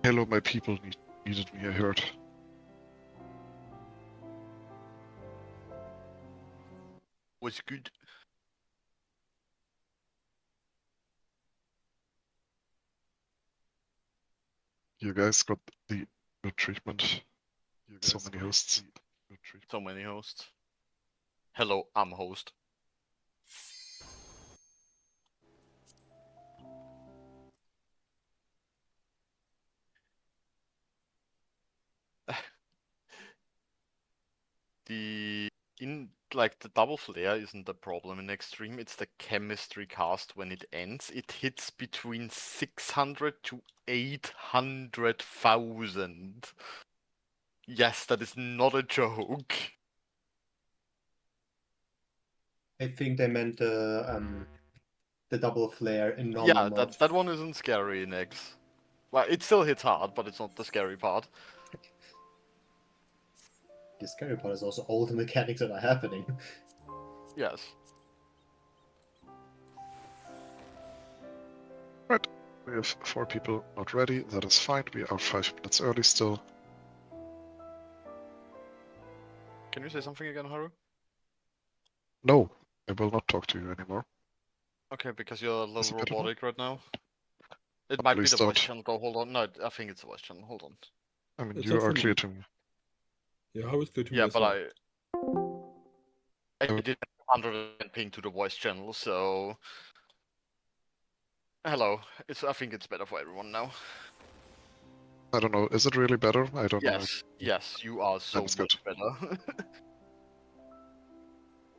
Hello, my people needed me, I heard. Was good. You guys got the good treatment. So many hosts. So many hosts. Hello, I'm host. The double flare isn't the problem in Extreme, it's the chemistry cast when it ends. It hits between 600 to 800,000. Yes, that is not a joke. I think they meant the double flare in normal Yeah, mode. that one isn't scary in X. Well, it still hits hard, but it's not the scary part. The scary part is also all the mechanics that are happening. Yes. Right, we have 4 people not ready. That is fine. We are 5 minutes early still. Can you say something again, Haru? No, I will not talk to you anymore. Okay, because you're a Is little it better now? robotic right now. It might be Please the voice don't. channel though, hold on. No, I think it's the voice channel, hold on. I mean, It's you not are for clear me. to me. Yeah, how is clear to me Yeah, as but well. I did 100 ping to the voice channel, so hello. I think it's better for everyone now. I don't know, is it really better? I don't know. Yes, you are so That's much better.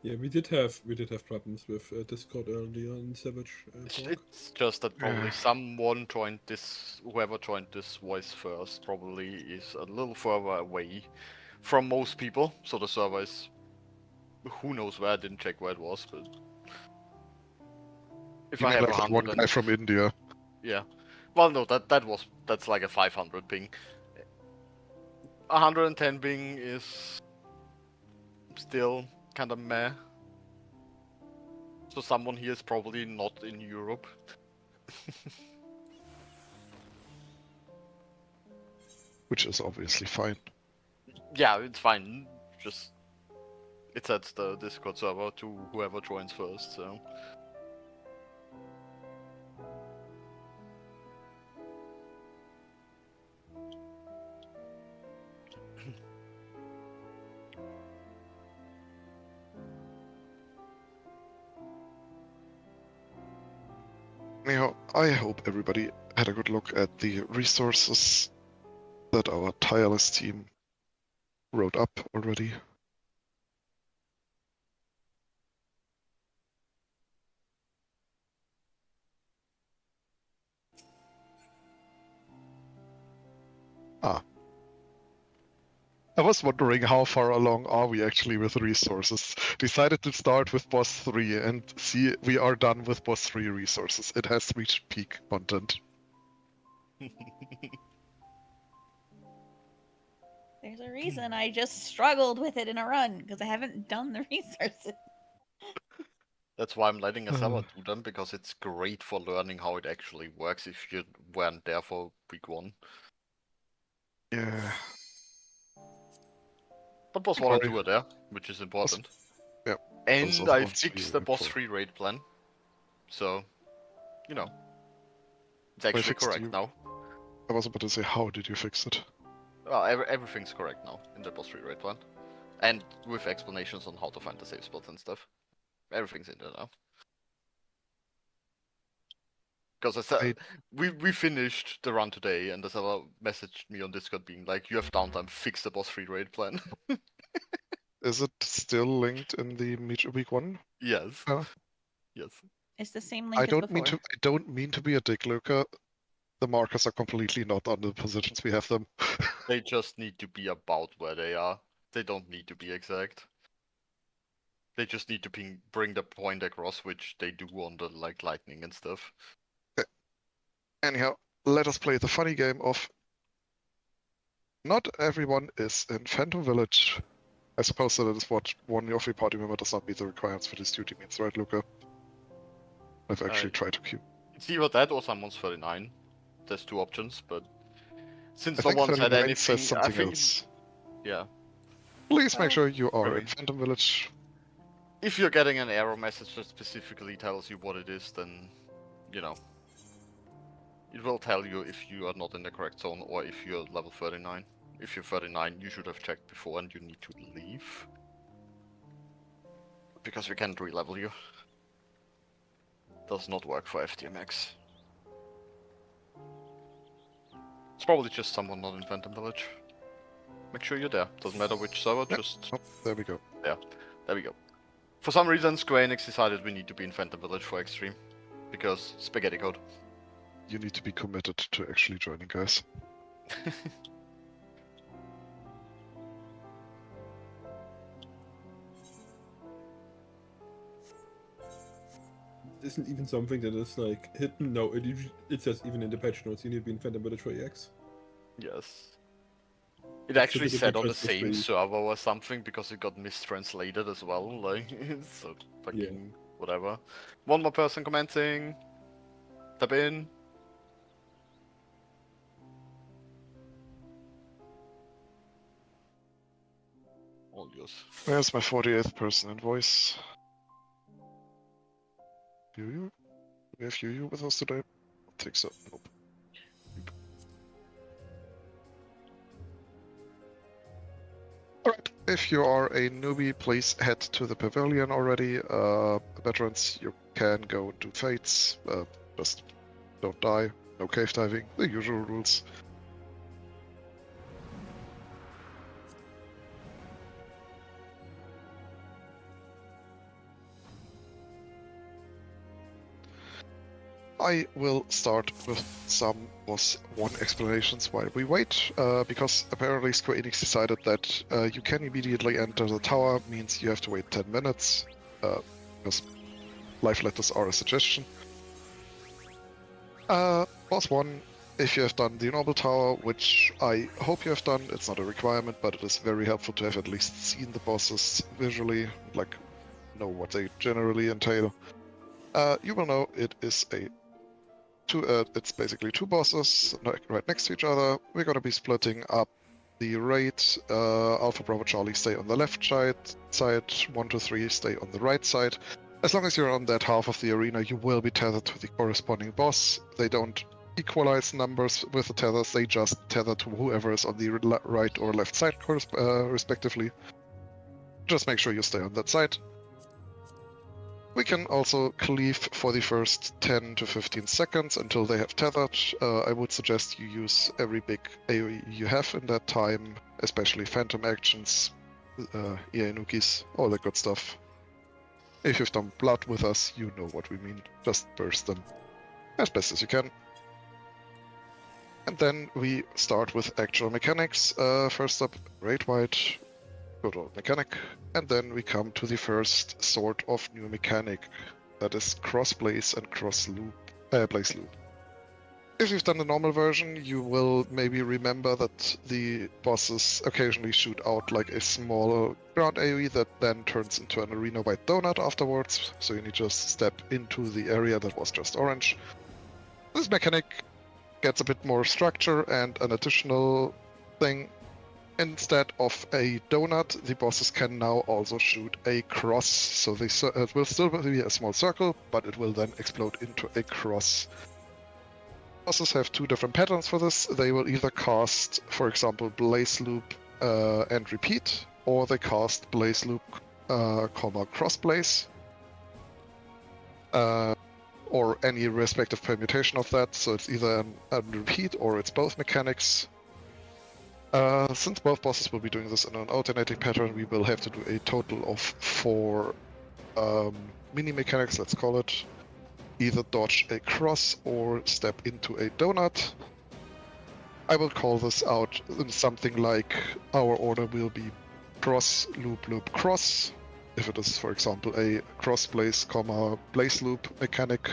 Yeah, we did have problems with Discord earlier in Savage Talk. It's just that probably someone joined this, whoever joined this voice first probably is a little further away from most people, so the server is, who knows where, I didn't check where it was, but if You I mean have like that one 100 guy from India? yeah. Well, no, that's like a 500 ping. 110 ping is still kind of meh. So someone here is probably not in Europe. Which is obviously fine. Yeah, it's fine. Just it sets the Discord server to whoever joins first, so. Anyhow, I hope everybody had a good look at the resources that our tireless team wrote up already. I was wondering how far along are we actually with resources. Decided to start with boss 3 and see we are done with boss 3 resources. It has reached peak content. There's a reason I just struggled with it in a run, because I haven't done the resources. That's why I'm letting a server do them, because it's great for learning how it actually works if you weren't there for week 1. Yeah. But boss 1 and 2 are there, which is important. Yeah. And I fixed the boss 3 raid plan. So, you know. It's actually correct now. I was about to say, how did you fix it? Well, everything's correct now in the boss 3 raid plan. And with explanations on how to find the safe spots and stuff. Everything's in there now. Because I said, we finished the run today, and the seller messaged me on Discord being like, you have downtime, fix the boss 3 raid plan. Is it still linked in the week 1? Yes. Oh. Yes. It's the same link as before. I don't mean to be a dick, Luca. The markers are completely not on the positions we have them. They just need to be about where they are. They don't need to be exact. They just need to bring the point across, which they do on the lightning and stuff. Anyhow, let us play the funny game of not everyone is in Phantom Village. I suppose that is what one of your party member does not meet the requirements for this duty means, right, Luca? I've actually tried to keep. It's either that or someone's 39. There's 2 options, but Since I no think one said 39 anything, says I something think else. yeah. Please make Well, sure you are maybe. in Phantom Village. If you're getting an error message that specifically tells you what it is, then you know it will tell you if you are not in the correct zone or if you're level 39. If you're 39, you should have checked before and you need to leave. Because we can't re-level you. Does not work for FTMX. It's probably just someone not in Phantom Village. Make sure you're there. Doesn't matter which server, Yep. just Oh, there we go. there. There we go. For some reason, Square Enix decided we need to be in Phantom Village for Extreme. Because spaghetti code. You need to be committed to actually joining, guys. Isn't even something that is like hidden. No, it says even in the patch notes you need to be in Phantom Village for EX. Yes. It actually bit of said on the interest same between- server or something because it got mistranslated as well. Like, so fucking whatever. One more person commenting. Tap in. All yours. Where's my 48th person in voice? Yu-Yu? Do we have Yu-Yu with us today? I think so. Nope. Alright, if you are a newbie, please head to the pavilion already. Veterans, you can go do fates. Just don't die. No cave diving. The usual rules. I will start with some boss 1 explanations while we wait, because apparently Square Enix decided that you can immediately enter the tower, means you have to wait 10 minutes, because life letters are a suggestion. Boss 1, if you have done the normal tower, which I hope you have done, it's not a requirement, but it is very helpful to have at least seen the bosses visually, like know what they generally entail. You will know it is it's basically 2 bosses right next to each other. We're gonna be splitting up the raid. Alpha Bravo Charlie stay on the left side, 1 to 3 stay on the right side. As long as you're on that half of the arena, you will be tethered to the corresponding boss. They don't equalize numbers with the tethers, they just tether to whoever is on the right or left side, respectively. Just make sure you stay on that side. We can also cleave for the first 10 to 15 seconds until they have tethered. I would suggest you use every big AoE you have in that time, especially phantom actions, Ianukis, all that good stuff. If you've done blood with us, you know what we mean. Just burst them as best as you can. And then we start with actual mechanics. First up, Raid Wide. Good old mechanic, and then we come to the first sort of new mechanic, that is cross-blaze and blaze loop. If you've done the normal version, you will maybe remember that the bosses occasionally shoot out like a small ground AoE that then turns into an arena-wide donut afterwards, so you need to just step into the area that was just orange. This mechanic gets a bit more structure and an additional thing. Instead of a donut, the bosses can now also shoot a cross. So it will still be a small circle, but it will then explode into a cross. Bosses have 2 different patterns for this. They will either cast, for example, Blaze Loop and repeat, or they cast Blaze Loop, Cross Blaze, or any respective permutation of that. So it's either a repeat or it's both mechanics. Since both bosses will be doing this in an alternating pattern, we will have to do a total of 4 mini mechanics, let's call it. Either dodge a cross or step into a donut. I will call this out in something like our order will be cross, loop, loop, cross. If it is, for example, a cross blaze, blaze loop mechanic.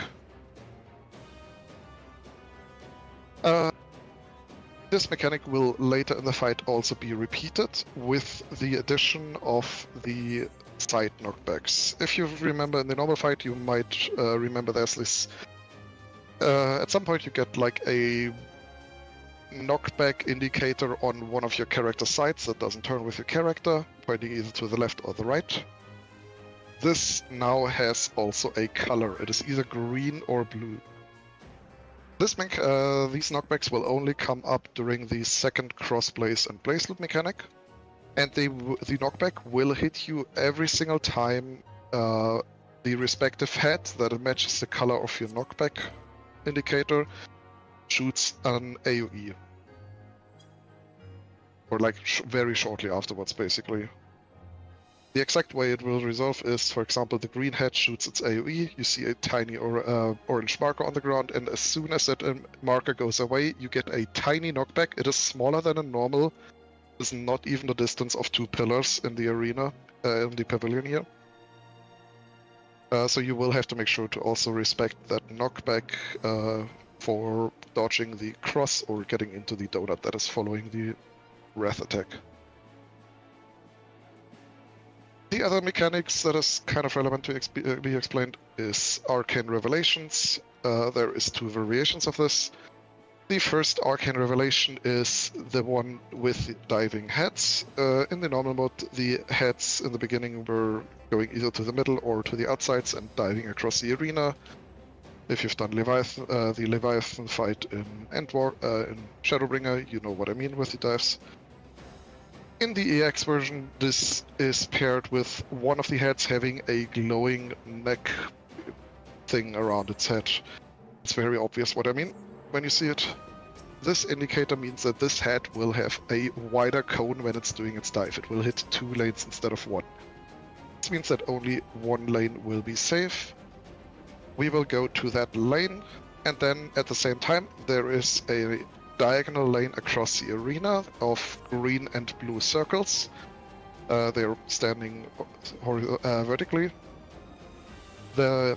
This mechanic will later in the fight also be repeated with the addition of the side knockbacks. If you remember in the normal fight, you might remember there's this... at some point you get like a knockback indicator on one of your character sides that doesn't turn with your character, pointing either to the left or the right. This now has also a color. It is either green or blue. These knockbacks will only come up during the second cross-blaze and blaze loop mechanic, and the knockback will hit you every single time the respective head that matches the color of your knockback indicator shoots an AoE. Or like very shortly afterwards, basically. The exact way it will resolve is, for example, the green head shoots its AoE, you see a tiny orange marker on the ground, and as soon as that marker goes away, you get a tiny knockback. It is smaller than a normal. It's not even the distance of 2 pillars in the arena, in the pavilion here. So you will have to make sure to also respect that knockback for dodging the cross or getting into the donut that is following the wrath attack. The other mechanics that is kind of relevant to be explained is Arcane Revelations. There is 2 variations of this. The first Arcane Revelation is the one with diving heads. In the normal mode, the heads in the beginning were going either to the middle or to the outsides and diving across the arena. If you've done the Leviathan fight in in Shadowbringer, you know what I mean with the dives. In the EX version, this is paired with one of the heads having a glowing neck thing around its head. It's very obvious what I mean when you see it. This indicator means that this head will have a wider cone when it's doing its dive. It will hit 2 lanes instead of 1. This means that only 1 lane will be safe. We will go to that lane, and then at the same time there is a diagonal lane across the arena of green and blue circles. They're standing vertically. The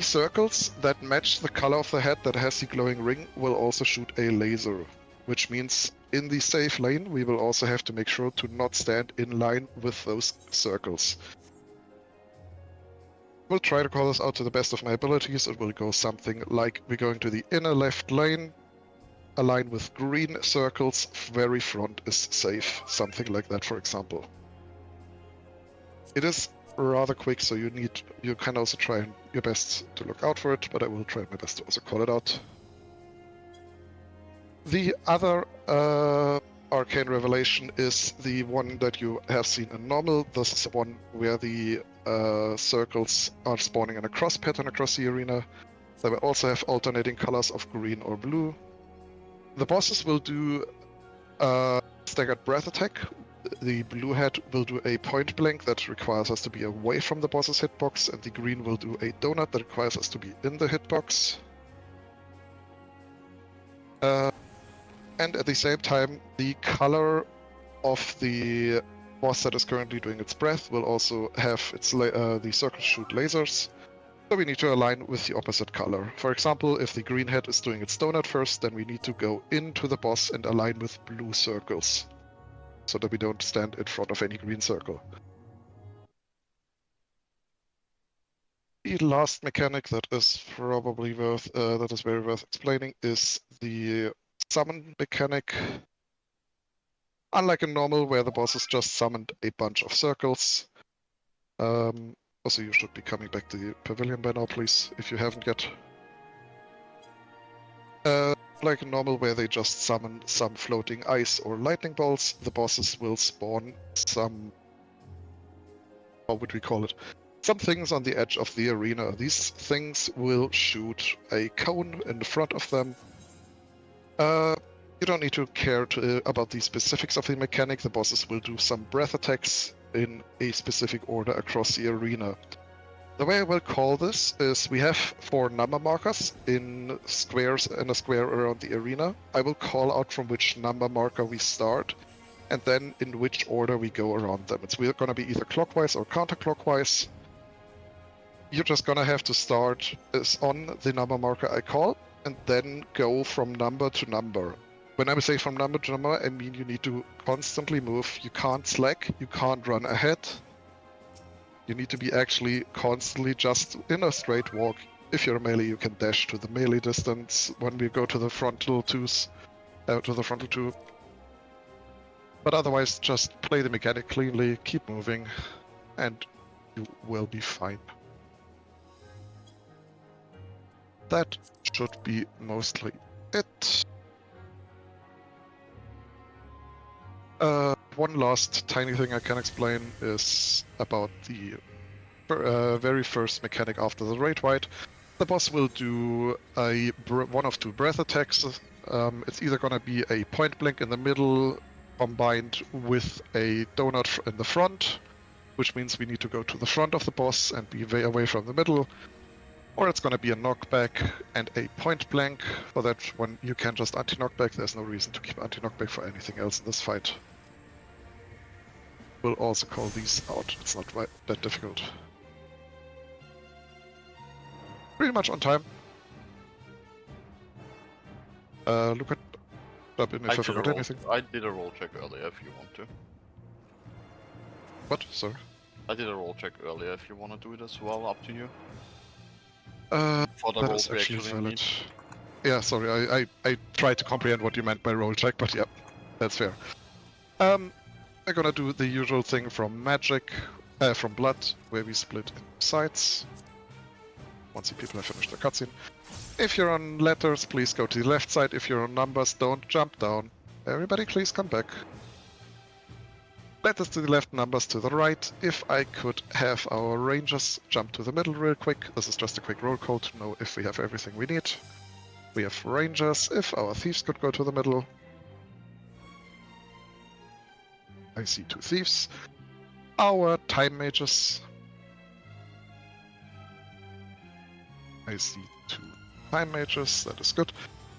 circles that match the color of the head that has the glowing ring will also shoot a laser, which means in the safe lane we will also have to make sure to not stand in line with those circles. We'll try to call this out to the best of my abilities. It will go something like we're going to the inner left lane, a line with green circles, very front is safe, something like that, for example. It is rather quick, so you can also try your best to look out for it, but I will try my best to also call it out. The other Arcane Revelation is the one that you have seen in normal. This is the one where the circles are spawning in a cross pattern across the arena. They will also have alternating colors of green or blue. The bosses will do staggered breath attack. The blue head will do a point blank that requires us to be away from the boss's hitbox, and the green will do a donut that requires us to be in the hitbox. And at the same time, the color of the boss that is currently doing its breath will also have the circles shoot lasers. So we need to align with the opposite color. For example, if the green head is doing its donut first, then we need to go into the boss and align with blue circles, so that we don't stand in front of any green circle. The last mechanic that is probably very worth explaining is the summon mechanic. Unlike in normal, where the boss has just summoned a bunch of circles. Also, you should be coming back to the pavilion by now, please, if you haven't yet. Like in normal, where they just summon some floating ice or lightning bolts, the bosses will spawn some... how would we call it? Some things on the edge of the arena. These things will shoot a cone in front of them. You don't need to care about the specifics of the mechanic. The bosses will do some breath attacks in a specific order across the arena. The way I will call this is we have 4 number markers in squares and a square around the arena. I will call out from which number marker we start and then in which order we go around them. It's going to be either clockwise or counterclockwise. You're just going to have to start on the number marker I call and then go from number to number. When I say from number to number, I mean you need to constantly move. You can't slack, you can't run ahead. You need to be actually constantly just in a straight walk. If you're a melee, you can dash to the melee distance when we go to the frontal twos. to the frontal tube. But otherwise, just play the mechanic cleanly, keep moving, and you will be fine. That should be mostly it. One last tiny thing I can explain is about the very first mechanic after the raid wight. The boss will do one of two breath attacks. It's either gonna be a point blank in the middle combined with a donut in the front, which means we need to go to the front of the boss and be way away from the middle. Or it's gonna be a knockback and a point blank. For that one, you can just anti-knockback. There's no reason to keep anti-knockback for anything else in this fight. We'll also call these out. It's not that difficult. Pretty much on time. Look at up in if I forgot anything. I did a roll check earlier if you want to. What? Sorry. I did a roll check earlier if you want to do it as well, up to you. For the That rolls is we actually actually valid. need. Yeah, sorry, I tried to comprehend what you meant by roll check, but yeah, that's fair. We're gonna do the usual thing from magic, from blood, where we split in sides. Once the people have finished their cutscene. If you're on letters, please go to the left side. If you're on numbers, don't jump down. Everybody please come back. Letters to the left, numbers to the right. If I could have our rangers jump to the middle real quick. This is just a quick roll call to know if we have everything we need. We have rangers. If our thieves could go to the middle. I see two thieves. Our time mages. I see two time mages, that is good.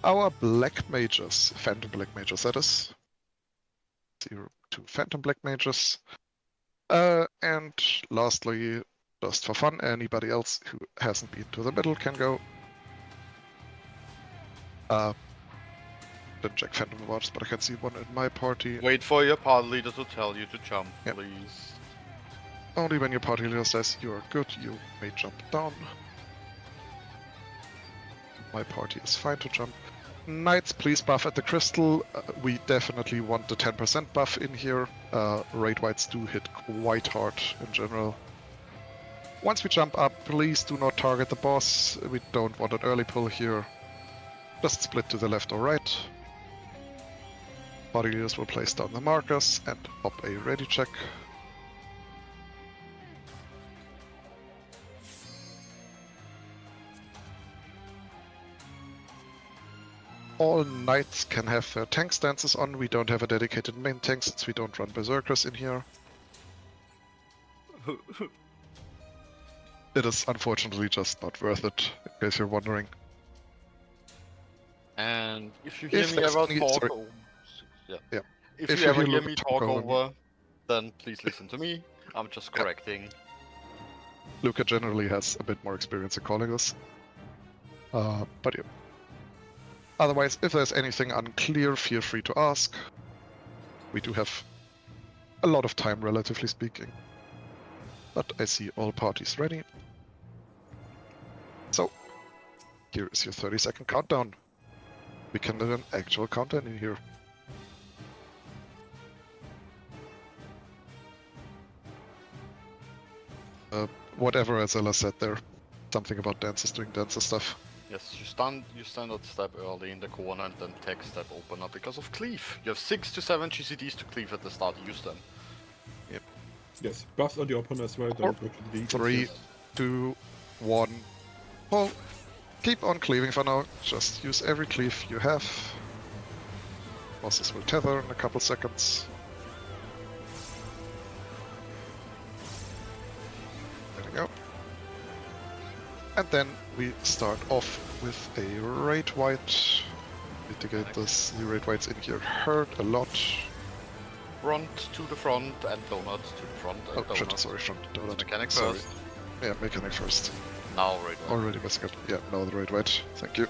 Our black mages, phantom black mages, that is. 2 phantom black mages. And lastly, just for fun, anybody else who hasn't been to the middle can go. Didn't check phantom watch, but I can see one in my party. Wait for your party leader to tell you to jump, Yep. please. Only when your party leader says you are good, you may jump down. My party is fine to jump. Knights, please buff at the crystal. We definitely want the 10% buff in here. Raid wights do hit quite hard in general. Once we jump up, please do not target the boss. We don't want an early pull here. Just split to the left or right. Party leaders will place down the markers and pop a ready check. All knights can have their tank stances on. We don't have a dedicated main tank since we don't run berserkers in here. It is unfortunately just not worth it, in case you're wondering. And if you hear If me there's ever any- talk, sorry. yeah. If If you you ever hear hear Luca me talk talk over me- over, then please listen to me. I'm just correcting. Luca generally has a bit more experience in calling this. But yeah. Otherwise, if there's anything unclear, feel free to ask. We do have a lot of time, relatively speaking. But I see all parties ready. So, here is your 30-second countdown. We can do an actual countdown in here. Whatever Azella said there. Something about dancers doing dancer stuff. Yes, you standard step early in the corner and then tech step open up because of cleave. You have 6 to 7 GCDs to cleave at the start, use them. Yes, buffs on the opponent as well. Don't go to the details. 3, 2, 1. Pull. Keep on cleaving for now. Just use every cleave you have. Bosses will tether in a couple seconds. There we go. And then we start off with a raid wight. Mitigate this. The raid wights in here hurt a lot. Front to the front and donut to the front and Oh donut. shit, sorry, front donut. Mechanic Sorry. first. Yeah, mechanic first. Now right. Already was good. Yeah, now the raid wight. Thank you.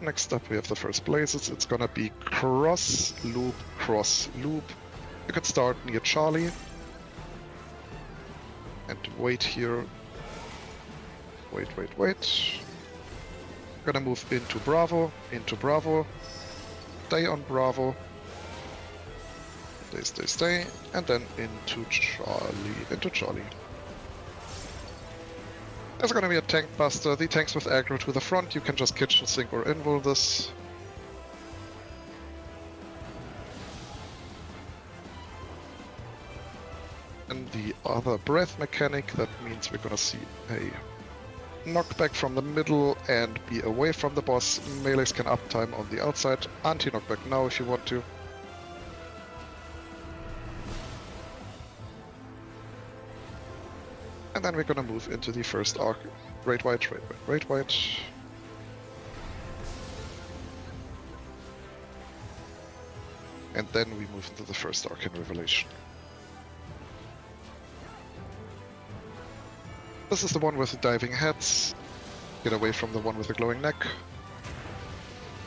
Next up we have the first blazes. It's gonna be cross loop, cross loop. You can start near Charlie. And wait here. Wait. Gonna move into Bravo. Stay on Bravo. Stay. And then into Charlie. There's gonna be a tank buster. The tanks with aggro to the front. You can just kitchen sink or invul this. And the other breath mechanic, that means we're gonna see a knockback from the middle and be away from the boss. Melees can uptime on the outside. Anti-knockback now if you want to. And then we're gonna move into the first arc. Great White. And then we move into the first arc in Revelation. This is the one with the diving heads. Get away from the one with the glowing neck.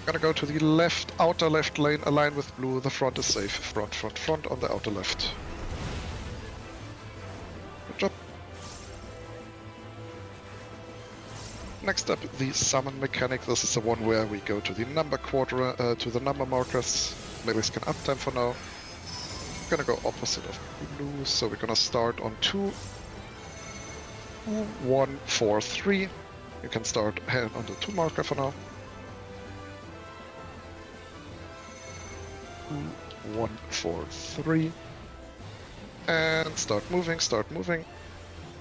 Gonna go to the left, outer left lane, align with blue. The front is safe. Front on the outer left. Good job. Next up, the summon mechanic. This is the one where we go to the number to the number markers. Melees can uptime for now. Gonna go opposite of blue, so we're gonna start on 2, 1, 4, 3. You can start hand on the 2 marker for now. 2, 1, 4, 3. And start moving.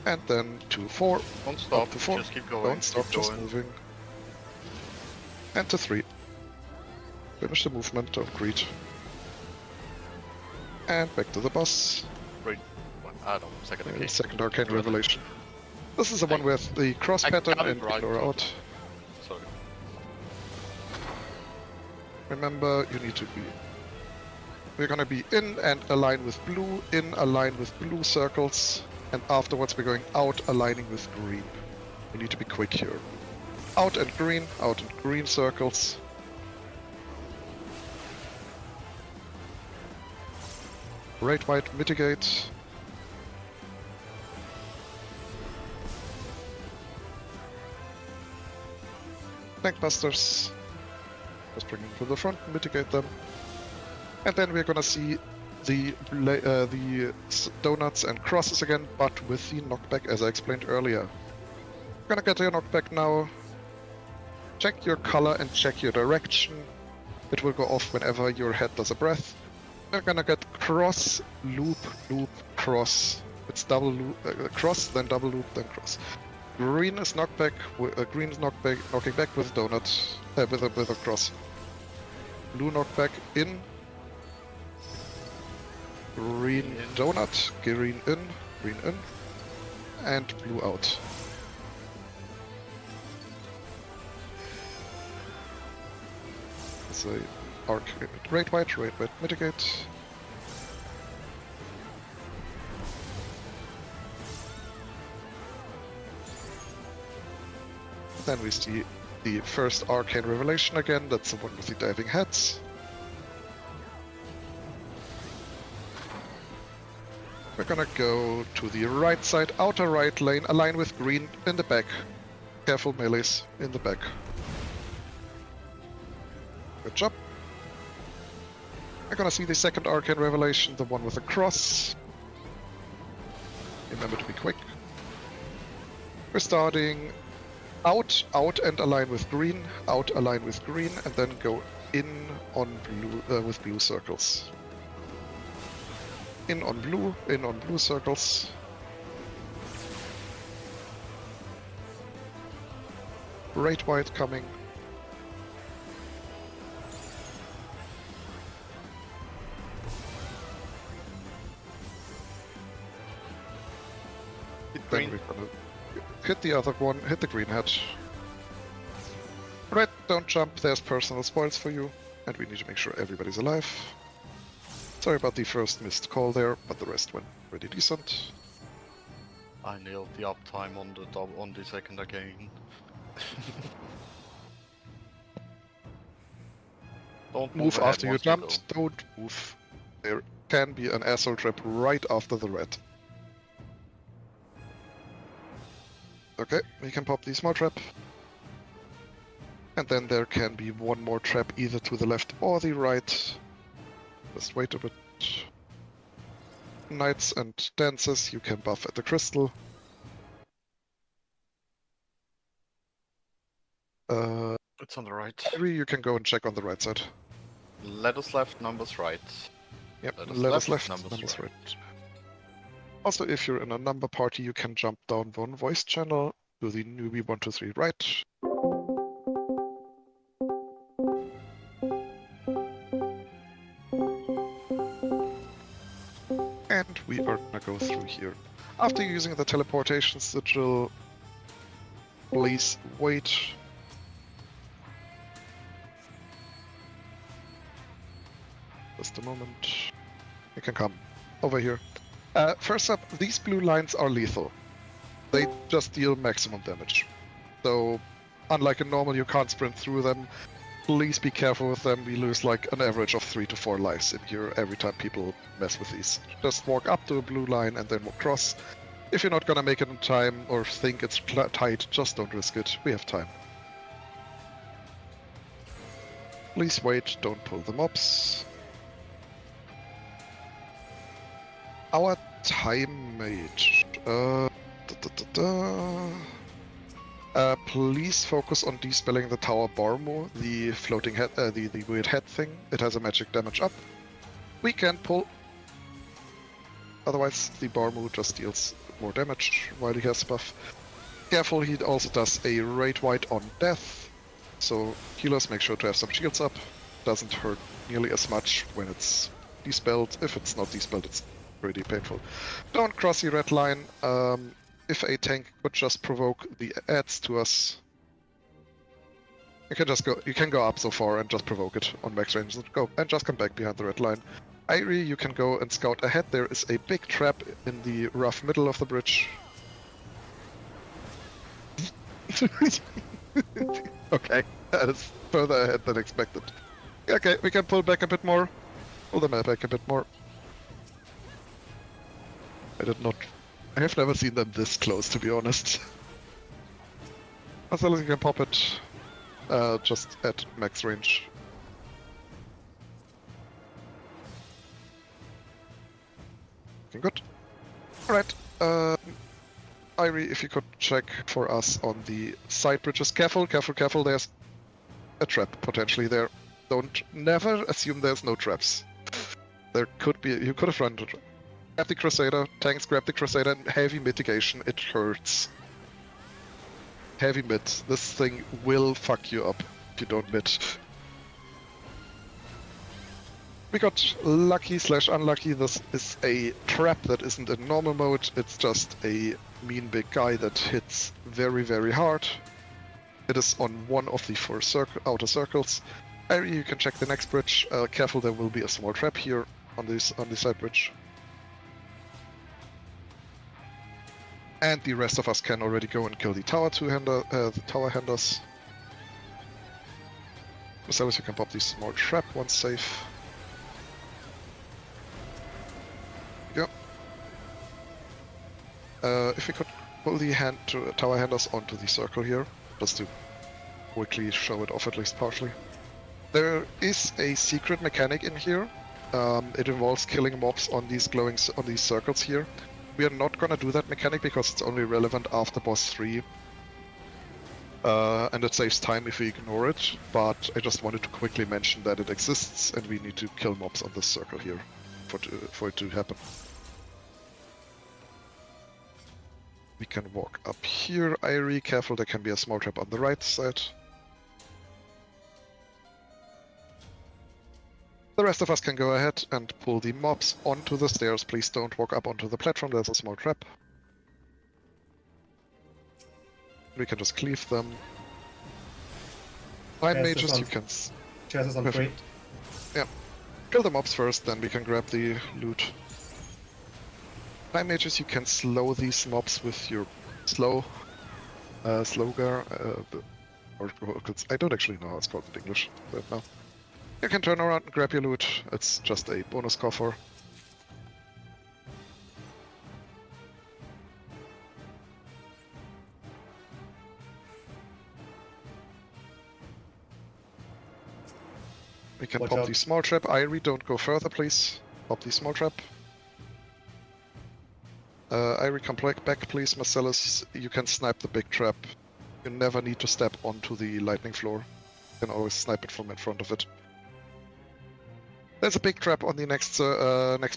And then 2, 4. Don't stop, to 4. just keep going. Don't stop, keep just going. moving. And to 3. Finish the movement, don't greet. And back to the boss. Right. I don't know, second And okay. second arcane revelation. This is the one with the cross I pattern got it and right, ignore but- out. Sorry. Remember, you need to be... We're gonna be in and align with blue, in, align with blue circles, and afterwards we're going out, aligning with green. We need to be quick here. Out and green circles. Great White, mitigate. Tank busters. Just bring them to the front, mitigate them. And then we're gonna see the donuts and crosses again, but with the knockback as I explained earlier. Gonna get your knockback now. Check your color and check your direction. It will go off whenever your head does a breath. We're gonna get cross, loop, cross. It's double loop, cross, then double loop, then cross. Green is knockback. Green is knocking back with donut, with a cross. Blue knockback in. Green donut. Green in, and blue out. So, arc, Great White, mitigate. Then we see the first arcane revelation again. That's the one with the diving heads. We're gonna go to the right side, outer right lane, align with green in the back. Careful melees in the back. Good job. We're gonna see the second arcane revelation, the one with the cross. Remember to be quick. We're starting out and align with green, out, align with green, and then go in on blue with blue circles. In on blue circles. Great White coming. Then we're gonna hit the other one, hit the green head. Red, don't jump, there's personal spoils for you, and we need to make sure everybody's alive. Sorry about the first missed call there, but the rest went pretty decent. I nailed the uptime on the second again. Don't Move ahead after you once jumped, don't move. There can be an asshole trap right after the red. Okay, we can pop the small trap. And then there can be one more trap either to the left or the right. Just wait a bit. Knights and dancers, you can buff at the crystal. It's on the right. Maybe you can go and check on the right side. Letters left, numbers right. Yep, Letters left, numbers numbers right. right. Also, if you're in a number party, you can jump down one voice channel to the newbie 123 right. And we are gonna go through here. After using the teleportation sigil, please wait. Just a moment. You can come over here. First up, these blue lines are lethal. They just deal maximum damage. So, unlike a normal, you can't sprint through them. Please be careful with them. We lose like an average of 3 to 4 lives in here every time people mess with these. Just walk up to a blue line and then walk across. If you're not gonna make it in time or think it's tight, just don't risk it. We have time. Please wait, don't pull the mobs. Our time mage. Please focus on dispelling the Tower Barmo, the floating head, the weird head thing. It has a magic damage up. We can pull. Otherwise, the Barmo just deals more damage while he has buff. Careful, he also does a raid white on death. So healers, make sure to have some shields up. Doesn't hurt nearly as much when it's dispelled. If it's not dispelled, it's pretty painful. Don't cross the red line. If a tank could just provoke the adds to us, you can just go. You can go up so far and just provoke it on max range. Go and just come back behind the red line. Irie, you can go and scout ahead. There is a big trap in the rough middle of the bridge. Okay, that is further ahead than expected. Okay, we can pull back a bit more. Pull the map back a bit more. I have never seen them this close, to be honest. As well as you can pop it, just at max range. Looking good. Alright, Irie, if you could check for us on the side bridges. Careful, careful, careful, there's a trap potentially there. Never assume there's no traps. There could be, you could have run into a trap. Grab the Crusader, tanks grab the Crusader, and heavy mitigation, it hurts. Heavy mid, this thing will fuck you up if you don't mid. We got lucky / unlucky, this is a trap that isn't in normal mode, it's just a mean big guy that hits very, very hard. It is on one of the 4 outer circles. Irie, you can check the next bridge, careful there will be a small trap here on the side bridge. And the rest of us can already go and kill the tower the tower handers. As long as you can pop the small trap once safe. There you go. If we could pull the tower handers onto the circle here, just to quickly show it off at least partially. There is a secret mechanic in here. It involves killing mobs on these circles here. We are not gonna do that mechanic because it's only relevant after boss 3. And it saves time if we ignore it, but I just wanted to quickly mention that it exists and we need to kill mobs on this circle here for it to happen. We can walk up here, Irie, careful there can be a small trap on the right side. The rest of us can go ahead and pull the mobs onto the stairs. Please don't walk up onto the platform, there's a small trap. We can just cleave them. Time mages, you can... Chess is on 3. Yeah. Kill the mobs first, then we can grab the loot. Time mages, you can slow these mobs with your slowgar, or I don't actually know how it's called in English right now. You can turn around and grab your loot, it's just a bonus coffer. We can Watch pop out. the small trap. Irie, don't go further, please. Pop the small trap. Irie, come back, please. Marcellus, you can snipe the big trap. You never need to step onto the lightning floor. You can always snipe it from in front of it. There's a big trap on the next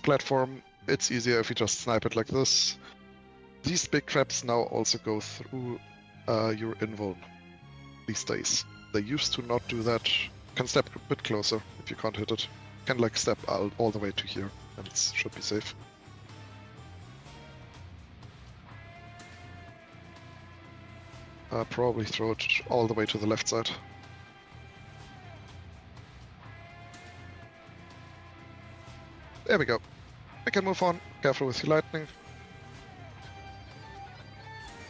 platform. It's easier if you just snipe it like this. These big traps now also go through your invuln these days. They used to not do that. You can step a bit closer if you can't hit it. You can like step all the way to here, and it should be safe. Probably throw it all the way to the left side. There we go. We can move on. Careful with your lightning.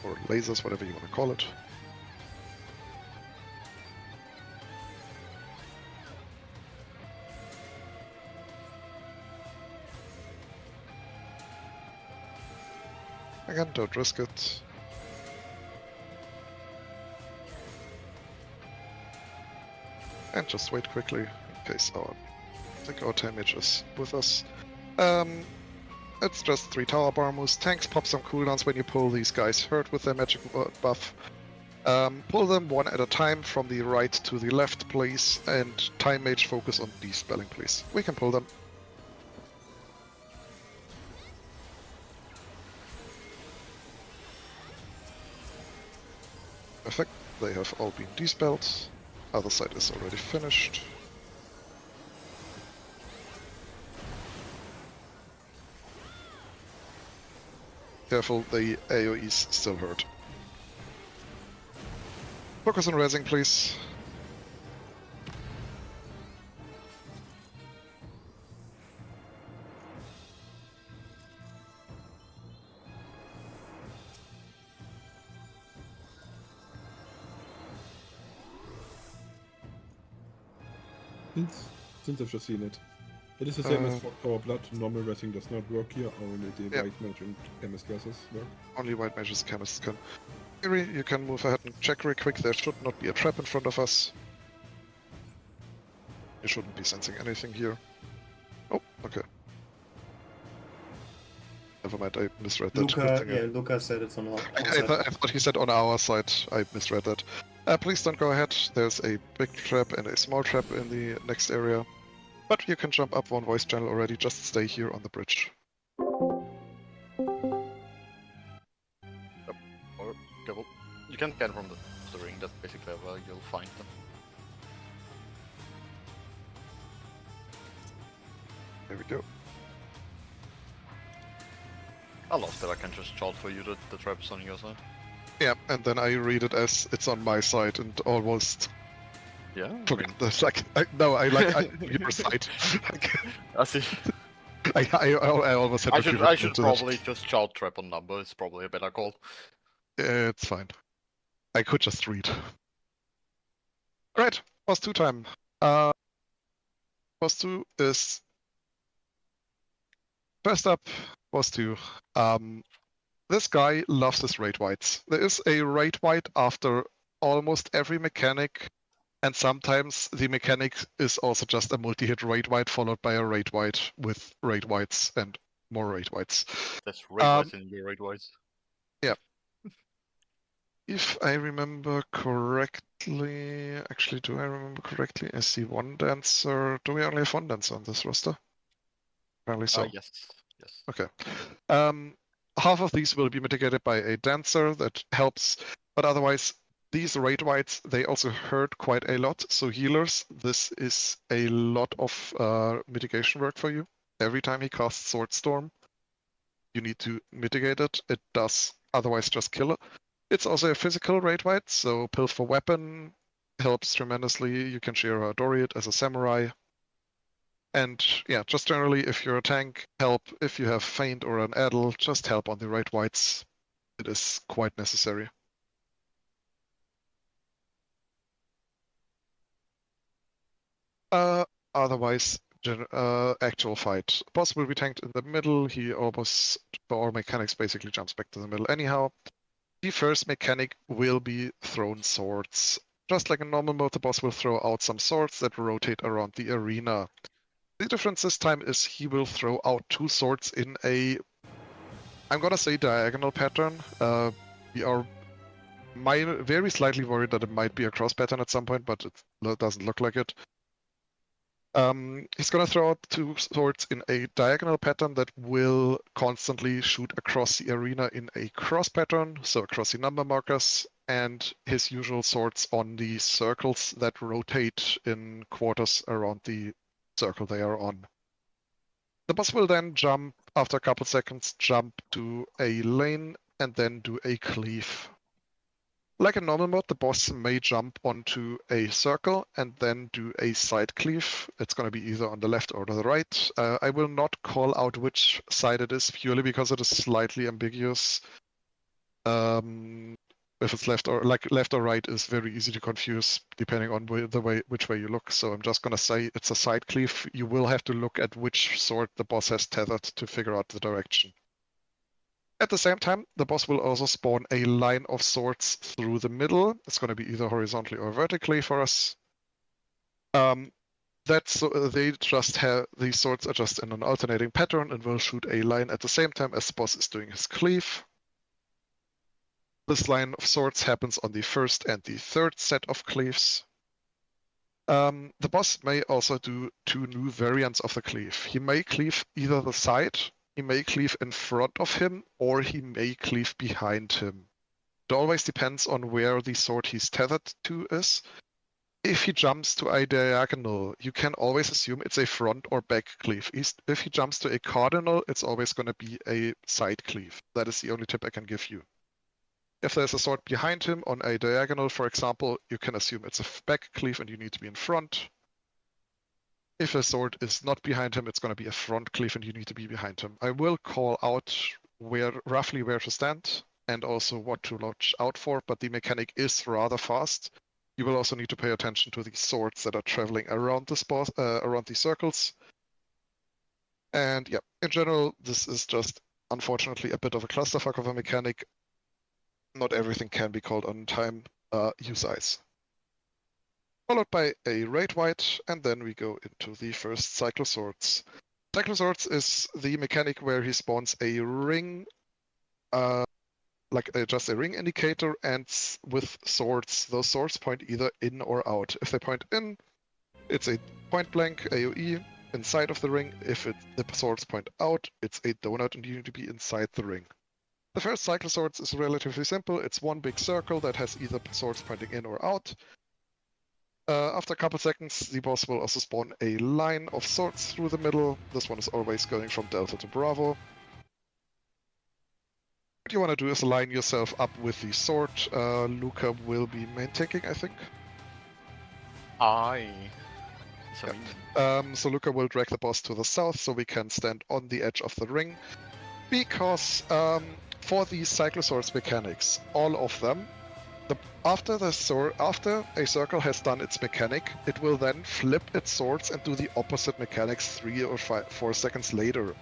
Or lasers, whatever you want to call it. Again, don't risk it. And just wait quickly in case our damage is with us. It's just 3 tower bar moves. Tanks pop some cooldowns when you pull these guys hurt with their magic buff. Pull them one at a time from the right to the left, please. And time mage focus on de-spelling, please. We can pull them. Perfect. They have all been de-spelled. Other side is already finished. Careful, the AoEs still hurt. Focus on rezzing, please. Since I've just seen it. It is the same as for Power Blood. Normal rezzing does not work here, only the Yeah. White Mage and Chemist dresses work. Only white mages, chemists can. Eerie, you can move ahead and check real quick. There should not be a trap in front of us. You shouldn't be sensing anything here. Oh, okay. Never mind, I misread that. Luca said it's on our I side. thought he said on our side. I misread that. Please don't go ahead. There's a big trap and a small trap in the next area. But you can jump up one voice channel already. Just stay here on the bridge. Or double. You can get from the ring. That's basically where you'll find them. There we go. I love that I can just shout for you that the trap's on your side. Yeah, and then I read it as it's on my side and almost Yeah. forget this. Like, I your side. I see. I almost had I to should give it to that. probably just shout trap on number. It's probably a better call. It's fine. I could just read. Great, boss 2 time. Boss 2 is first up. Boss 2. This guy loves his raid whites. There is a raid white after almost every mechanic, and sometimes the mechanic is also just a multi-hit raid white followed by a raid white with raid whites and more raid whites. There's raid whites in your raid whites. If I remember correctly, actually, do I remember correctly? I see one dancer. Do we only have one dancer on this roster? Apparently so. Yes. Yes. Okay. Half of these will be mitigated by a dancer that helps, but otherwise, these raid whites, they also hurt quite a lot. So healers, this is a lot of mitigation work for you. Every time he casts Sword Storm, you need to mitigate it. It does otherwise just kill it. It's also a physical raid white, so Pills for Weapon helps tremendously. You can share a Doriad as a samurai. And yeah, just generally, if you're a tank, help. If you have Feint or an Addle, just help on the raid whites. It is quite necessary. Otherwise, actual fight. Boss will be tanked in the middle. He almost, for all mechanics, basically jumps back to the middle anyhow. The first mechanic will be thrown swords. just like in normal mode, the boss will throw out some swords that rotate around the arena. The difference this time is he will throw out 2 swords in a, I'm gonna say, diagonal pattern. We are very slightly worried that it might be a cross pattern at some point, but it doesn't look like it. He's gonna throw out 2 swords in a diagonal pattern that will constantly shoot across the arena in a cross pattern, so across the number markers, and his usual swords on the circles that rotate in quarters around the circle they are on. The boss will then jump, after a couple seconds, jump to a lane and then do a cleave. Like in normal mode, the boss may jump onto a circle and then do a side cleave. It's going to be either on the left or the right. I will not call out which side it is, purely because it is slightly ambiguous. If it's left or right is very easy to confuse depending on which way you look. So I'm just going to say it's a side cleave. You will have to look at which sword the boss has tethered to figure out the direction. At the same time, the boss will also spawn a line of swords through the middle. It's going to be either horizontally or vertically for us. They just have these swords are just in an alternating pattern and will shoot a line at the same time as the boss is doing his cleave. This line of swords happens on the first and the third set of cleaves. The boss may also do 2 new variants of the cleave. He may cleave either the side, he may cleave in front of him, or he may cleave behind him. It always depends on where the sword he's tethered to is. If he jumps to a diagonal, you can always assume it's a front or back cleave. If he jumps to a cardinal, it's always going to be a side cleave. That is the only tip I can give you. If there's a sword behind him on a diagonal, for example, you can assume it's a back cleave and you need to be in front. If a sword is not behind him, it's going to be a front cleave and you need to be behind him. I will call out roughly where to stand and also what to watch out for, but the mechanic is rather fast. You will also need to pay attention to the swords that are traveling around around these circles. And yeah, in general, this is just unfortunately a bit of a clusterfuck of a mechanic. Not everything can be called on time. Use ice. Followed by a raid white, and then we go into the first Cycloswords. Cycloswords is the mechanic where he spawns a ring, just a ring indicator, and with swords. Those swords point either in or out. If they point in, it's a point blank AoE inside of the ring. If the swords point out, it's a donut and you need to be inside the ring. The first Cycloswords is relatively simple. It's one big circle that has either swords pointing in or out. After a couple seconds, the boss will also spawn a line of swords through the middle. This one is always going from Delta to Bravo. What you want to do is line yourself up with the sword. Luca will be main taking, I think. So Luca will drag the boss to the south so we can stand on the edge of the ring. Because for these Cycloswords mechanics, all of them, after a circle has done its mechanic, it will then flip its swords and do the opposite mechanics 3 or 4 seconds later.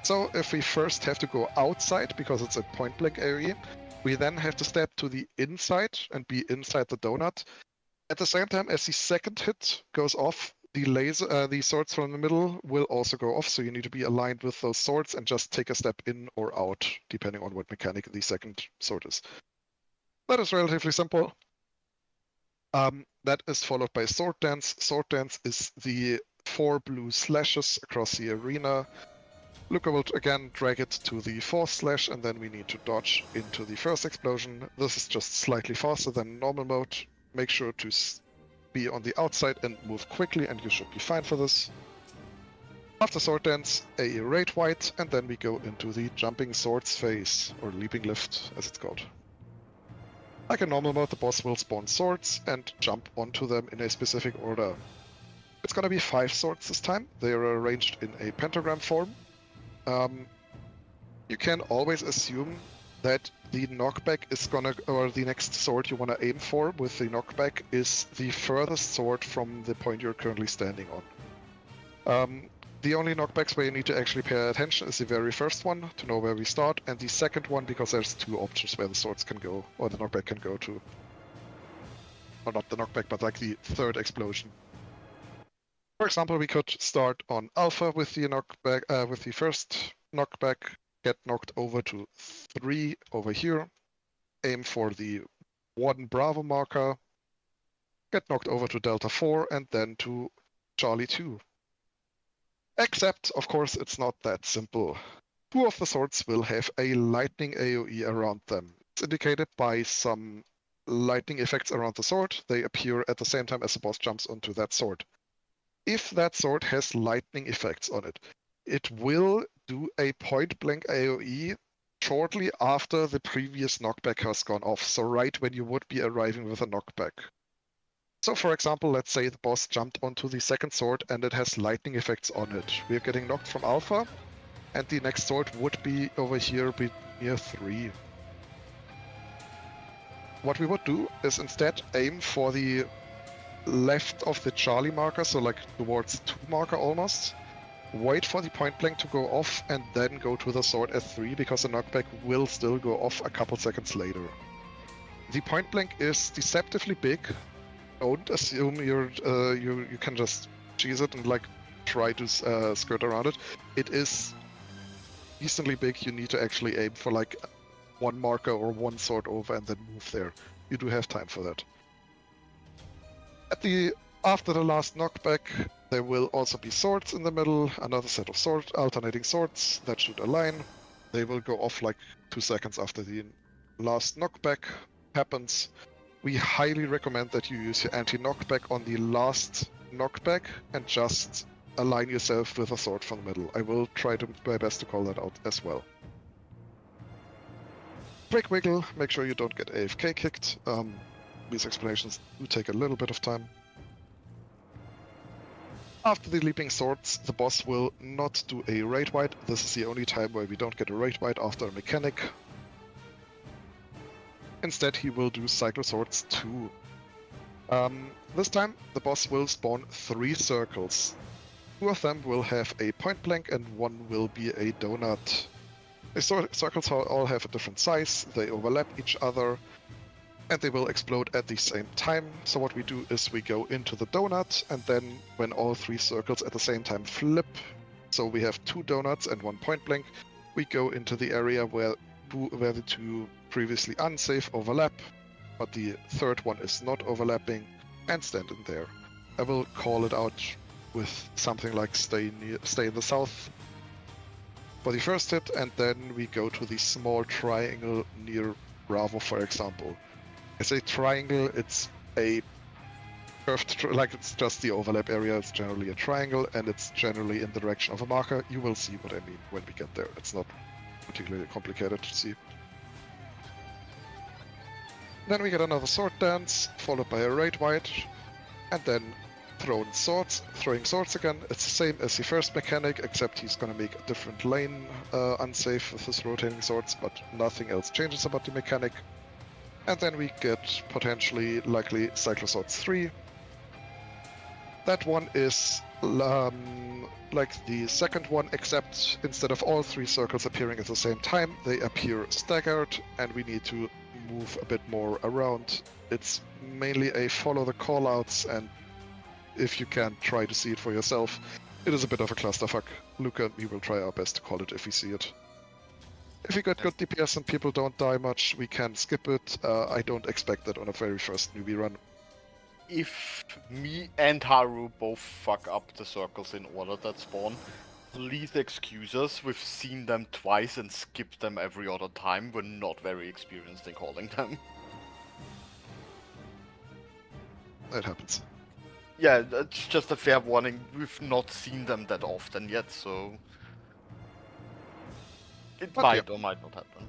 So if we first have to go outside because it's a point blank area, we then have to step to the inside and be inside the donut. At the same time as the second hit goes off, the swords from the middle will also go off, so you need to be aligned with those swords and just take a step in or out, depending on what mechanic the second sword is. That is relatively simple. That is followed by Sword Dance. Sword Dance is the 4 blue slashes across the arena. Luca will again drag it to the 4th slash, and then we need to dodge into the first explosion. This is just slightly faster than normal mode. Make sure to be on the outside and move quickly, and you should be fine for this. After Sword Dance, a raid white, and then we go into the Jumping Swords phase, or Leaping Lift as it's called. Like in normal mode, the boss will spawn swords and jump onto them in a specific order. It's gonna be 5 swords this time. They are arranged in a pentagram form. You can always assume that the knockback is or the next sword you want to aim for with the knockback is the furthest sword from the point you're currently standing on. The only knockbacks where you need to actually pay attention is the very first one, to know where we start, and the second one because there's 2 options where the swords can go, or the knockback can go to. or not the knockback, but like the third explosion. For example, we could start on Alpha with the knockback, with the first knockback, get knocked over to 3 over here, aim for the 1 Bravo marker, get knocked over to Delta 4, and then to Charlie 2. Except, of course, it's not that simple. 2 of the swords will have a lightning AoE around them. It's indicated by some lightning effects around the sword. They appear at the same time as the boss jumps onto that sword. If that sword has lightning effects on it, it will do a point-blank AoE shortly after the previous knockback has gone off, so right when you would be arriving with a knockback. So for example, let's say the boss jumped onto the second sword and it has lightning effects on it. We're getting knocked from Alpha, and the next sword would be over here near 3. What we would do is instead aim for the left of the Charlie marker, so like towards 2 marker almost. Wait for the point blank to go off and then go to the sword at 3 because the knockback will still go off a couple seconds later. The point blank is deceptively big. Don't assume you can just cheese it and like try to skirt around it. It is decently big. You need to actually aim for like 1 marker or 1 sword over and then move there. You do have time for that. After the last knockback, there will also be swords in the middle, another set of alternating swords that should align. They will go off like 2 seconds after the last knockback happens. We highly recommend that you use your anti-knockback on the last knockback and just align yourself with a sword from the middle. I will try my best to call that out as well. Quick wiggle, make sure you don't get AFK kicked. These explanations do take a little bit of time. After the leaping swords, the boss will not do a raid wipe. This is the only time where we don't get a raid wipe after a mechanic. Instead, he will do Cyclo Swords 2. This time, the boss will spawn 3 circles. 2 of them will have a point blank and 1 will be a donut. The circles all have a different size, they overlap each other, and they will explode at the same time. So what we do is we go into the donut, and then when all 3 circles at the same time flip, so we have 2 donuts and 1 point blank, we go into the area where the 2 previously unsafe overlap, but the third one is not overlapping, and stand in there. I will call it out with something like stay in the south for the first hit, and then we go to the small triangle near Bravo, for example. I say triangle, it's a curved, like it's just the overlap area, it's generally a triangle, and it's generally in the direction of a marker. You will see what I mean when we get there. It's not particularly complicated to see. Then we get another sword dance, followed by a raid wipe, and then throwing swords again. It's the same as the first mechanic, except he's gonna make a different lane unsafe with his rotating swords, but nothing else changes about the mechanic. And then we get potentially, likely, Cyclo Swords 3. That one is like the second one, except instead of all 3 circles appearing at the same time, they appear staggered, and we need to move a bit more around. It's mainly a follow the callouts, and if you can try to see it for yourself, it is a bit of a clusterfuck. Luca and me will try our best to call it if we see it. If we get good DPS and people don't die much, we can skip it. I don't expect that on a very first newbie run. If me and Haru both fuck up the circles in order that spawn, please excuse us. We've seen them twice and skipped them every other time. We're not very experienced in calling them. That happens. Yeah, that's just a fair warning. We've not seen them that often yet, so it might or might not happen.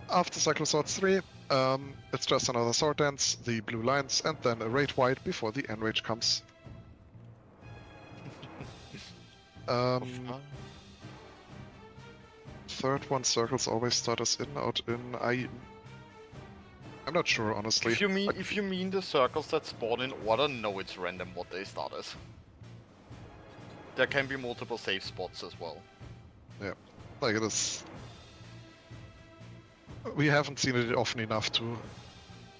After Cyclo Swords 3, it's just another sword dance, the blue lines, and then a raid wipe before the enrage comes. Third one circles always start us in, out, in. I'm not sure, honestly. If you mean the circles that spawn in order, no, it's random what they start as. There can be multiple safe spots as well. Yeah, like it is. We haven't seen it often enough to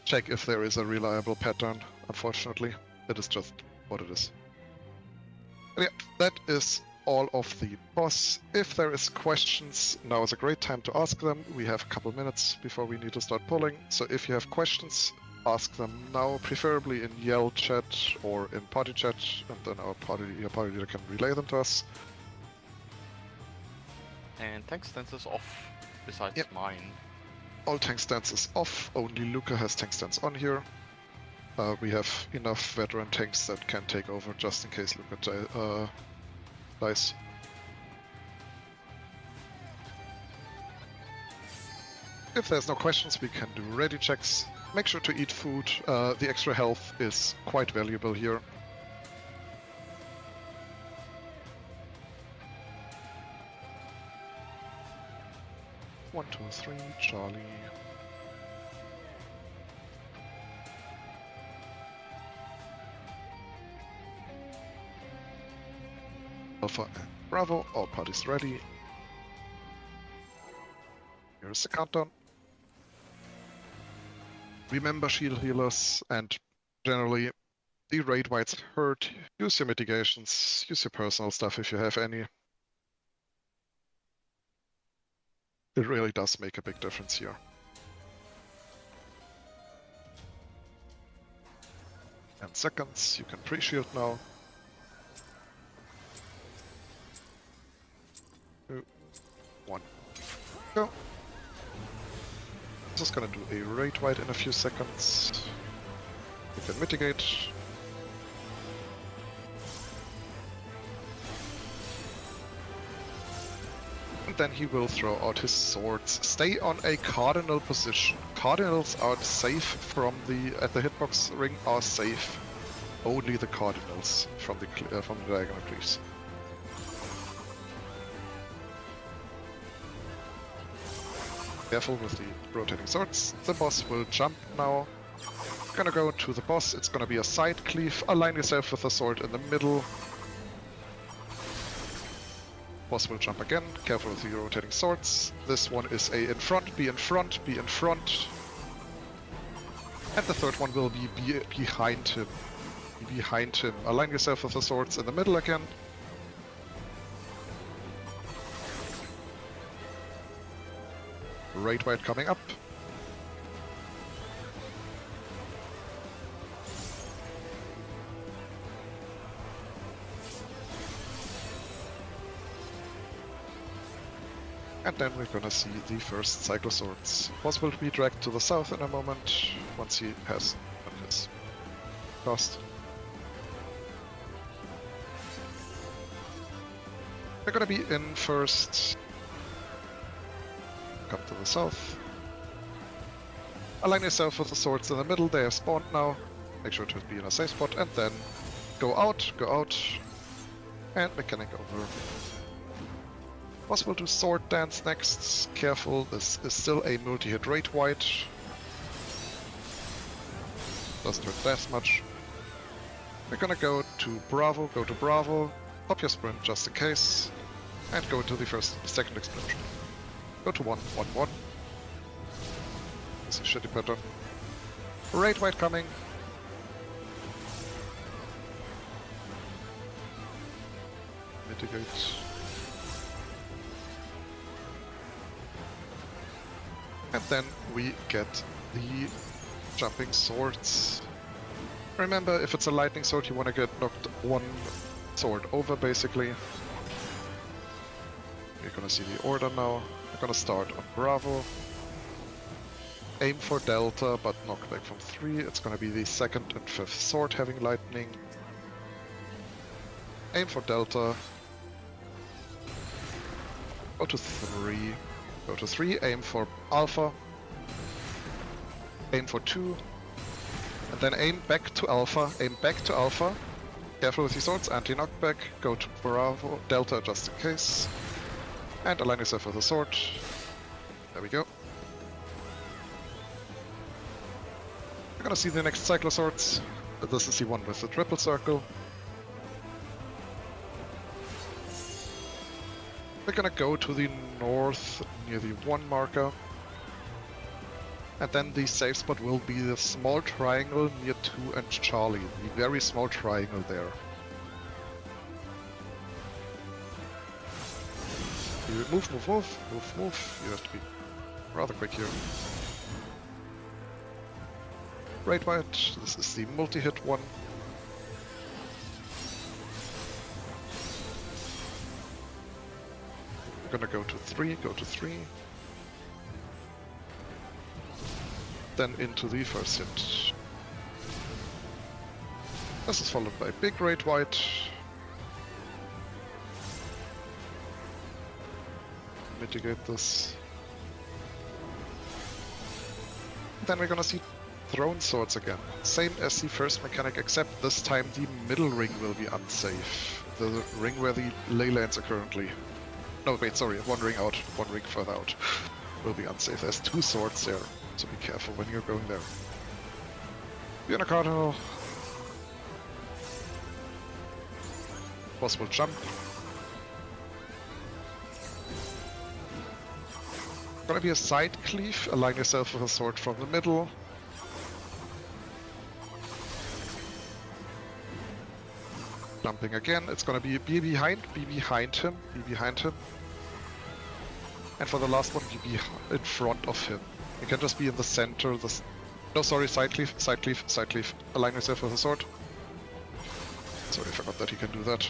check if there is a reliable pattern, unfortunately. It is just what it is. But yeah, that is all of the boss. If there is questions, now is a great time to ask them. We have a couple minutes before we need to start pulling, so if you have questions, ask them now, preferably in Yell chat or in party chat, and then your party leader can relay them to us. And tank stance is off, besides Yep. mine. All tank stance is off, only Luca has tank stance on here. We have enough veteran tanks that can take over just in case Luca dies. If there's no questions, we can do ready checks. Make sure to eat food. The extra health is quite valuable here. One, two, three, Charlie. Alpha and Bravo, all parties ready. Here's the countdown. Remember shield healers, and generally, the raid wights hurt. Use your mitigations, use your personal stuff if you have any. It really does make a big difference here. And seconds, you can pre-shield now. 2, 1, go. Just gonna do a raid wight in a few seconds. You can mitigate. And then he will throw out his swords. Stay on a cardinal position. Cardinals are safe from at the hitbox ring are safe. Only the cardinals from the diagonal creeps. Careful with the rotating swords. The boss will jump now. Gonna go to the boss. It's gonna be a side cleave. Align yourself with the sword in the middle. Boss will jump again. Careful with the rotating swords. This one is a in front, be in front, be in front. And the third one will be behind him. Be behind him. Align yourself with the swords in the middle again. Raid wight coming up. And then we're gonna see the first Cycloswords. Possible to be dragged to the south in a moment, once he has done his cast. We're gonna be in first. Come to the south. Align yourself with the swords in the middle, they have spawned now. Make sure to be in a safe spot, and then go out, and mechanic over. Possible to sword dance next. Careful, this is still a multi-hit raid wight. Doesn't hurt that much. We're gonna go to Bravo, pop your sprint just in case, and go to the second explosion. Go to 1, 1, 1. This is a shitty pattern. Raid wight coming. Mitigate. And then we get the jumping swords. Remember, if it's a lightning sword, you want to get knocked one sword over, basically. You're gonna see the order now. We're gonna start on Bravo. Aim for Delta, but knock back from 3. It's gonna be the second and fifth sword having lightning. Aim for Delta. Go to 3. Go to 3, aim for Alpha. Aim for 2. And then aim back to Alpha. Aim back to Alpha. Careful with your swords, anti-knockback. Go to Bravo, Delta just in case. And align yourself with a sword. There we go. We're gonna see the next Cycloswords. This is the one with the triple circle. We're gonna go to the north near the 1 marker. And then the safe spot will be the small triangle near 2 and Charlie. The very small triangle there. You move. You have to be rather quick here. Right white, this is the multi-hit one. We're gonna go to 3, Then into the first hit. This is followed by big red white. Mitigate this. Then we're gonna see thrown swords again. Same as the first mechanic, except this time the middle ring will be unsafe. The ring where the ley lands are currently. No, wait, sorry, one ring out, one ring further out will be unsafe. There's 2 swords there, so be careful when you're going there. Vienna Cardinal. Boss will jump. Gonna be a side cleave. Align yourself with a sword from the middle. Jumping again. It's gonna be behind him. And for the last one, be in front of him. You can just be in the center. No, sorry, side cleave. Align yourself with a sword. Sorry, I forgot that you can do that.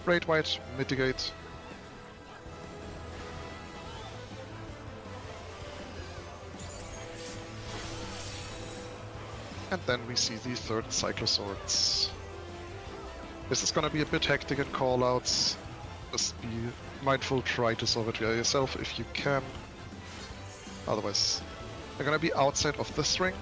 Red white, mitigate. And then we see the third Cycloswords. This is gonna be a bit hectic in callouts. Just be mindful, try to solve it via yourself if you can. Otherwise, they're gonna be outside of this ring.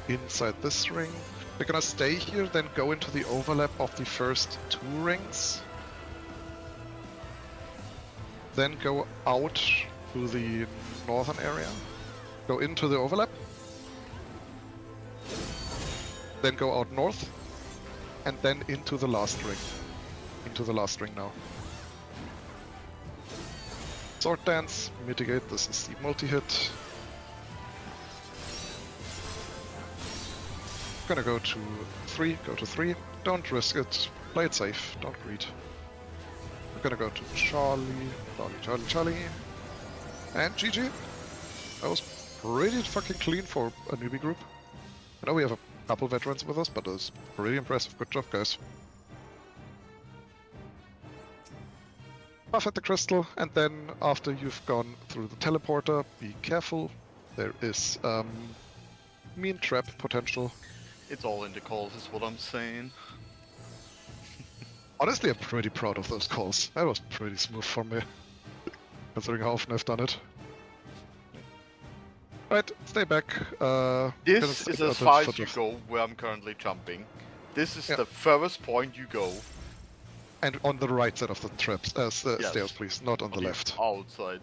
Inside this ring. They're gonna stay here, then go into the overlap of the first 2 rings. Then go out to the northern area. Go into the overlap. Then go out north. And then into the last ring. Into the last ring now. Sword dance, mitigate, this is the multi-hit. Gonna go to 3, don't risk it, play it safe, don't greed. We're gonna go to Charlie, and GG. That was pretty fucking clean for a newbie group. I know we have a couple veterans with us, but it was pretty impressive, good job guys. Off at the crystal, and then after you've gone through the teleporter, be careful. There is mean trap potential. It's all in the calls, is what I'm saying. Honestly, I'm pretty proud of those calls. That was pretty smooth for me, considering how often I've done it. Right, stay back. This is as far as you go where I'm currently jumping. This is the furthest point you go. And on the right side of the traps, Yes. stairs, please, not on the left. Outside.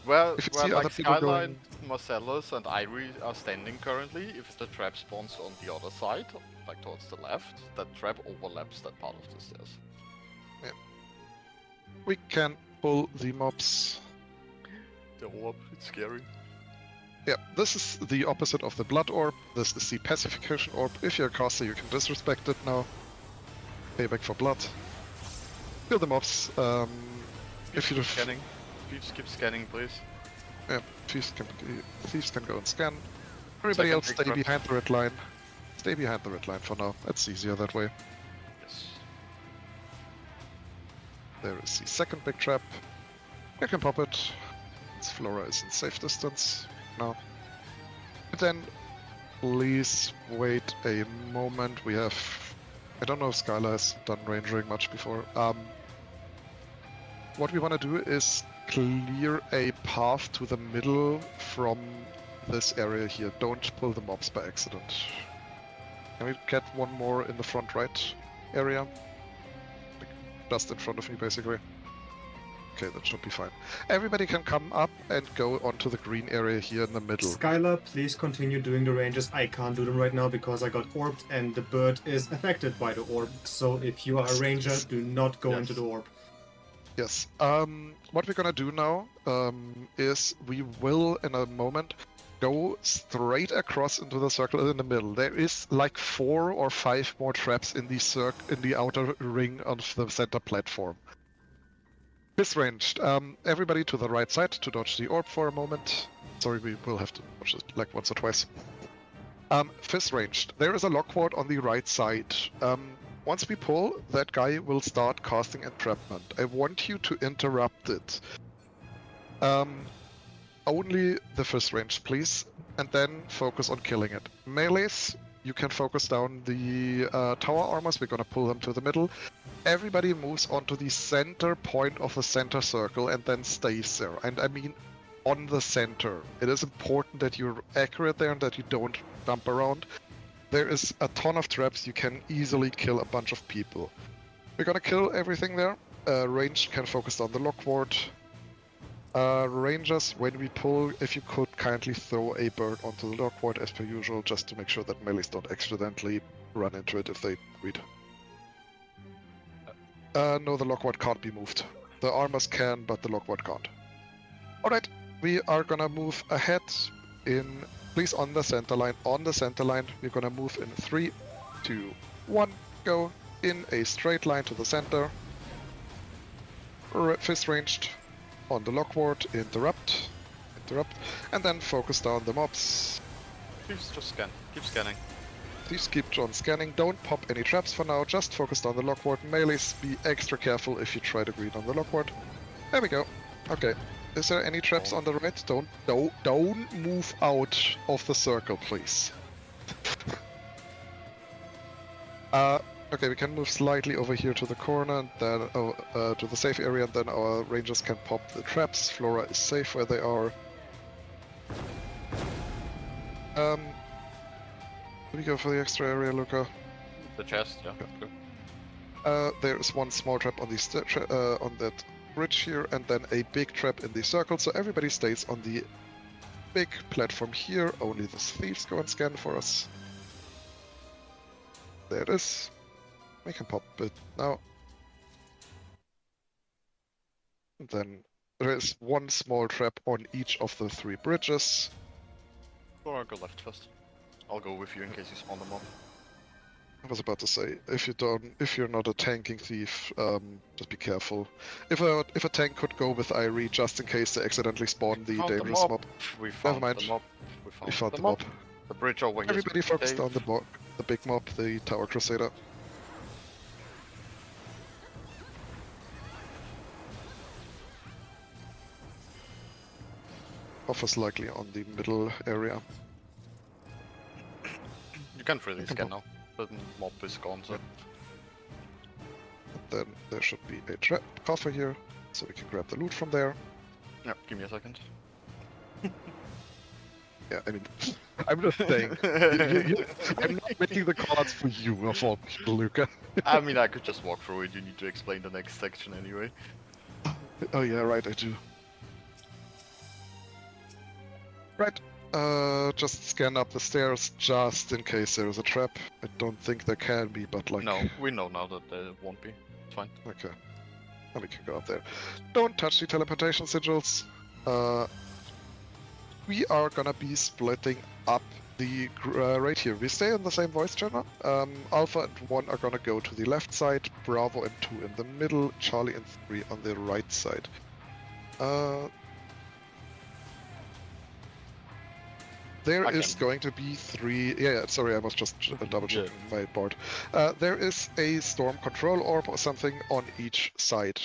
Where If you see other like people Skyline, going- Marcellus, and Irie are standing currently, if the trap spawns on the other side, like towards the left, that trap overlaps that part of the stairs. We can pull the mobs. The orb, it's scary. Yeah, this is the opposite of the blood orb. This is the pacification orb. If you're a caster, you can disrespect it now. Payback for blood. Kill the mobs. If you Scanning. Please keep scanning, please. Yeah, thieves can go and scan. Everybody else stay behind the red line. Stay behind the red line for now. It's easier that way. Yes. There is the second big trap. You can pop it. Its Flora is in safe distance now. And then please wait a moment. We have... I don't know if Skylar has done rangering much before. What we want to do is clear a path to the middle from this area here. Don't pull the mobs by accident. Can we get one more in the front right area? Like, just in front of me, basically. Okay, that should be fine. Everybody can come up and go onto the green area here in the middle. Skylar, please continue doing the ranges. I can't do them right now because I got orbed and the bird is affected by the orb. So if you are a ranger, do not go into the orb. Yes. What we're gonna do now is we will, in a moment, go straight across into the circle in the middle. There is like 4 or 5 more traps in the outer ring of the center platform. Disranged. Everybody to the right side to dodge the orb for a moment. Sorry, we will have to dodge it like once or twice. Fist ranged. There is a lockward on the right side. Once we pull, that guy will start casting entrapment. I want you to interrupt it. Only the fist range, please, and then focus on killing it. Melees, you can focus down the tower armors. We're gonna pull them to the middle. Everybody moves onto the center point of the center circle and then stays there. And I mean on the center. It is important that you're accurate there and that you don't jump around. There is a ton of traps. You can easily kill a bunch of people. We're gonna kill everything there. Ranged can focus on the lockward. Rangers, when we pull, if you could kindly throw a bird onto the lockward as per usual, just to make sure that melees don't accidentally run into it if they read. No, the lockward can't be moved. The armors can, but the lockward can't. Alright, we are gonna move ahead in, please, on the center line. On the center line, we're gonna move in 3, 2, 1, go in a straight line to the center. Fist ranged on the lockward, interrupt, and then focus down the mobs. Please just scan. Keep scanning. Please keep on scanning. Don't pop any traps for now. Just focus down the lockward. Melees, be extra careful if you try to greet on the lockward. There we go. Okay. Is there any traps on the right? Don't move out of the circle, please. Okay, we can move slightly over here to the corner, and then to the safe area, and then our rangers can pop the traps. Flora is safe where they are. Do we go for the extra area, Luca? The chest, yeah. There is one small trap on the on that bridge here, and then a big trap in the circle. So everybody stays on the big platform here. Only the thieves go and scan for us. There it is. We can pop it now. And then there is one small trap on each of the 3 bridges. Or I'll go left first. I'll go with you in case you spawn them up. I was about to say, if you're not a tanking thief, just be careful. If a tank could go with Irie just in case they accidentally spawn the dangerous mob. We found mind. the mob. We found the mob. The bridge over here. Everybody focused on the big mob, the Tower Crusader. Offers likely on the middle area. You can freely scan now. The mob is gone, so. Then there should be a trap coffer here, so we can grab the loot from there. Yeah, give me a second. Yeah, I mean, I'm just saying. I'm not making the cards for you, of all people, Luca. I mean, I could just walk through it. You need to explain the next section anyway. Oh yeah, right, I do. Right, just scan up the stairs just in case there is a trap. I don't think there can be, but like... No, we know now that there won't be. It's fine. Okay. Then we can go up there. Don't touch the teleportation sigils. We are gonna be splitting up the right here. We stay in the same voice channel. Alpha and 1 are gonna go to the left side, Bravo and 2 in the middle, Charlie and 3 on the right side. There is going to be 3... Yeah, sorry, I was just double checking my board. There is a storm control orb or something on each side.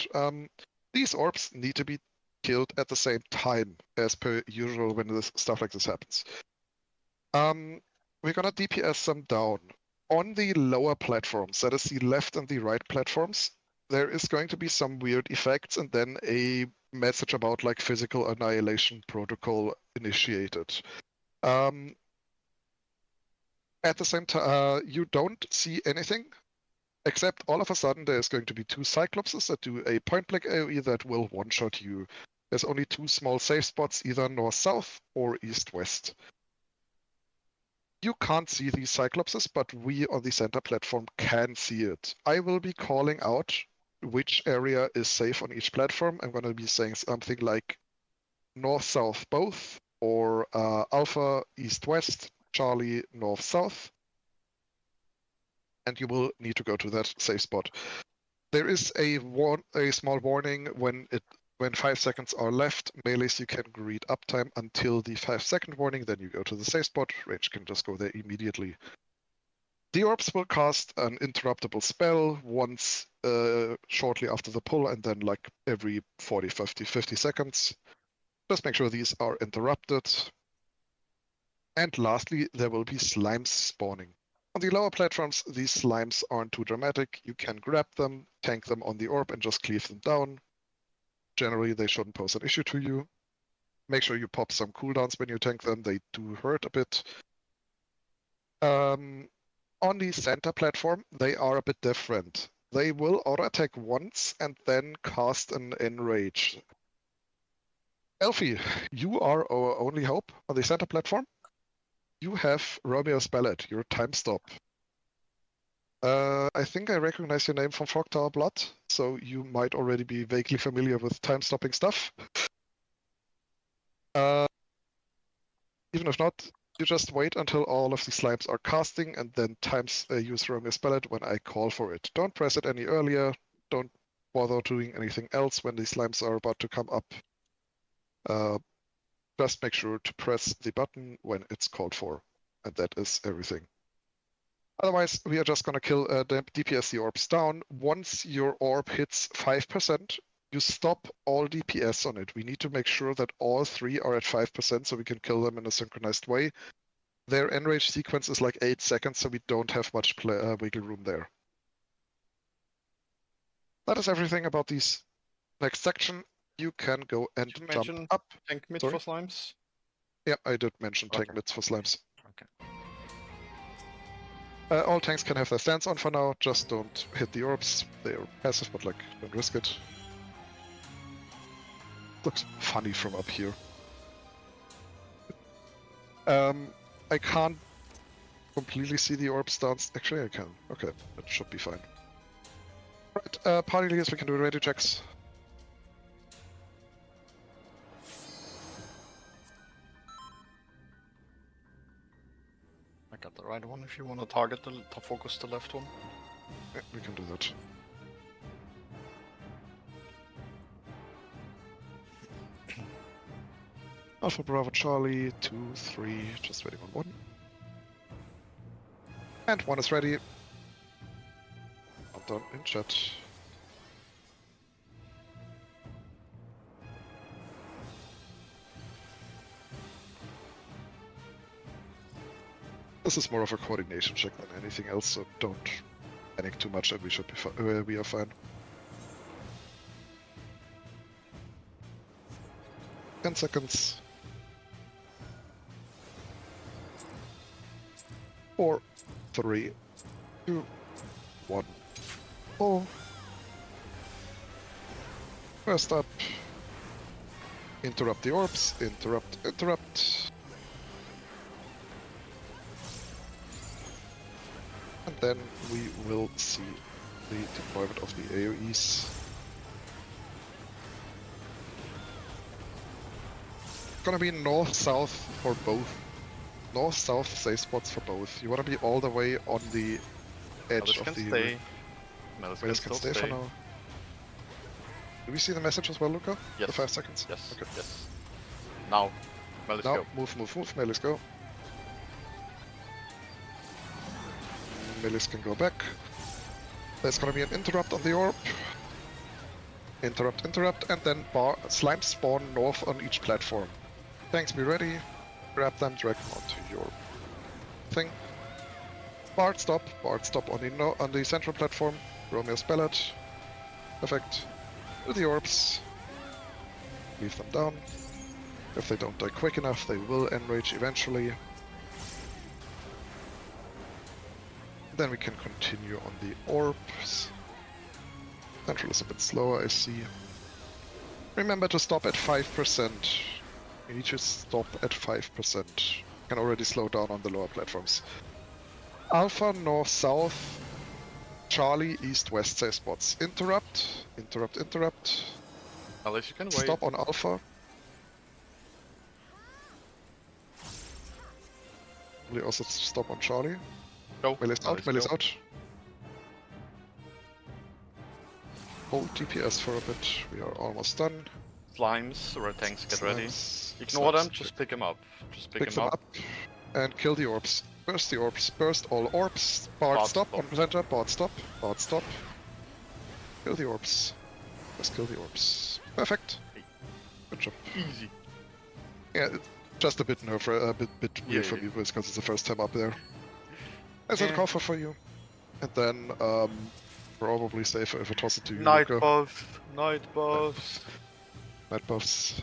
These orbs need to be killed at the same time, as per usual when stuff like this happens. We're gonna DPS them down. On the lower platforms, that is the left and the right platforms, there is going to be some weird effects and then a message about like physical annihilation protocol initiated. At the same time, you don't see anything, except all of a sudden there's going to be 2 Cyclopses that do a point-blank AoE that will one-shot you. There's only 2 small safe spots, either north-south or east-west. You can't see these Cyclopses, but we on the center platform can see it. I will be calling out which area is safe on each platform. I'm going to be saying something like north-south both, or Alpha east-west, Charlie north-south, and you will need to go to that safe spot. There is a small warning when 5 seconds are left. Melees, you can read uptime until the 5-second warning, then you go to the safe spot. Range can just go there immediately. The orbs will cast an interruptible spell once shortly after the pull, and then like every 40, 50 seconds. Just make sure these are interrupted. And lastly, there will be slimes spawning. On the lower platforms, these slimes aren't too dramatic. You can grab them, tank them on the orb, and just cleave them down. Generally, they shouldn't pose an issue to you. Make sure you pop some cooldowns when you tank them. They do hurt a bit. On the center platform, they are a bit different. They will auto-attack once and then cast an Enrage. Elfie, you are our only hope on the center platform. You have Romeo's Ballet, your time stop. I think I recognize your name from Frog Tower Blood, so you might already be vaguely familiar with time-stopping stuff. Even if not, you just wait until all of the slimes are casting and then use Romeo's Ballet when I call for it. Don't press it any earlier. Don't bother doing anything else when the slimes are about to come up. Just make sure to press the button when it's called for. And that is everything. Otherwise, we are just going to kill DPS the orbs down. Once your orb hits 5%, you stop all DPS on it. We need to make sure that all 3 are at 5% so we can kill them in a synchronized way. Their enrage sequence is like 8 seconds, so we don't have much wiggle room there. That is everything about this next section. You can go and jump up. Tank mid Sorry? for slimes? Yeah, I did mention tank Okay. mids for slimes. Okay. All tanks can have their stance on for now, just don't hit the orbs. They're passive, but like, don't risk it. Looks funny from up here. I can't completely see the orb stance. Actually, I can. Okay, that should be fine. Right, party leaders, we can do radio checks. I got the right one if you want to target to focus the left one. Yeah, we can do that. Alpha Bravo Charlie, 2, 3, just waiting on 1. And 1 is ready. Not done in chat. This is more of a coordination check than anything else, so don't panic too much and we should be we are fine. 10 seconds. 4, 3, 2, 1. Oh. First up. Interrupt the orbs. Interrupt. And then we will see the deployment of the AoEs. Gonna be north-south for both. North-south safe spots for both. You wanna be all the way on the edge Melis of can the... stay. Melis Melis can can still stay for now. Do we see the message as well, Luca? Yes. The 5 seconds? Yes, Okay. yes. Now, Melis Now, go. move, Melis go. Melis can go back. There's gonna be an interrupt on the orb. Interrupt, and then slime spawn north on each platform. Tanks be ready. Grab them, drag them onto your thing. Bard stop on the central platform. Romeo's Ballet. Perfect. With the orbs. Leave them down. If they don't die quick enough, they will enrage eventually. Then we can continue on the orbs. Central is a bit slower, I see. Remember to stop at 5%. You need to stop at 5%. You can already slow down on the lower platforms. Alpha north-south. Charlie, east, west, safe spots. Interrupt, interrupt, interrupt. Unless you can wait. Stop on Alpha. We also stop on Charlie. Go. Melee's out, Alice, Melee's go. out. Hold DPS for a bit. We are almost done. Slimes, red tanks, get ready. Slimes, Ignore them, slimes, just pick them up. Just pick them up. And kill the orbs. Burst the orbs. Burst all orbs. Bard Bard stop stop. on center. Bard stop. Bard stop. Kill the orbs. Just kill the orbs. Perfect. Good job. Easy. Yeah, it's just a bit a bit weird for yeah. me because it's the first time up there. I said Yeah. coffer for you. And then probably safer if I toss it to you, Night Luca. buffs. Night buffs. Night buffs.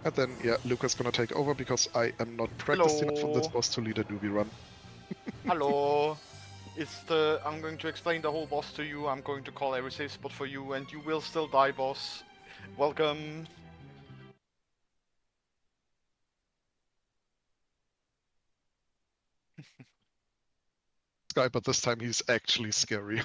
And then, yeah, Luca's gonna take over because I am not practiced enough on this Hello. boss to lead a newbie run. Hello. I'm going to explain the whole boss to you. I'm going to call every safe spot for you, and you will still die, boss. Welcome. Guy, but this time he's actually scary.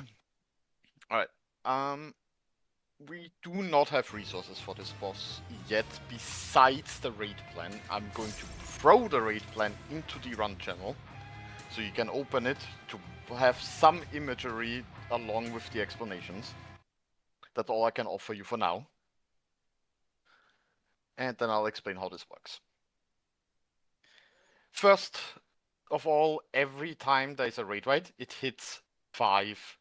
We do not have resources for this boss yet, besides the raid plan. I'm going to throw the raid plan into the run channel, so you can open it to have some imagery along with the explanations. That's all I can offer you for now. And then I'll explain how this works. First of all, every time there is a raid wipe, it hits 5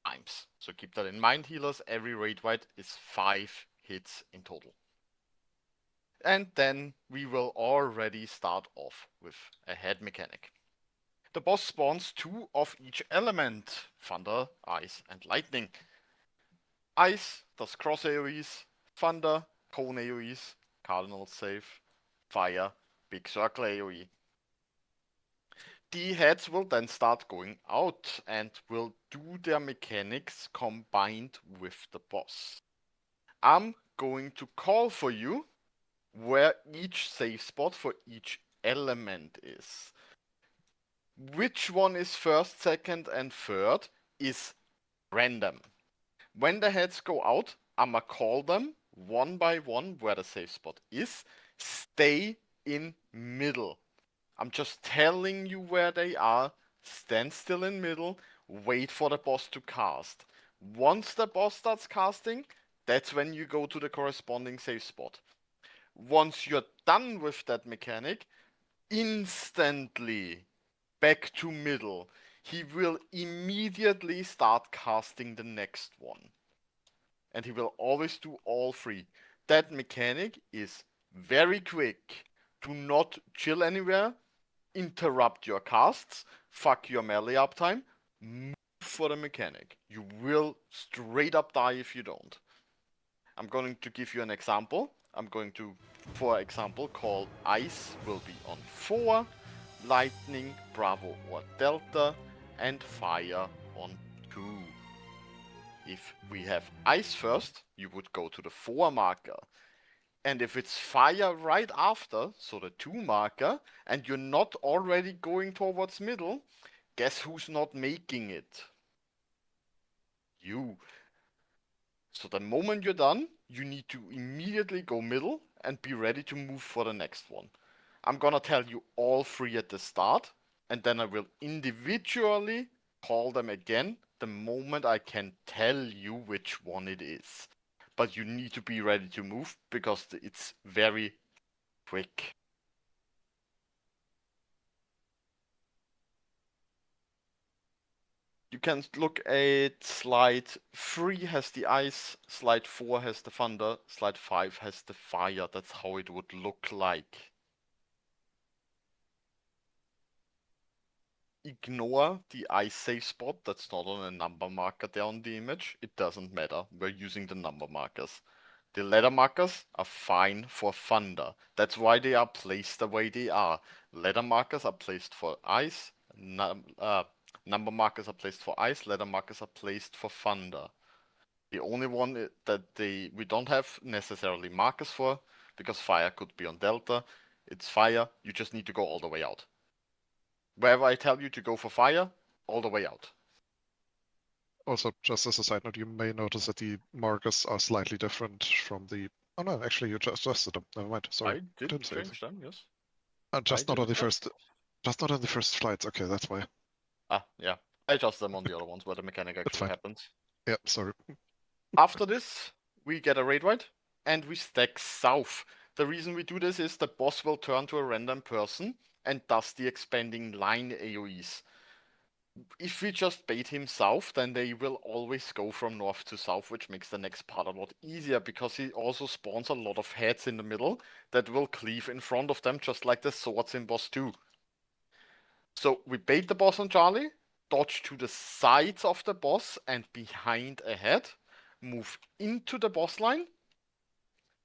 times. So keep that in mind, healers. Every raid wipe is 5 hits in total. And then we will already start off with a head mechanic. The boss spawns 2 of each element: thunder, ice, and lightning. Ice does cross AoEs, thunder, cone AoEs, cardinal save, fire, big circle AoE. The heads will then start going out and will do their mechanics combined with the boss. I'm going to call for you where each safe spot for each element is. Which one is first, second, and third is random. When the heads go out, I'ma call them one by one where the safe spot is. Stay in middle. I'm just telling you where they are. Stand still in middle. Wait for the boss to cast. Once the boss starts casting, that's when you go to the corresponding safe spot. Once you're done with that mechanic, instantly back to middle. He will immediately start casting the next one. And he will always do all 3. That mechanic is very quick. Do not chill anywhere. Interrupt your casts. Fuck your melee uptime. Move for the mechanic. You will straight up die if you don't. I'm going to give you an example. I'm going to, for example, call ice will be on 4, lightning, bravo or delta, and fire on 2. If we have ice first, you would go to the 4 marker. And if it's fire right after, so the 2 marker, and you're not already going towards middle, guess who's not making it? You. So the moment you're done, you need to immediately go middle and be ready to move for the next one. I'm gonna tell you all 3 at the start, and then I will individually call them again the moment I can tell you which one it is. But you need to be ready to move because it's very quick. You can look at slide 3 has the ice, slide 4 has the thunder, slide 5 has the fire. That's how it would look like. Ignore the ice safe spot. That's not on a number marker there on the image. It doesn't matter. We're using the number markers. The letter markers are fine for thunder. That's why they are placed the way they are. Letter markers are placed for ice. Number markers are placed for ice. Letter markers are placed for thunder. The only one that we don't have necessarily markers for, because fire could be on delta, it's fire. You just need to go all the way out. Wherever I tell you to go for fire, all the way out. Also, just as a side note, you may notice that the markers are slightly different from the. Oh no, actually, you just adjusted them. Never mind. Sorry, I did didn't say anything. change them, yes. Just I not on did the adjust first. Just not on the first flights. Okay, that's why. Ah, yeah. I adjust them on the other ones where the mechanic actually fine. happens. Yeah, sorry. After this, we get a raid right, and we stack south. The reason we do this is the boss will turn to a random person and does the expanding line AoEs. If we just bait him south, then they will always go from north to south, which makes the next part a lot easier because he also spawns a lot of heads in the middle that will cleave in front of them, just like the swords in boss 2. So we bait the boss on Charlie, dodge to the sides of the boss and behind a head, move into the boss line.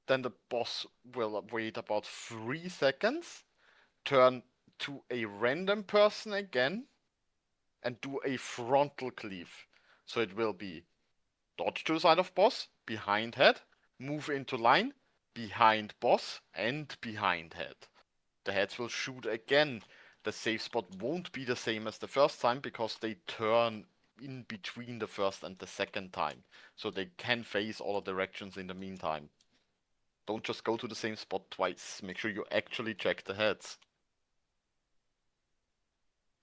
Then the boss will wait about 3 seconds, turn to a random person again, and do a frontal cleave. So it will be dodge to the side of boss, behind head, move into line, behind boss, and behind head. The heads will shoot again. The save spot won't be the same as the first time because they turn in between the first and the second time. So they can face all directions in the meantime. Don't just go to the same spot twice. Make sure you actually check the heads.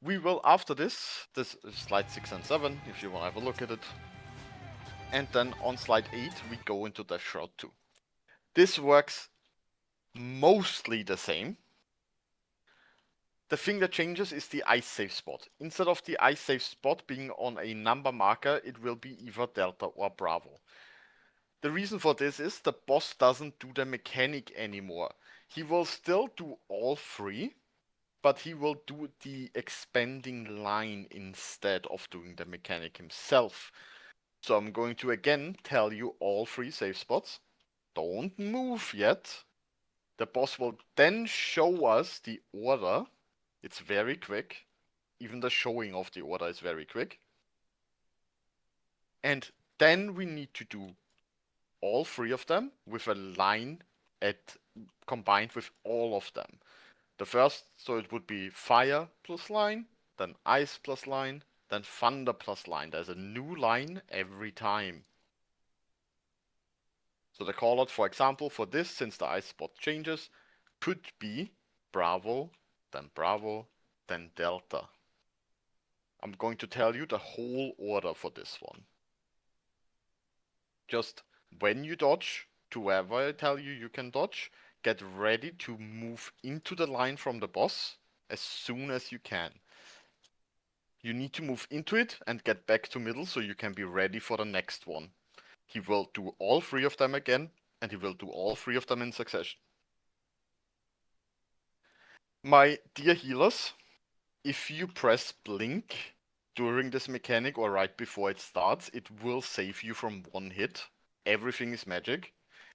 We will, after this is slide 6 and 7, if you want to have a look at it. And then on slide 8, we go into Death Shroud 2. This works mostly the same. The thing that changes is the ice save spot. Instead of the ice save spot being on a number marker, it will be either Delta or Bravo. The reason for this is the boss doesn't do the mechanic anymore. He will still do all 3, but he will do the expanding line instead of doing the mechanic himself. So I'm going to again tell you all 3 save spots. Don't move yet. The boss will then show us the order. It's very quick. Even the showing of the order is very quick. And then we need to do all 3 of them with a line combined with all of them. The first, so it would be fire plus line, then ice plus line, then thunder plus line. There's a new line every time. So the callout, for example, for this, since the ice spot changes, could be Bravo, then Delta. I'm going to tell you the whole order for this one. Just when you dodge, to wherever I tell you can dodge, get ready to move into the line from the boss as soon as you can. You need to move into it and get back to middle so you can be ready for the next one. He will do all 3 of them again, and he will do all 3 of them in succession. My dear healers, if you press blink during this mechanic or right before it starts, it will save you from 1 hit. Everything is magic.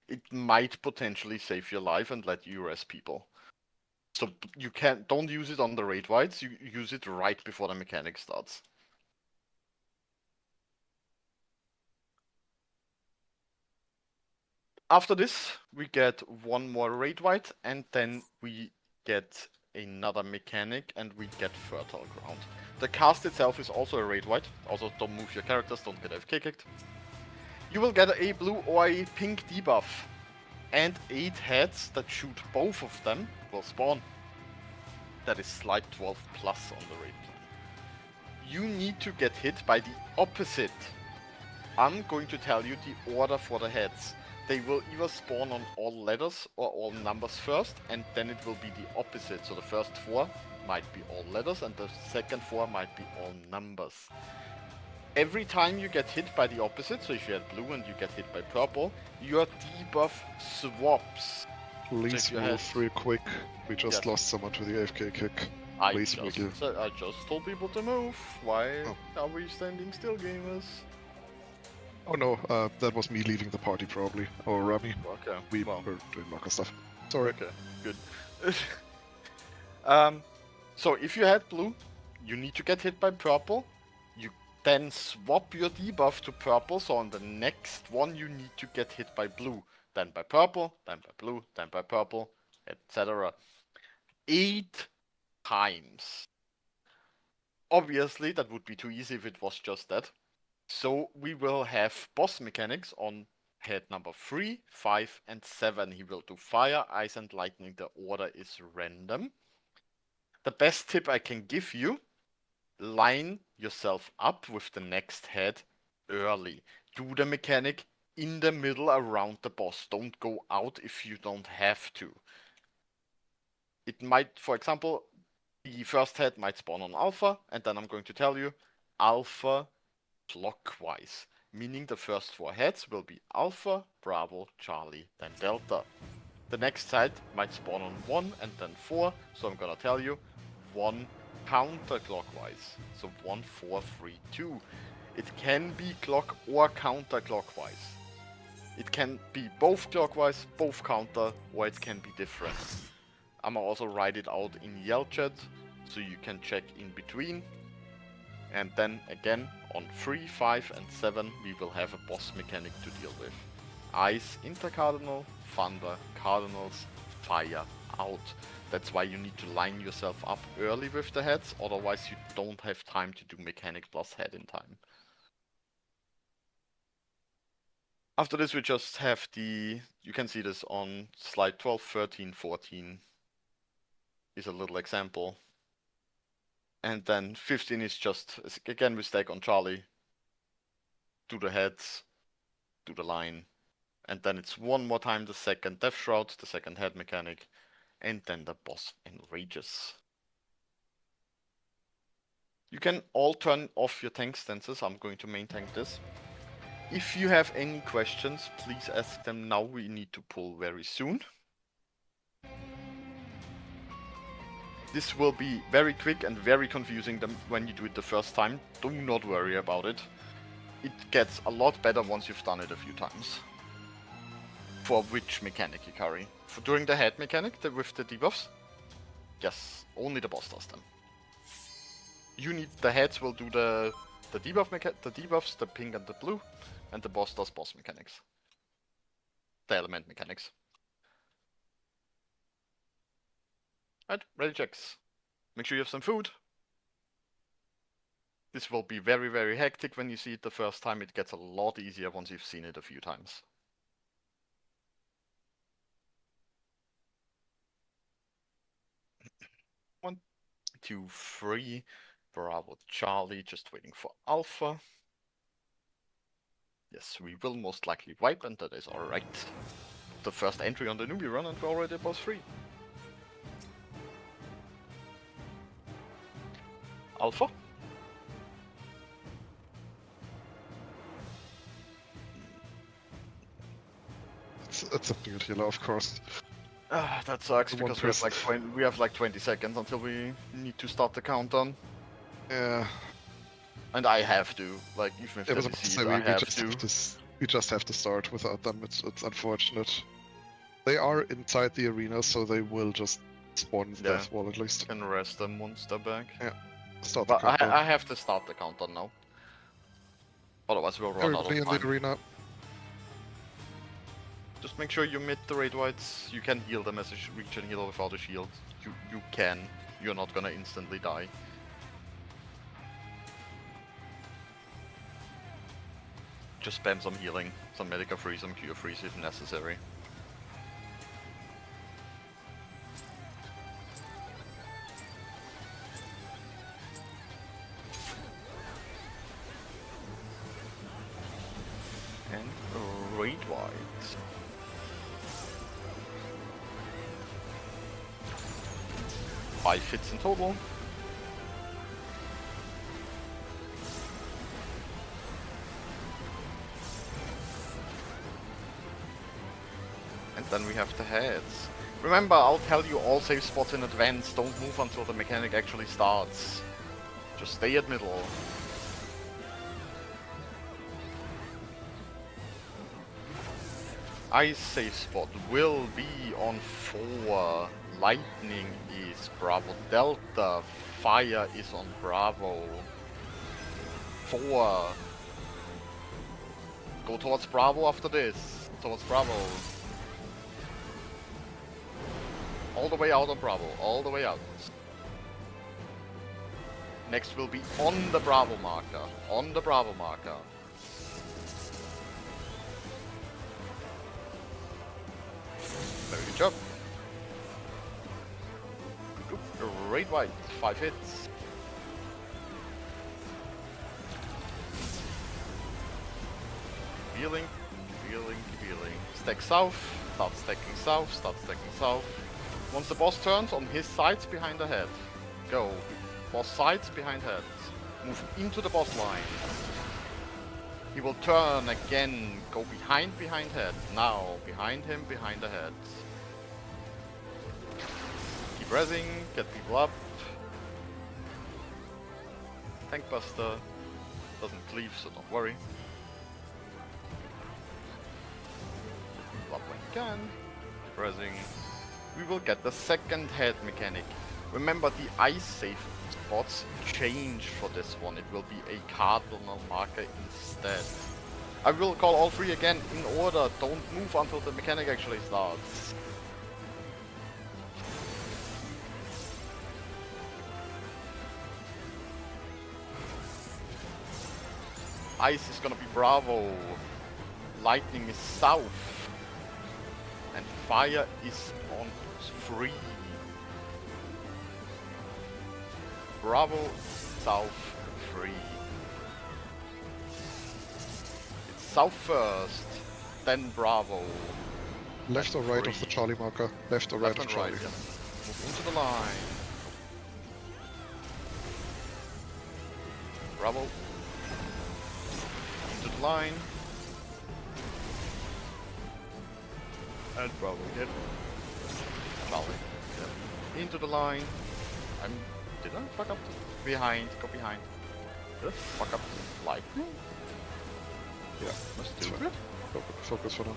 It might potentially save your life and let you rest people. So you don't use it on the raid wides, you use it right before the mechanic starts. After this, we get 1 more raid wide, and then we get another mechanic, and we get Fertile Ground. The cast itself is also a raid wide. Also, don't move your characters, don't get AFK kicked. You will get a blue or a pink debuff, and 8 heads that shoot both of them will spawn. That is slide 12 plus on the raid plan. You need to get hit by the opposite. I'm going to tell you the order for the heads. They will either spawn on all letters or all numbers first, and then it will be the opposite. So the first 4 might be all letters, and the second 4 might be all numbers. Every time you get hit by the opposite, so if you had blue and you get hit by purple, your debuff swaps. Please your move heads. real quick. We just Yes. lost someone to the AFK kick. I Please, Miguel. just told people to move. Why Oh. are we standing still, gamers? Oh no, that was me leaving the party probably. Or Rami. Okay, We well. were doing marker stuff. Sorry. Okay, good. So if you had blue, you need to get hit by purple. You then swap your debuff to purple, so on the next one you need to get hit by blue. Then by purple, then by blue, then by purple, etc. 8 times. Obviously, that would be too easy if it was just that. So we will have boss mechanics on head number 3, 5, and 7. He will do fire, ice, and lightning. The order is random. The best tip I can give you, line yourself up with the next head early. Do the mechanic in the middle around the boss. Don't go out if you don't have to. It might, for example, the first head might spawn on alpha, and then I'm going to tell you alpha clockwise, meaning the first 4 heads will be Alpha, Bravo, Charlie, then Delta. The next side might spawn on 1 and then 4, so I'm gonna tell you 1 counterclockwise. So 1, 4, 3, 2. It can be clock or counterclockwise. It can be both clockwise, both counter, or it can be different. I'ma also write it out in Yell chat, so you can check in between. And then again, on 3, 5, and 7, we will have a boss mechanic to deal with. Ice, intercardinal, thunder, cardinals, fire, out. That's why you need to line yourself up early with the heads, otherwise you don't have time to do mechanic plus head in time. After this we just have the, you can see this on slide 12, 13, 14 is a little example. And then 15 is just, again, we stack on Charlie, do the heads, do the line, and then it's one more time the second Death Shroud, the second head mechanic, and then the boss enrages. You can all turn off your tank stances. I'm going to main tank this. If you have any questions, please ask them now. We need to pull very soon. This will be very quick and very confusing when you do it the first time. Do not worry about it. It gets a lot better once you've done it a few times. For which mechanic you carry? For during the head mechanic with the debuffs? Yes, only the boss does them. You need the heads will do the debuffs, the pink and the blue, and the boss does boss mechanics. The element mechanics. Right, ready checks. Make sure you have some food. This will be very, very hectic when you see it the first time. It gets a lot easier once you've seen it a few times. One, 2, 3. Bravo, Charlie, just waiting for Alpha. Yes, we will most likely wipe, and that is alright. The first entry on the newbie run, and we're already above 3. Alpha. It's a big healer, of course. That sucks because we have like 20 seconds until we need to start the countdown. Yeah. And I have to, like, even if I was they about to see say, it, I have to. we just have to start without them. It's unfortunate. They are inside the arena, so they will just spawn the death wall at least. Can rest them once they're back. Yeah. Start But the countdown. I have to start the countdown now. Otherwise we'll run out of Everybody in time. the arena. Just make sure you mid the raid whites. You can heal them as a regen healer without a shield. You can. You're not gonna instantly die. Just spam some healing, some medica free, some cure freeze if necessary. And raid whites. Five hits in total. And then we have the heads. Remember, I'll tell you all save spots in advance. Don't move until the mechanic actually starts. Just stay at middle. Ice save spot will be on 4. Lightning is Bravo Delta. Fire is on Bravo. 4. Go towards Bravo after this. Towards Bravo. All the way out on Bravo. All the way out. Next will be on the Bravo marker. On the Bravo marker. Good job. Great white, 5 hits. Healing, healing, healing. Stack south, start stacking south, start stacking south. Once the boss turns, on his sides behind the head. Go. Boss sides behind head. Move into the boss line. He will turn again. Go behind head. Now, behind him, behind the head. Keep resing, get people up. Tank Buster doesn't cleave, so don't worry. Up when you can. Keep resing. We will get the second head mechanic. Remember, the ice safe spots change for this one. It will be a cardinal marker instead. I will call all 3 again in order. Don't move until the mechanic actually starts. Ice is gonna be Bravo. Lightning is south. And fire is on 3. Bravo, south, 3. It's south first, then Bravo. Left or right of the Charlie marker? Left or right Left of and Charlie? right, yeah. Move into the line. Bravo. Into the line. And Bravo again. Charlie. Yeah. Into the line. Did I fuck up the behind? Go behind. Did I fuck up the lightning? Yeah, Must it's do fine. it. Focus for now.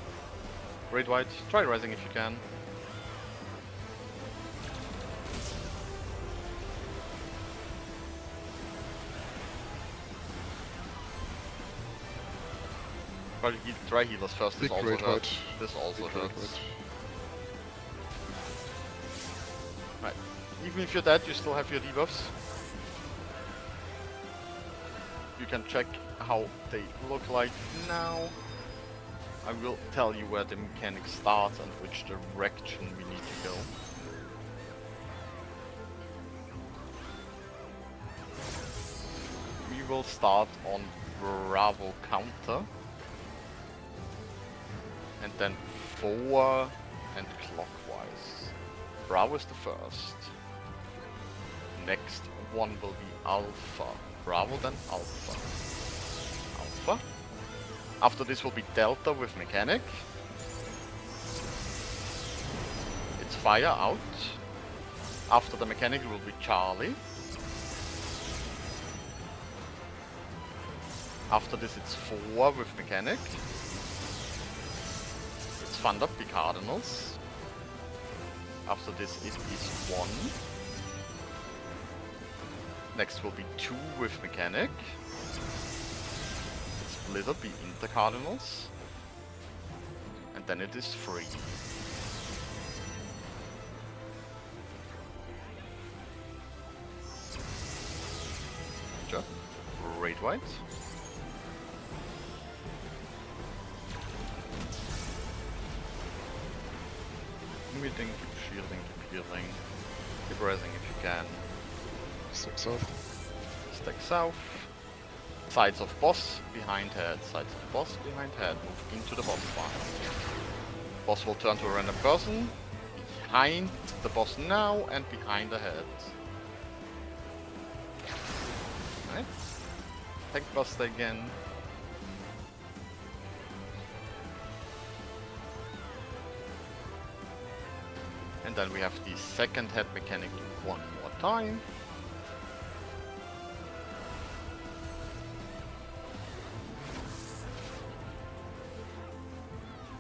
Great white. Try rising if you can. Try healers first. This Big also great hurts. white. This also Big great hurts. white. Right. Even if you're dead, you still have your debuffs. You can check how they look like now. I will tell you where the mechanic starts and which direction we need to go. We will start on Bravo counter. And then 4 and clockwise. Bravo is the first. Next one will be Alpha. Bravo, then Alpha. Alpha. After this will be Delta with mechanic. It's fire out. After the mechanic will be Charlie. After this it's 4 with mechanic. It's Thunder, be Cardinals. After this it is 1. Next will be 2 with mechanic. It's Blizzard, be Intercardinals. And then it is 3. Sure. Great white. Meeting, keep shielding, keep healing. Keep rising if you can. Stack south. Stack south. Sides of boss, behind head. Sides of boss, behind head. Move into the boss line. Boss will turn to a random person. Behind the boss now and behind the head. Right. Tank Buster again. And then we have the second head mechanic one more time.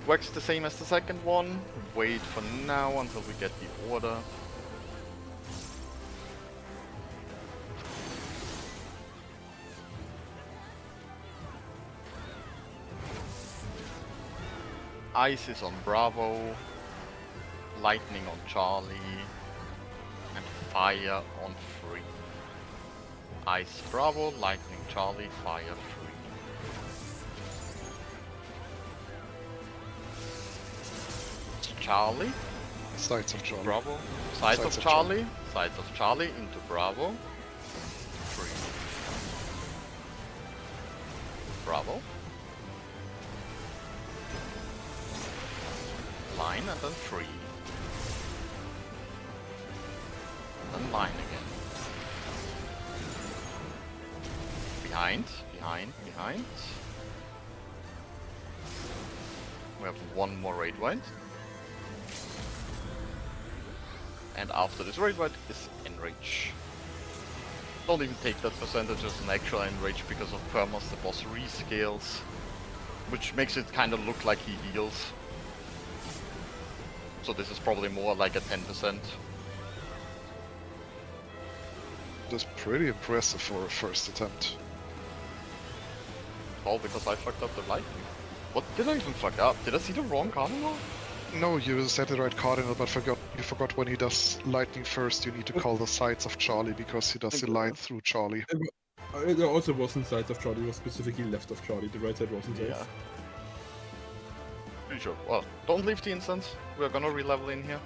Works the same as the second one. Wait for now until we get the order. Ice is on Bravo. Lightning on Charlie, and fire on 3. Ice Bravo, lightning Charlie, fire 3. Charlie, Sides of Charlie. Bravo. Sides Sides of of Charlie. Sides of Charlie into Bravo. 3. Bravo. Line and then 3. And then line again. Behind, behind, behind. We have one more raid white. And after this raid white is enrage. Don't even take that percentage as an actual enrage because of permas, the boss rescales. Which makes it kind of look like he heals. So this is probably more like a 10%. That's pretty impressive for a first attempt. All because I fucked up the lightning. What did I even fuck up? Did I see the wrong cardinal? No, you said the right cardinal, but you forgot when he does lightning first, you need to call the sides of Charlie because he does the line through Charlie. There also wasn't sides of Charlie, it was specifically left of Charlie. The right side wasn't there. Yeah. Pretty sure. Well, don't leave the instance. We're gonna re-level in here.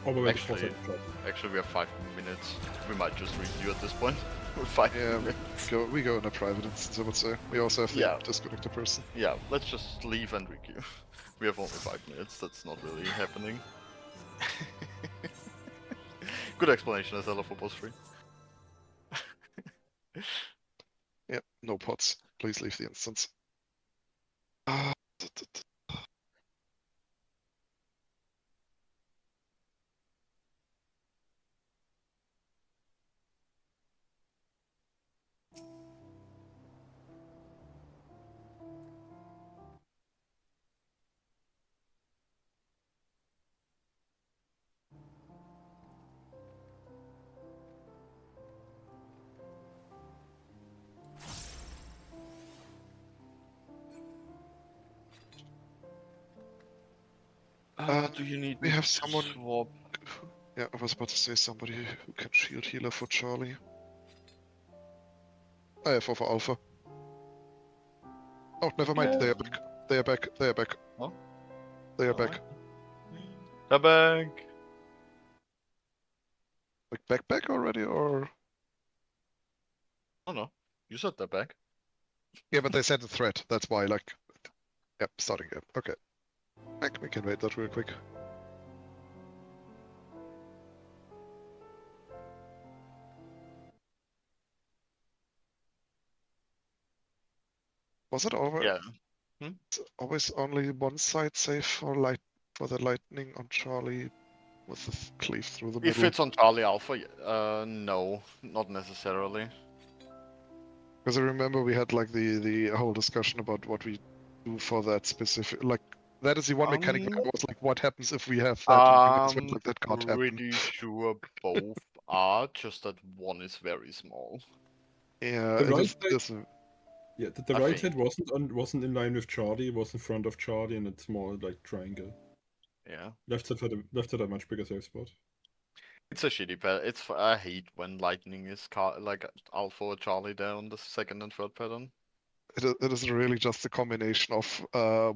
Oh, but Actually, actually, we have 5 minutes. We might just redo at this point. We're 5 Yeah, minutes. we go in a private instance, I would say. We also have the Yeah. disconnected person. Yeah, let's just leave and requeue. We have only 5 minutes. That's not really happening. Good explanation, as I love football stream. Yep, no pots. Please leave the instance. Do you need we me have to someone- swap? Yeah, I was about to say somebody who can shield healer for Charlie. Oh yeah, for Alpha. Oh, never mind, they are back. They are back, they are back. Oh? They are back. They're back! Like back already, or...? Oh no, you said they're back. Yeah, but they said the threat, that's why, like... Yep, starting again. Okay. We can wait that real quick. Was it over? Yeah. It's always only one side safe for the lightning on Charlie with the cleave through the If middle? it's on Charlie Alpha, no, not necessarily. Because I remember we had like the whole discussion about what we do for that specific, like that is the one mechanic that was like, what happens if we have that? And you guys went like, that can't happen. Pretty sure both are, just that one is very small. Yeah, The it right is, side- this, Yeah, the I right think- side wasn't in line with Charlie, it was in front of Charlie and it's more like triangle. Yeah. Left side had a much bigger safe spot. It's a shitty pet. I hate when lightning is like Alpha or Charlie there on the second and third pattern. it is really just a combination of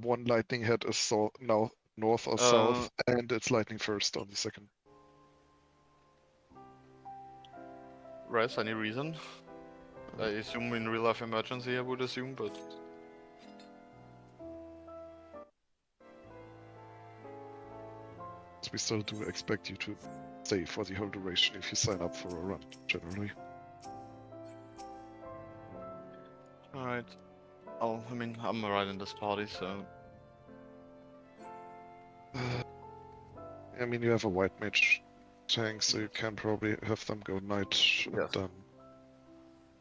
one lightning head is now north or south, and it's lightning first on the second. Res, any reason? I assume in real life emergency, I would assume, but We still do expect you to stay for the whole duration if you sign up for a run, generally. alright. Oh, I mean, I'm right in this party, so I mean, you have a white mage tank, so you can probably have them go knight and Yes. then...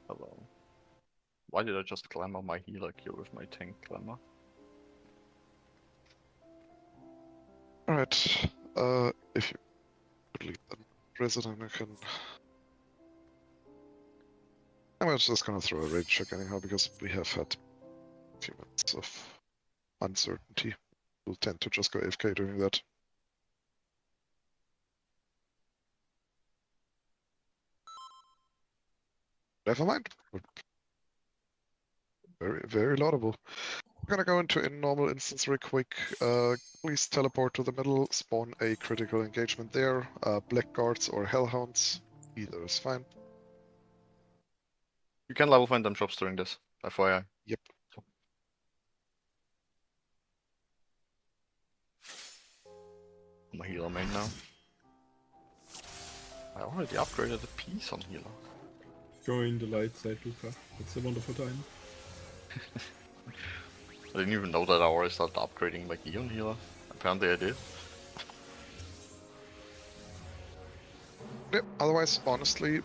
hello. Why did I just glamour my healer here with my tank glamour? Alright, if you could leave then resident, I can... I'm just gonna throw a rage check anyhow, because we have had a few minutes of uncertainty. We'll tend to just go AFK during that. Never mind. Very, very laudable. gonna go into a normal instance real quick. Please teleport to the middle, spawn a critical engagement there. Blackguards or Hellhounds, either is fine. You can level find them shops during this, FYI. Yep. I'm a healer main now. I already upgraded a piece on healer. Join the light side, Luca. It's a wonderful time. I didn't even know that I already started upgrading my gear on healer. Apparently I did. Yep. Otherwise, honestly,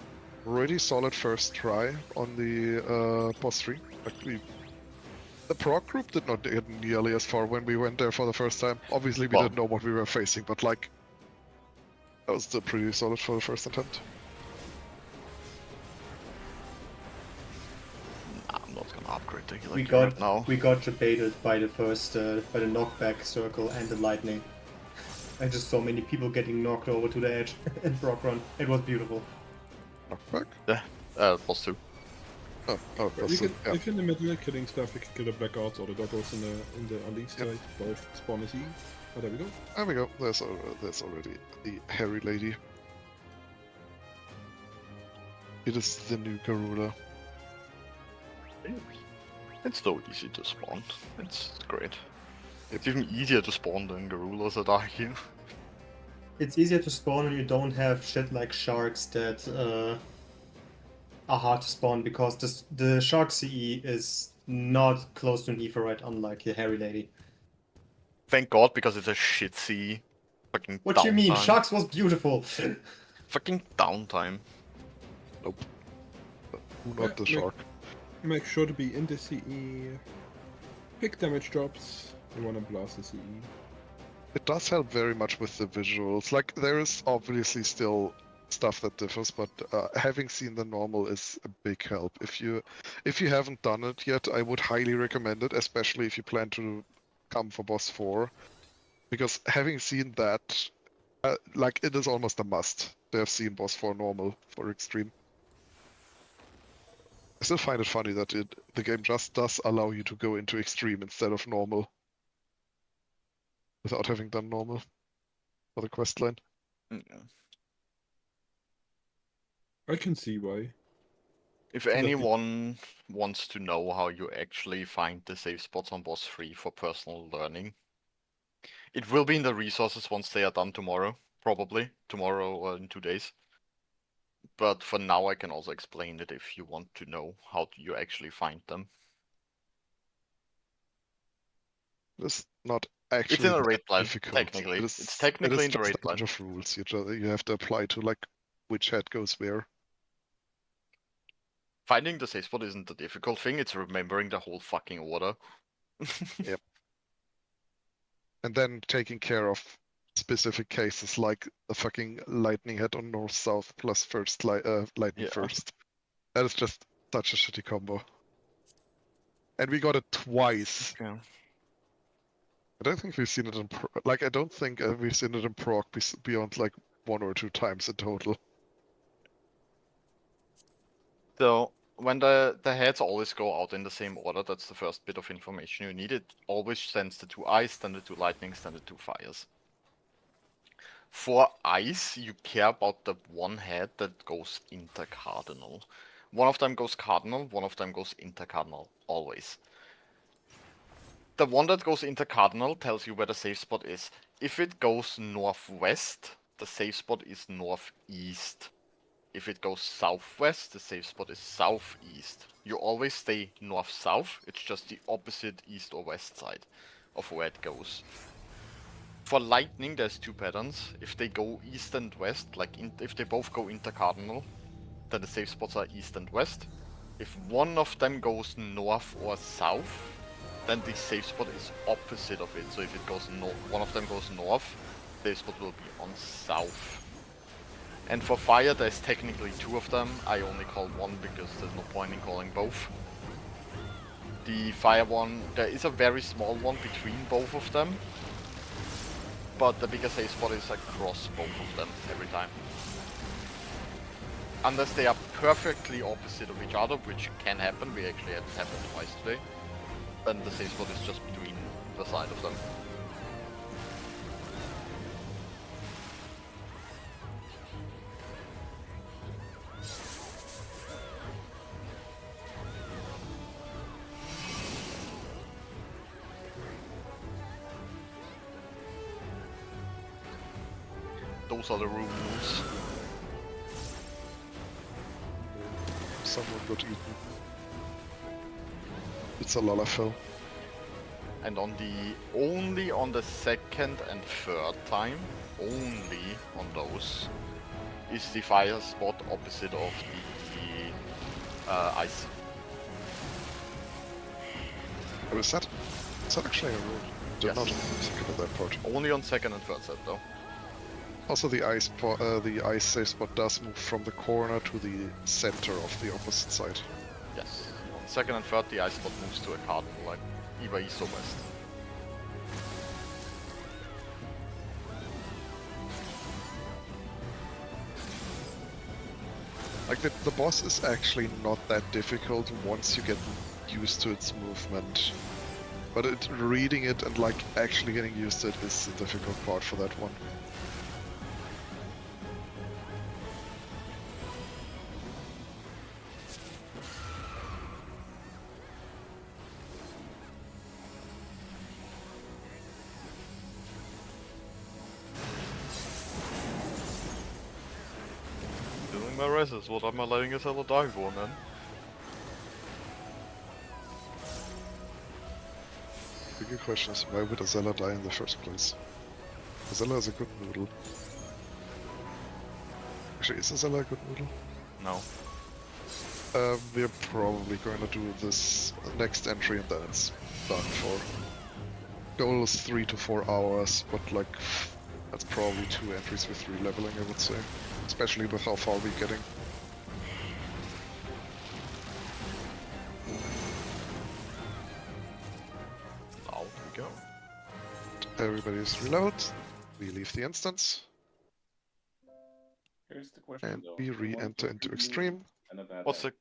really solid first try on the boss 3. Like the prog group did not get nearly as far when we went there for the first time. Obviously, we didn't know what we were facing, but like that was still pretty solid for the first attempt. I'm not gonna upgrade the healer We gear got now. we got debated by the first by the knockback circle and the lightning. I just saw many people getting knocked over to the edge in Brock Run. It was beautiful. Knockback? Yeah, boss 2. Oh, We can, yeah. if in the middle killing stuff, we can kill the blackguards or the doggos on the east side. Both spawn is E. Oh, there we go. There we go. There's already the hairy lady. It is the new Garula. It's so easy to spawn. It's great. It's even easier to spawn than Garulas at Arcane. It's easier to spawn when you don't have shit like sharks that are hard to spawn because the shark CE is not close to an Nephirite, unlike the hairy lady. Thank God, because it's a shitsy fucking What do you mean? downtime. Sharks was beautiful. Fucking downtime. Nope. Not the shark. Make sure to be in the CE. Pick damage drops. You wanna blast the CE. It does help very much with the visuals. Like, there is obviously still stuff that differs, but having seen the normal is a big help. If you haven't done it yet, I would highly recommend it, especially if you plan to come for boss 4, because having seen that, like, it is almost a must to have seen boss 4 normal for extreme. I still find it funny that the game just does allow you to go into extreme instead of normal without having done normal for the questline. Yeah. I can see why. If that the- anyone wants to know how you actually find the safe spots on boss 3 for personal learning, it will be in the resources once they are done tomorrow. Probably tomorrow or in 2 days. But for now I can also explain it if you want to know how you actually find them. It's not actually It's in a that raid plan, difficult. technically. It is, It's technically in the just raid a bunch plan. of rules you have to apply to, like, which head goes where. Finding the safe spot isn't the difficult thing, it's remembering the whole fucking order. Yep. And then taking care of specific cases like the fucking lightning head on north-south plus first lightning Yeah. first. That is just such a shitty combo. And we got it twice. Okay. I don't think we've seen it in like, I don't think we've seen it in proc beyond like 1 or 2 times in total. So when the heads always go out in the same order, that's the first bit of information you need. It always sends the 2 ice, then the 2 lightnings, then the 2 fires. For ice, you care about the one head that goes intercardinal. One of them goes cardinal, one of them goes intercardinal, always. The one that goes intercardinal tells you where the safe spot is. If it goes northwest, the safe spot is northeast. If it goes southwest, the safe spot is southeast. You always stay north-south, it's just the opposite east or west side of where it goes. For lightning, there's 2 patterns. If they go east and west, like if they both go intercardinal, then the safe spots are east and west. If one of them goes north or south, then the safe spot is opposite of it. So if it goes one of them goes north, the safe spot will be on south. And for fire, there's technically 2 of them. I only call one because there's no point in calling both. The fire one, there is a very small one between both of them, but the bigger safe spot is across both of them every time. Unless they are perfectly opposite of each other, which can happen. We actually had it happen twice today. then the safe spot is just between the side of them. Those are the rules. Someone got eaten. It's a Lalafell. And only on the second and third time, only on those, is the fire spot opposite of the ice. Oh, is that actually a rule? Did Yes. not think of that part. Only on second and third set though. Also, the ice safe spot does move from the corner to the center of the opposite side. Yes. On second and third, the ice spot moves to a cardinal, like either east or west. Like the boss is actually not that difficult once you get used to its movement. But reading it and like actually getting used to it is the difficult part for that one. Doing my reses, what am I letting a seller die for, man? The bigger question is, why would Azella die in the first place? Azella is a good noodle. Actually, is Azella a good noodle? No. We're probably going to do this next entry and then it's done for. Goal is 3 to 4 hours, but like, that's probably 2 entries with re-leveling, I would say. Especially with how far we're getting. Out we go. Everybody's reloaded. We leave the instance. Here's the question And though. we One re-enter good into move Extreme. and a bad What's egg. the...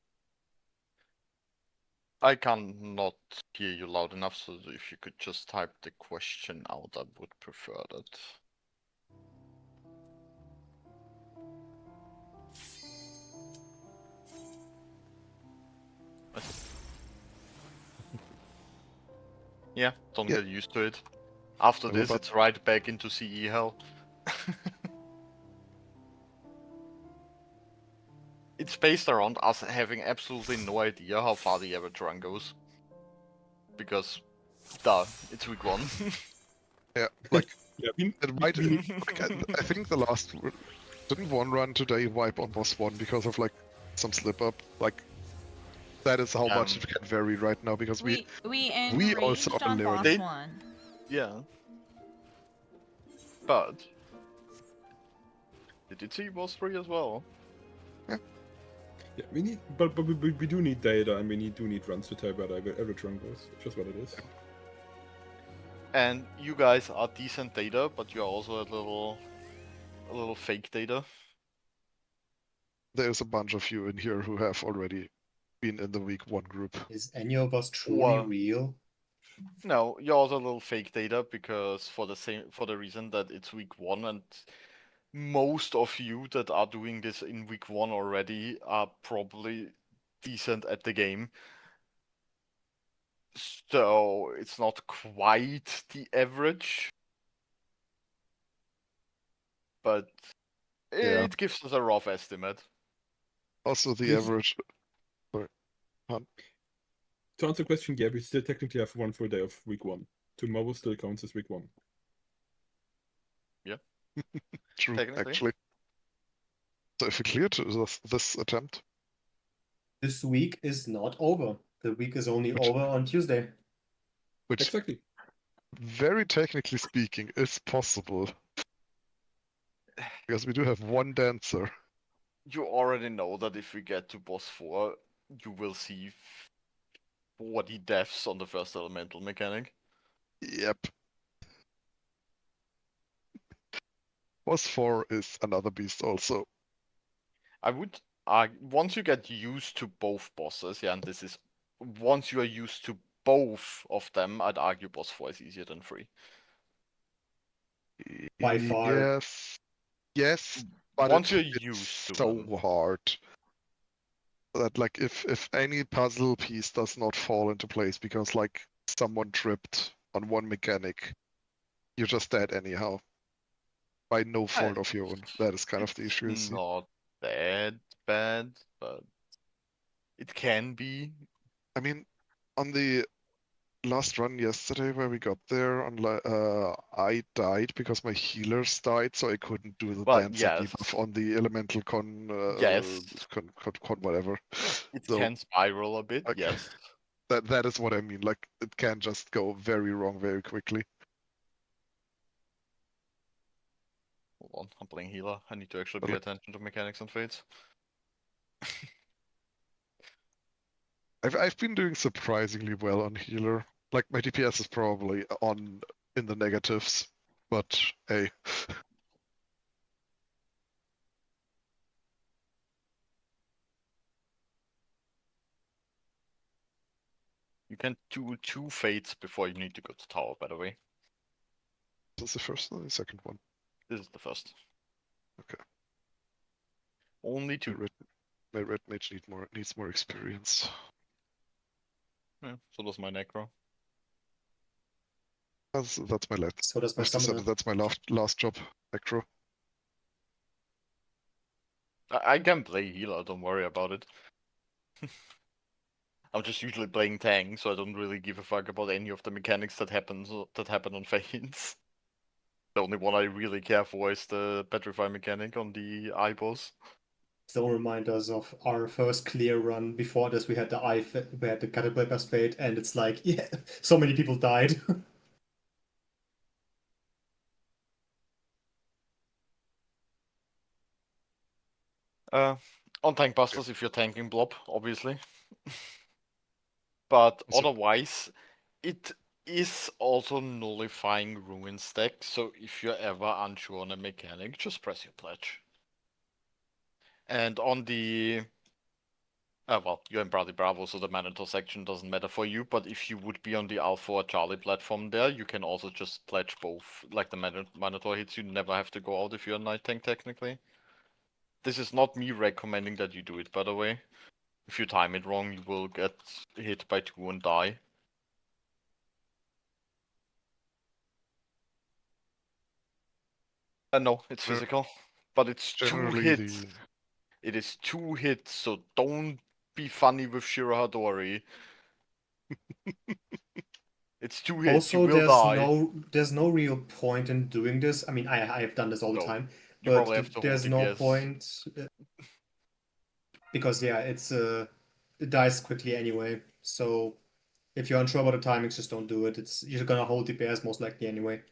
I cannot hear you loud enough, so if you could just type the question out, I would prefer that. Yeah, don't Yeah. get used to it. After Well, this, but- it's right back into CE hell. It's based around us having absolutely no idea how far the average run goes. Because, duh, it's week 1. Yeah, like, Yeah, I mean, it might. Like, I think the last. Didn't one run today wipe on boss 1 because of like some slip up? Like, that is how much it can vary right now because We we enraged also on learned- boss They- 1. Yeah. But... Did you see boss 3 as well? yeah, we need, but we do need data, and we do need runs to tell where the average run goes. It's just what it is. And you guys are decent data, but you're also a little fake data. there's a bunch of you in here who have already been in the week 1 group. Is any of us truly Well- real? No, you're also a little fake data because for the reason that it's week 1 and most of you that are doing this in week 1 already are probably decent at the game. So it's not quite the average. But Yeah. it gives us a rough estimate. Also, the This- average. To answer the question, yeah, we still technically have 1 full day of week 1. Tomorrow still counts as week 1. True, Technically. actually. So if we cleared this attempt, This week is not over. The week is only over on Tuesday. which Exactly. very technically speaking is possible. Because we do have 1 dancer. You already know that if we get to boss 4, you will see 40 deaths on the first elemental mechanic. Yep. Boss 4 is another beast also. I would once you get used to both bosses, yeah, and this is once you are used to both of them, I'd argue boss 4 is easier than 3. By far. Yes, but Once you're it's used to so them. hard that like if any puzzle piece does not fall into place because like someone tripped on one mechanic, you're just dead anyhow. By no fault of your own. That is kind of the It's issue. You see. not that bad, but it can be. I mean, on the last run yesterday where we got there, I died because my healers died, so I couldn't do the Well, dancer yes. debuff on the elemental Yes. con whatever. It So, can spiral a bit, like, yes. that is what I mean. Like it can just go very wrong very quickly. Hold on, I'm playing healer. I need to actually But pay like, attention to mechanics and fates. I've been doing surprisingly well on healer. Like my DPS is probably in the negatives, but hey. You can do 2 fates before you need to go to tower, by the way. This is the first one or the second one? This is the first. Okay. Only 2. My red mage needs more experience. Yeah, so does my necro. That's my last. So does my summoner. That's my last job, Necro. I can play healer, don't worry about it. I'm just usually playing tank, so I don't really give a fuck about any of the mechanics that happen on fates. The only one I really care for is the petrify mechanic on the eyeballs. Don't remind us of our first clear run. Before this, we had we had the Caterpillar's Fate, and it's like, yeah, so many people died. On tank busters, if you're tanking blob, obviously. But So- otherwise, it is also nullifying ruin stack, so if you're ever unsure on a mechanic, just press your pledge. And on the well, you're in Bradley Bravo, so the Manator section doesn't matter for you, but if you would be on the Alpha or Charlie platform there, you can also just pledge both. Like the Manator hits, you never have to go out if you're a night tank, technically. This is not me recommending that you do it, by the way. If you time it wrong, you will get hit by 2 and die. No, it's physical, but it's 2 generally hits. It is 2 hits, so don't be funny with Shirahadori. It's 2 hits, you Also, will die. there's no real point in doing this. I mean, I have done this all the No. time, You but probably have to there's hold no DPS. point because yeah, it dies quickly anyway. So if you're unsure about the timings, just don't do it. You're gonna hold DPS most likely anyway.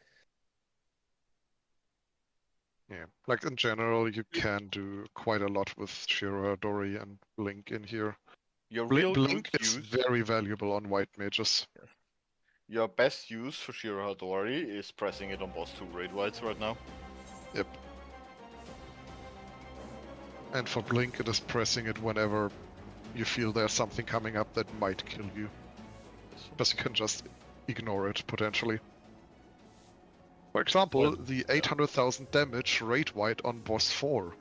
Yeah, like in general, you can do quite a lot with Shiro, Dori, and Blink in here. Your real Blink good is use, very valuable on white mages. your best use for Shirahadori is pressing it on boss 2 raid whites right now. Yep. And for Blink, it is pressing it whenever you feel there's something coming up that might kill you. Because you can just ignore it, potentially. For example, Well, the 800,000 damage raid white on boss 4.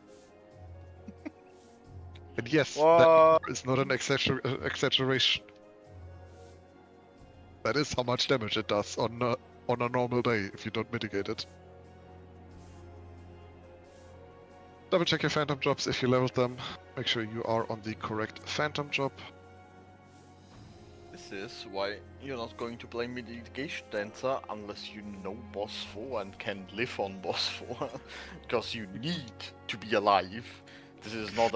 And yes, that What? number is not an exaggeration. That is how much damage it does on a normal day if you don't mitigate it. Double check your phantom jobs if you leveled them. Make sure you are on the correct phantom job. This is why you're not going to play Mitigation Dancer unless you know boss 4 and can live on boss 4. Because you need to be alive. This is not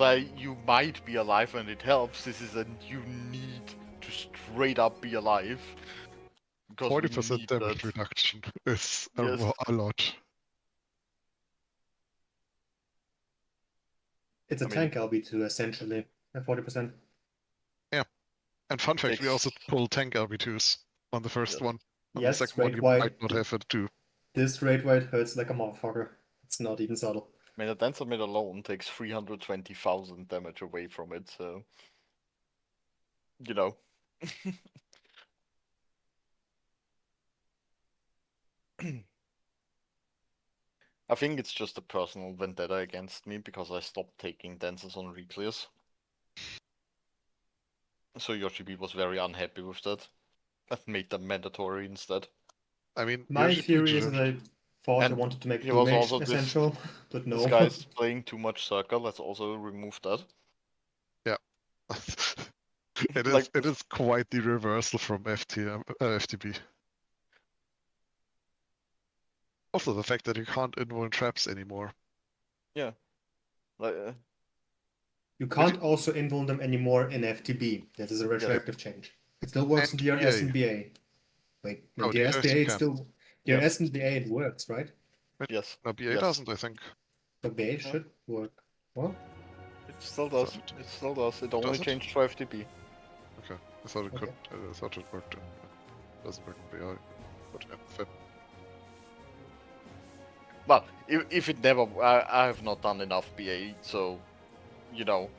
a you might be alive and it helps. This is a you need to straight up be alive. Because we 40% need damage that. reduction is Yes. a lot. It's a I mean, tank LB2 essentially at 40%. Yeah. And fun fact, we also takes- pull tank LB2s on the first Yes. one. On the Yes, second one, raid you white. might not have it too. This raid white hurts like a motherfucker. It's not even subtle. I mean, a Dancer mid alone takes 320,000 damage away from it, so you know. I think it's just a personal vendetta against me because I stopped taking dances on reclears. So Yoshi was very unhappy with that. I've made them mandatory instead. I mean, My Yoshi theory is that I thought I And wanted to make he was Doom Age also this- essential, but This no. guy's playing too much circle. Let's also remove that. It is Like- it is quite the reversal from FTB. Also, the fact that you can't invuln traps anymore. Like, You can't also invuln them anymore in FTB. That is a retroactive change. It still works in And DRS BA. and BA. Wait, in Oh, DRS, DRS BA, you it can. still... Yes. DRS and BA, it works, right? yes, No, BA Yes. doesn't, I think. So BA should work. What? it still thought does. it- It still does. It only it? changed to FTP. Okay, I thought it Okay. could. I thought it worked. Doesn't work in BI. But yeah, fair. Well, if it never, I have not done enough BA, so you know.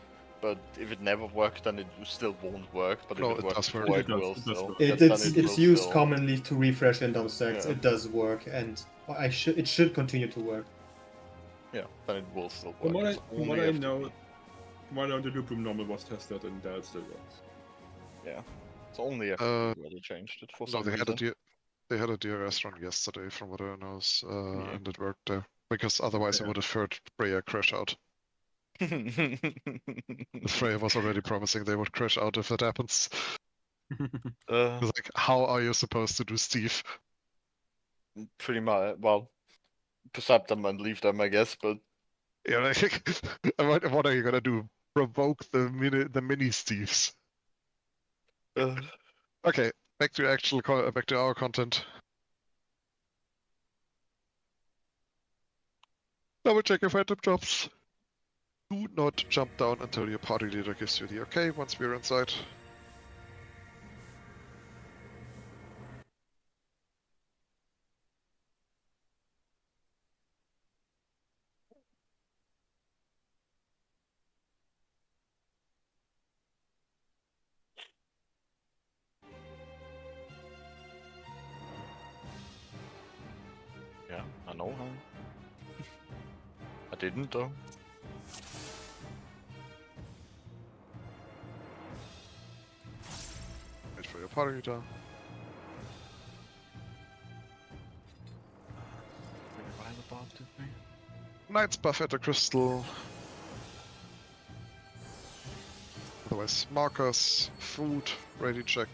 But if it never worked, then it still won't work. But No, if it it does works work. before, It it does, will it does still. work. then It's it will used still- commonly to refresh indom stacks. Yeah. It does work, and it should continue to work. Yeah, then it will still work. From what I, It's from what only I FTP. know, from what I know, the loop room normal was tested and that still works. Yeah, it's only FTP where they changed it for No, some they had reason. they had a DRS run yesterday, from what I know, Yeah. and it worked there. Because otherwise, I Yeah. would have heard Freya crash out. Freya was already promising they would crash out if it happens. It's like, how are you supposed to do Steve? Pretty much. Well, percept them and leave them, I guess. But Yeah, like, what are you gonna do? Provoke the mini Steves? Okay, back to back to our content. Double check your phantom drops. Do not jump down until your party leader gives you the okay once we're inside. yeah, I know how. I didn't though. Wait for your party leader. Right about it, me. Knight's buff at the crystal. Otherwise, markers, food, ready check.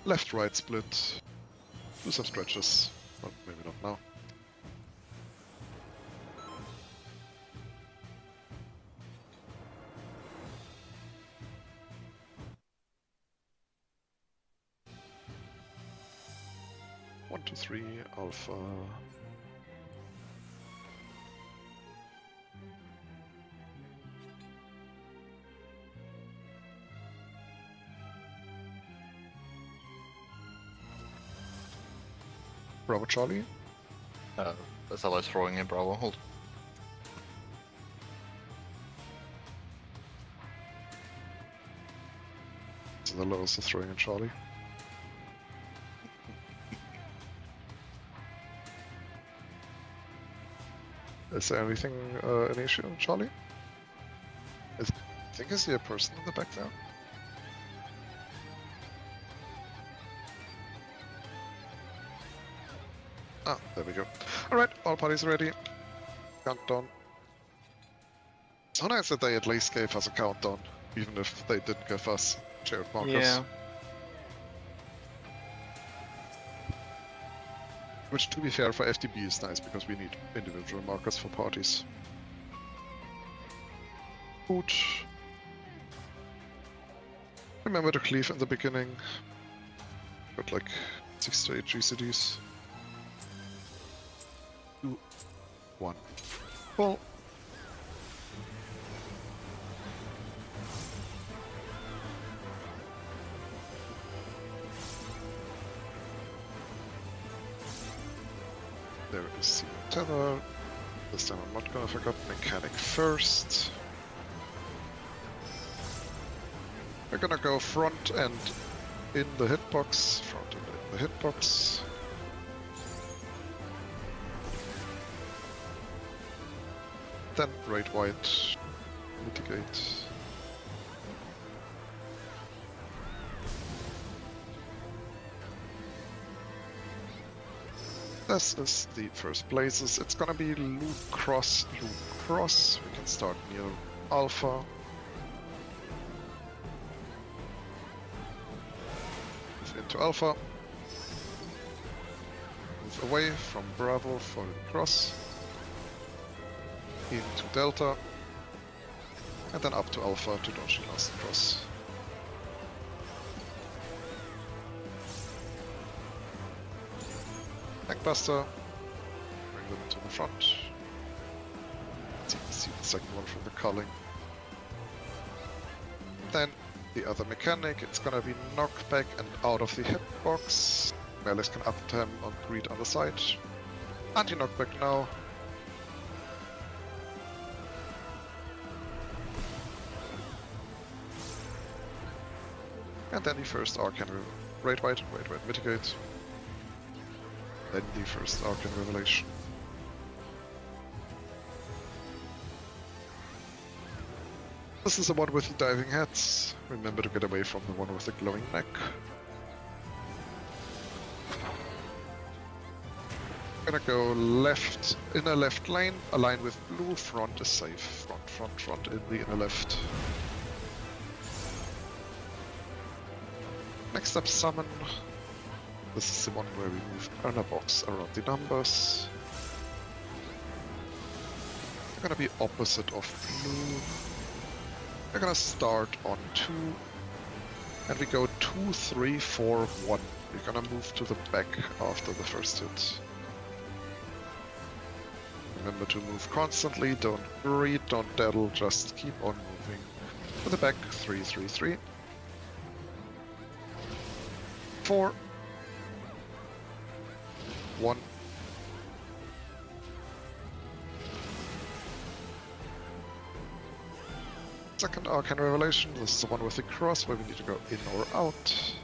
Left-right split. Do some stretches. Well, maybe not now. One, two, three, alpha. Bravo Charlie. That's how I was throwing in Bravo. Hold. So the lowest is throwing in Charlie. Is there anything, an issue on Charlie? I think I see a person in the back there. Ah, there we go. Alright, all parties ready. Countdown. So nice that they at least gave us a countdown, even if they didn't give us shared markers. Yeah. Which, to be fair, for FTB is nice, because we need individual markers for parties. Good. Remember to cleave in the beginning. Got like 6 to 8 GCDs. 2, 1. Well. There is the tether. This time I'm not gonna forget mechanic first. We're gonna go front and in the hitbox. Front and in the hitbox. Then red white mitigate. This is the first places. It's gonna be loop cross, loop cross. We can start near alpha. Move into alpha. Move away from Bravo for cross. Into delta. And then up to alpha to dodge the last cross. Backbuster. Bring them to the front. See the second one from the culling. Then the other mechanic, it's gonna be knockback and out of the hitbox. Melees can up him on greed on the side. Anti-knockback now. And then the first Arcane Red White mitigate. Then the first Arcane Revelation. This is the one with the diving heads. Remember to get away from the one with the glowing neck. Gonna go left, inner left lane, align with blue, front is safe. Front in the inner left. Next up, summon. This is the one where we move a box around the numbers. They're gonna be opposite of blue. We're gonna start on 2. And we go 2, 3, 4, 1. We're gonna move to the back after the first hit. Remember to move constantly, don't greed, don't daddle, just keep on moving. To the back, 3, 3, 3. 4. 1. Second Arcane Revelation, this is the one with the cross where we need to go in or out.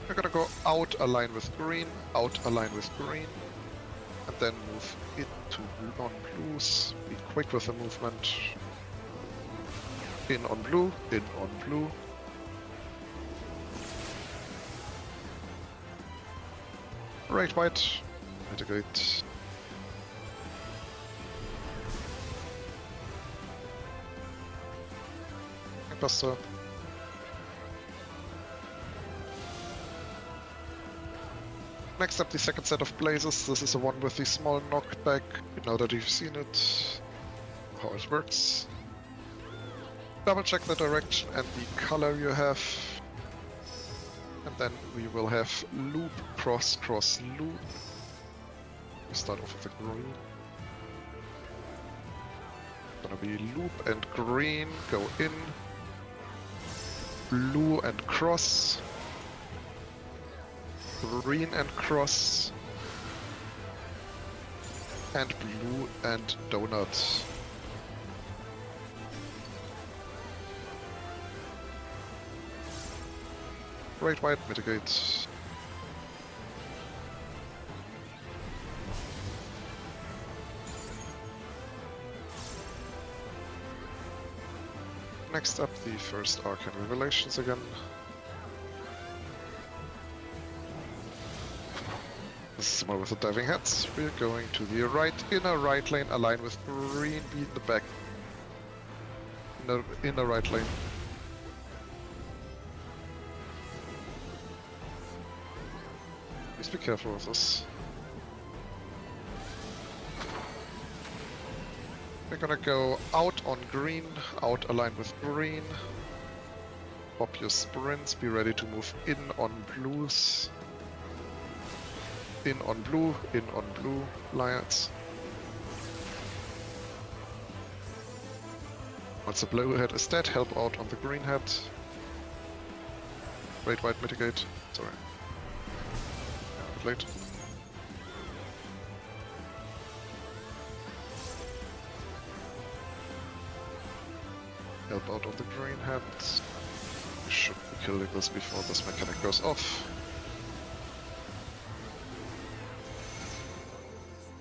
We're gonna go out, align with green, out, align with green, and then move into on blues. Be quick with the movement. In on blue, in on blue. Right, white, mitigate. Buster. Next up, the second set of blazes. This is the one with the small knockback. You know that you've seen it, how it works. Double check the direction and the color you have. And then we will have loop, cross, cross, loop. We start off with the green. Gonna be loop and green, go in. Blue and cross. Green and cross. And blue and donut. Right, white, mitigate. Next up, the first Arcane Revelations again. This is the one with the diving heads. We're going to the right, inner right lane, align with green, be in the back. Inner right lane. Please be careful with this. We're gonna go out on green, out aligned with green. Pop your sprints, be ready to move in on blues. In on blue, lions. Once the blue head is dead, help out on the green head. Red, white, mitigate. Sorry. Late. help out on the green hand. We should be killing this before this mechanic goes off.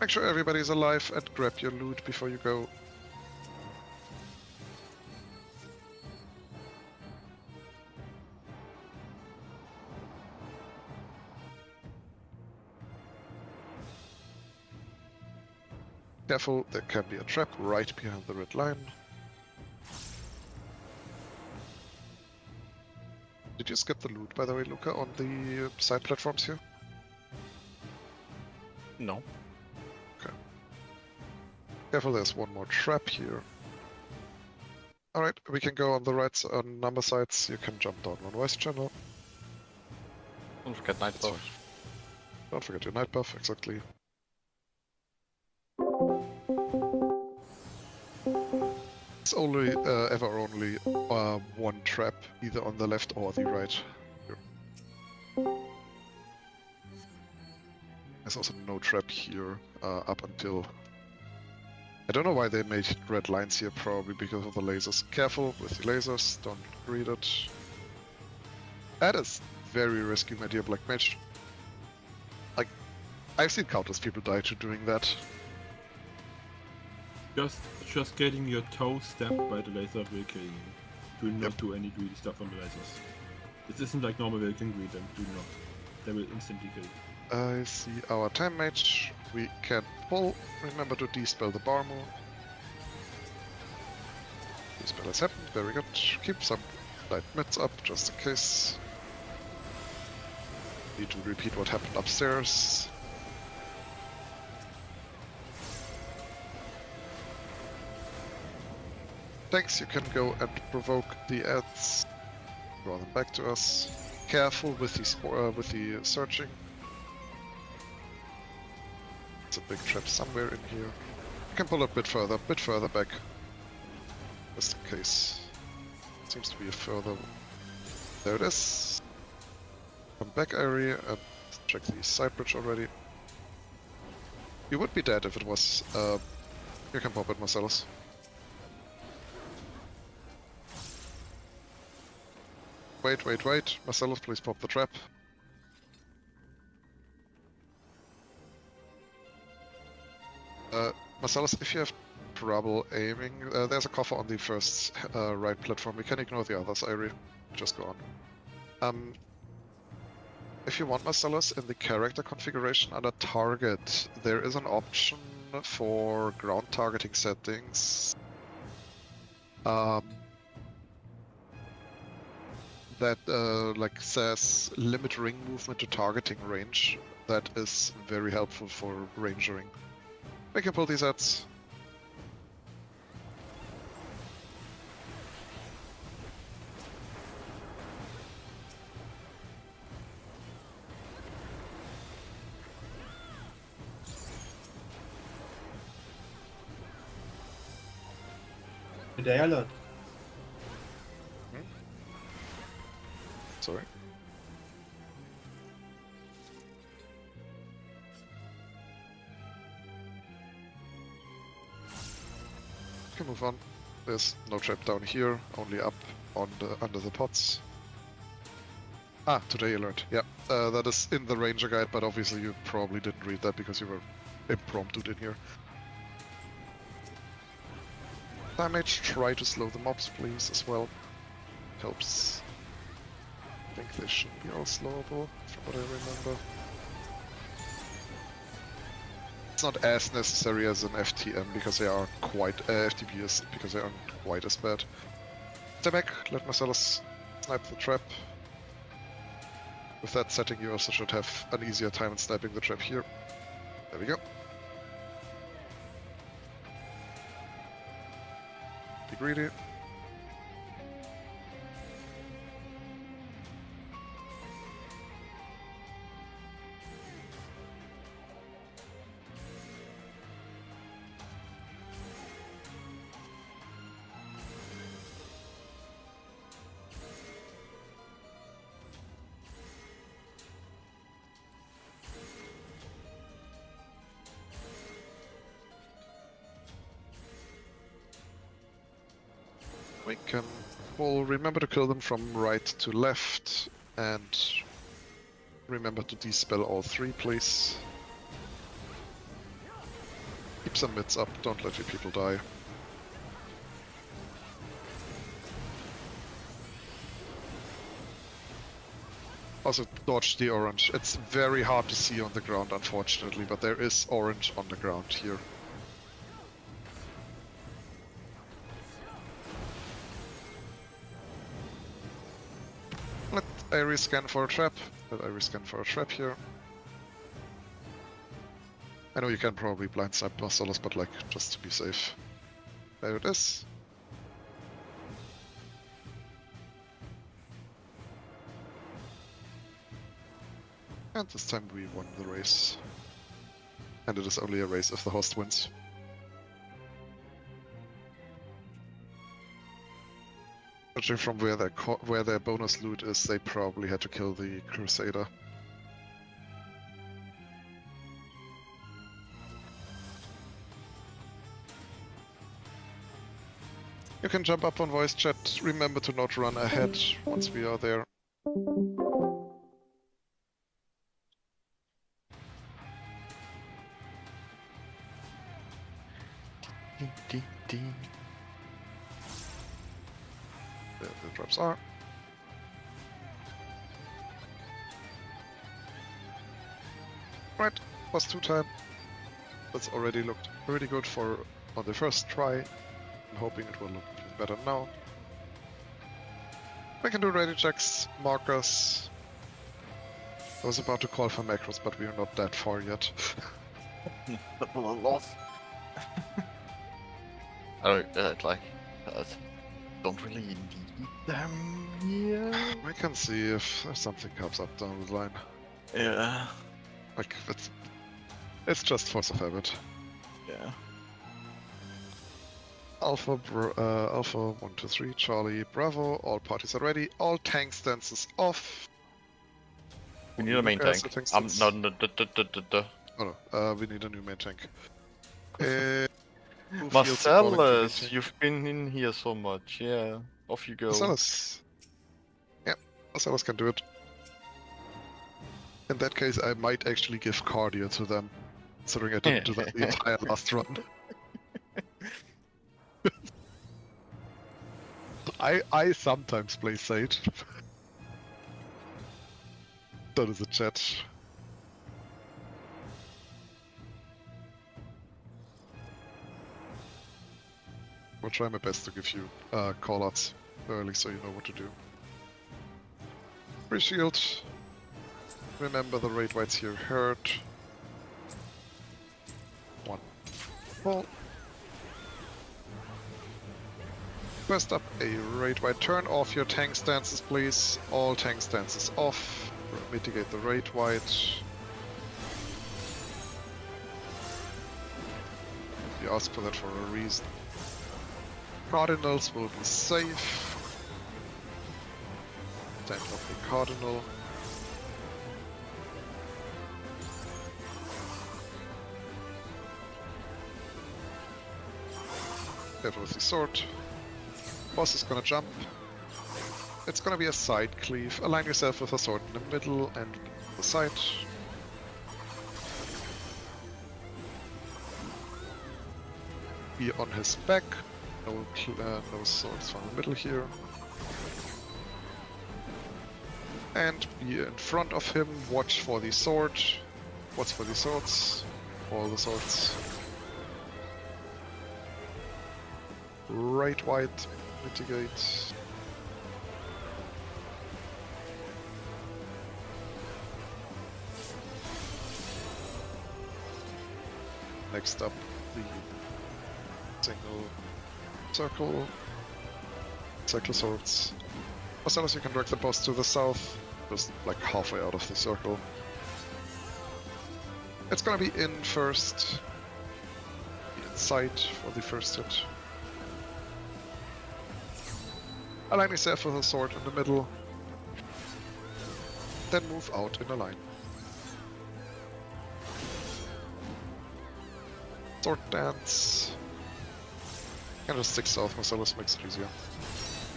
Make sure everybody's alive and grab your loot before you go. Careful, there can be a trap right behind the red line. Did you skip the loot, by the way, Luca, on the side platforms here? No. Careful, there's one more trap here. Alright, we can go on the right on number sides. You can jump down one voice channel. Don't forget night That's buff. fine. Don't forget your night buff, exactly. It's only ever only one trap, either on the left or the right. Here. There's also no trap here up until... I don't know why they made red lines here, probably because of the lasers. Careful with the lasers, don't read it. That is very risky, my dear Black Mage. Like, I've seen countless people die to doing that. Just getting your toe stabbed by the laser will kill you. Do not do any greedy stuff on the lasers. This isn't like normal where you can greed them. Do not. They will instantly kill you. I see our time mage. We can pull. Remember to dispel the bar move. Dispel has happened. Very good. Keep some light mids up just in case. Need to repeat what happened upstairs. Thanks. You can go and provoke the ads. Draw them back to us. Careful with the searching. It's a big trap somewhere in here. You can pull a bit further back. Just in case. Seems to be a further... There it is. Come back area and check the side bridge already. You would be dead if it was... You can pop it, Marcellus. Wait. Marcellus, please pop the trap. Marcellus, if you have trouble aiming, there's a coffer on the first right platform. We can ignore the others, Irie. Just go on. If you want, Marcellus, in the character configuration under target, there is an option for ground targeting settings. That like says limit ring movement to targeting range. That is very helpful for rangering. We can pull these ads. Today I learned. Sorry. Can move on. There's no trap down here, only up on the under the pots. Ah, today alert. Yeah, that is in the ranger guide, but obviously you probably didn't read that because you were impromptu in here. Damage, try to slow the mobs, please, as well. Helps. I think they should be all slowable, from what I remember. It's not as necessary as an FTM because they are quite FTBs because they aren't quite as bad. Stay back, let Marcellus snipe the trap. With that setting, you also should have an easier time in sniping the trap here. There we go. Be greedy. We can... Well, remember to kill them from right to left, and remember to dispel all 3, please. Keep some mids up, don't let your people die. Also, dodge the orange. It's very hard to see on the ground, unfortunately, but there is orange on the ground here. Let Ares scan for a trap. Let Ares scan for a trap here. I know you can probably blindside Marcellus, but like, just to be safe. There it is. And this time we won the race. And it is only a race if the host wins. Judging from where their bonus loot is, they probably had to kill the Crusader. You can jump up on voice chat. Remember to not run ahead once we are there. There the drops are. Right, plus 2 time. That's already looked pretty good for on the first try. I'm hoping it will look even better now. We can do ready checks, markers. I was about to call for macros, but we are not that far yet. Lost. I don't really need them here. We can see if something comes up down the line. Yeah. Like, it's just force of habit. Yeah. Alpha 1, 2, 3, Charlie, Bravo, all parties are ready, all tank stances off. We need a main tank. Oh no, we need a new main tank. Who feels according to Marcellus, main tank? you've been in here so much, yeah. Off you go. Marcellus. Yeah, Marcellus can do it. In that case, I might actually give cardio to them, considering I didn't do that the entire last run. I sometimes play Sage. That is a chat. I'll try my best to give you callouts early so you know what to do. Free shield. Remember the raid whites here hurt. 1. Pull. First up, a raid white. Turn off your tank stances, please. All tank stances off. Mitigate the raid white. You asked for that for a reason. Cardinals will be safe. Stand up the Cardinal. Careful with the sword. Boss is gonna jump. It's gonna be a side cleave. Align yourself with a sword in the middle and the side. Be on his back. No swords from the middle here. And be in front of him. Watch for the sword. Watch for the swords. All the swords. Right, white, mitigate. Next up, the single circle swords. As long as you can drag the boss to the south, just like halfway out of the circle. It's gonna be in first, be inside for the first hit. Align yourself with a sword in the middle, then move out in a line. Sword dance. And just stick south, Marcellus makes it easier.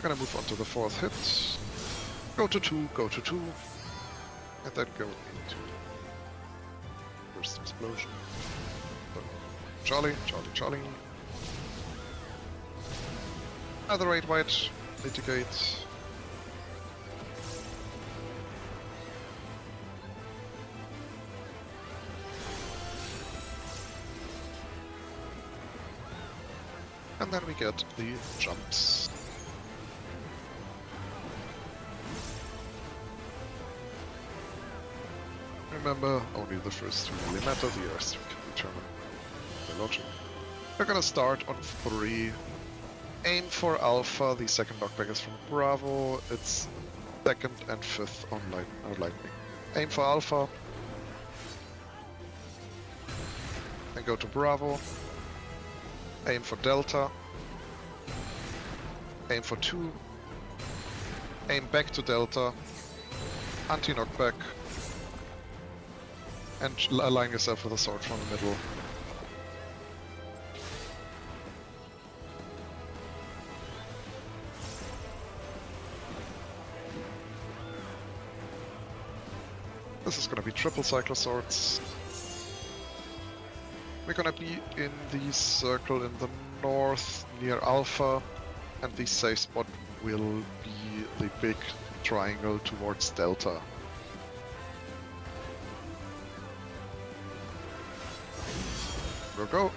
Gonna move on to the 4th hit. Go to 2, go to 2. And then go into first explosion. So, Charlie, Charlie, Charlie. Another 8 white. Mitigate. And then we get the jumps. Remember, only the first two really matter, the rest we can determine by logic. We're gonna start on 3. Aim for Alpha, the second knockback is from Bravo, it's 2nd and 5th on Lightning. Aim for Alpha. Then go to Bravo. Aim for Delta. Aim for 2. Aim back to Delta. Anti-knockback. And align yourself with a sword from the middle. This is gonna be triple cycler swords. We're gonna be in the circle in the north near Alpha, and the safe spot will be the big triangle towards Delta. Go.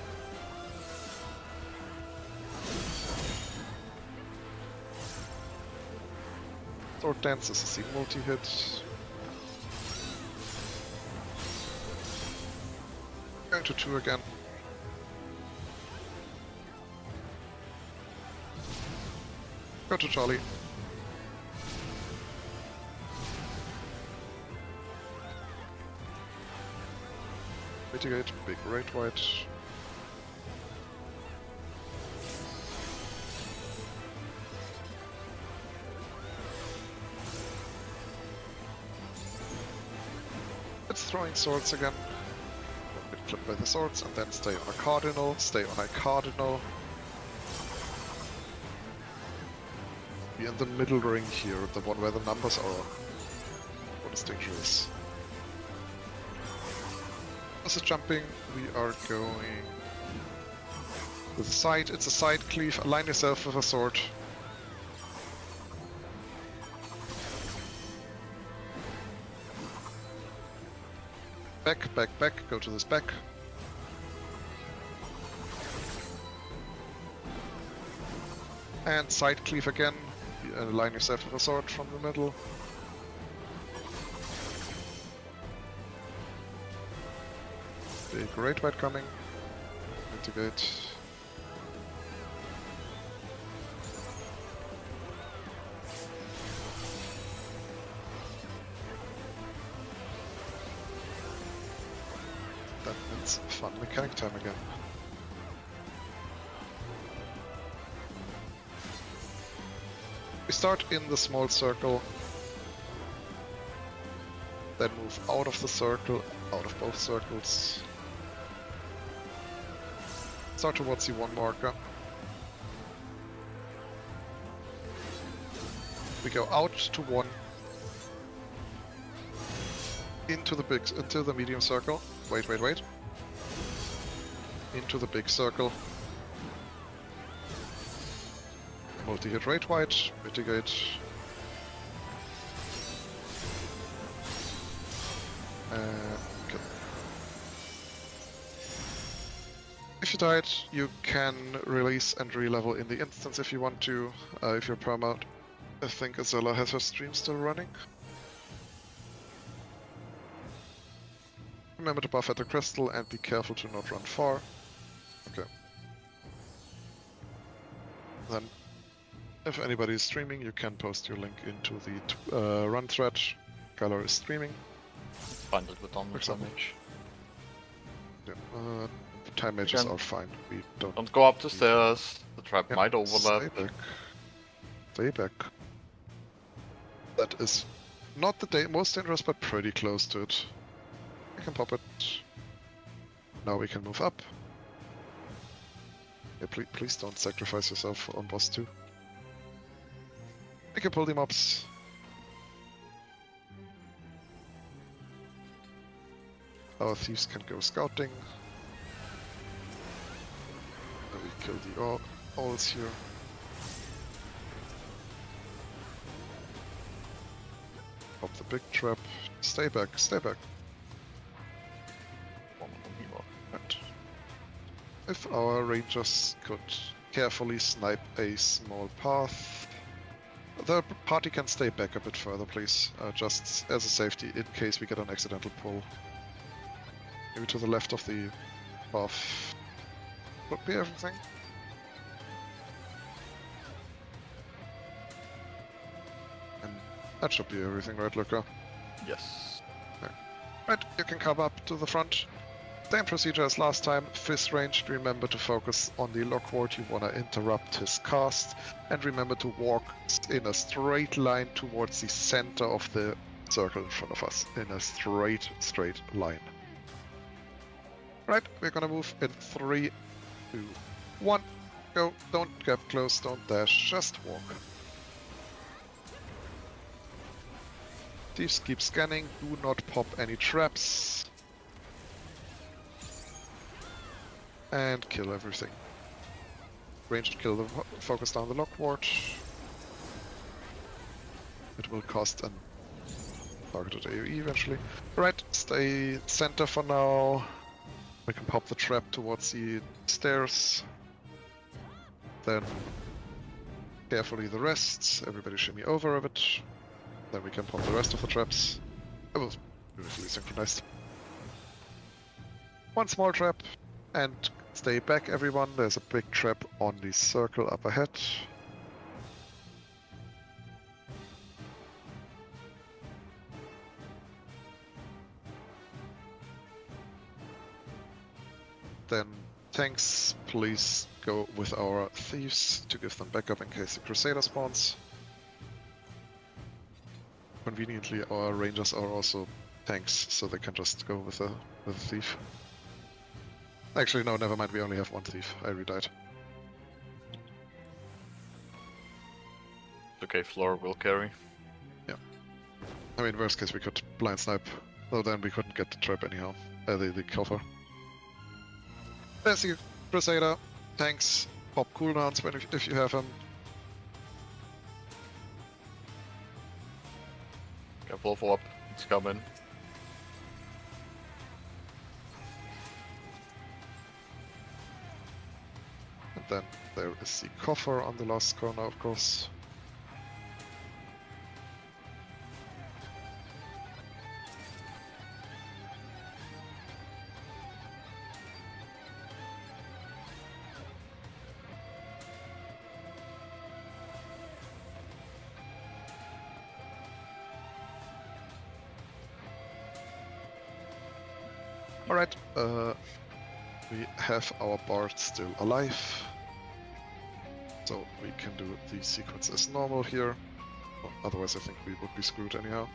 Sword Dance is a C multi-hit. Going to 2 again. Go to Charlie. Mitigate, big red white. It's throwing swords again. Get clipped by the swords and then stay on a cardinal, stay on a cardinal. Be in the middle ring here, the one where the numbers are. What is dangerous? This is jumping, we are going with a side, it's a side cleave, align yourself with a sword. Back, back, back, go to this back. And side cleave again, align yourself with a sword from the middle. Big red white coming. Mitigate. That means fun mechanic time again. We start in the small circle, then move out of the circle, out of both circles. Start towards the 1 marker. We go out to 1. Into the medium circle. Wait. Into the big circle. Multi-hit red white, mitigate. Okay. If you died, you can release and re-level in the instance if you want to, if you're perma. I think Azella has her stream still running. Remember to buff at the crystal and be careful to not run far. Okay. Then, if anybody is streaming, you can post your link into the run thread. Kyler is streaming. Bundled with on damage. Yeah, time mages are fine. We Don't go up the stairs. The trap might overlap. Stay back. Stay back. That is not the most dangerous, but pretty close to it. I can pop it. Now we can move up. Yeah, please don't sacrifice yourself on boss 2. We can pull the mobs. Our thieves can go scouting. We kill the owls here. Pop the big trap. Stay back, stay back. Right. If our rangers could carefully snipe a small path, the party can stay back a bit further, please. Just as a safety, in case we get an accidental pull. Maybe to the left of the path. Would be everything. And that should be everything, right, Luca? Yes. Right, you can come up to the front. Same procedure as last time. Fist ranged, remember to focus on the Lockward. You want to interrupt his cast. And remember to walk in a straight line towards the center of the circle in front of us. In a straight line. Right, we're gonna move in 3, 2, 1. Go. Don't get close, don't dash, just walk. Thieves keep scanning, do not pop any traps. And kill everything. Ranged kill the focus down the Lockward. It will cost an targeted AoE eventually. Right, stay center for now. We can pop the trap towards the stairs. Then carefully the rest. Everybody shimmy over of it. Then we can pop the rest of the traps. It was beautifully synchronized. One small trap and stay back, everyone. There's a big trap on the circle up ahead. Then tanks, please go with our thieves to give them backup in case the Crusader spawns. Conveniently, our rangers are also tanks, so they can just go with a thief. Actually, no, never mind. We only have one thief. I redied. Okay, Flora will carry. I mean, worst case, we could blind snipe, though then we couldn't get the trap anyhow. The cover. There's the Crusader. Tanks. Pop cooldowns if you have them. Careful for up. It's coming. And then there is the coffer on the last corner, of course. Alright, we have our bard still alive. So we can do the sequence as normal here. Well, otherwise I think we would be screwed anyhow.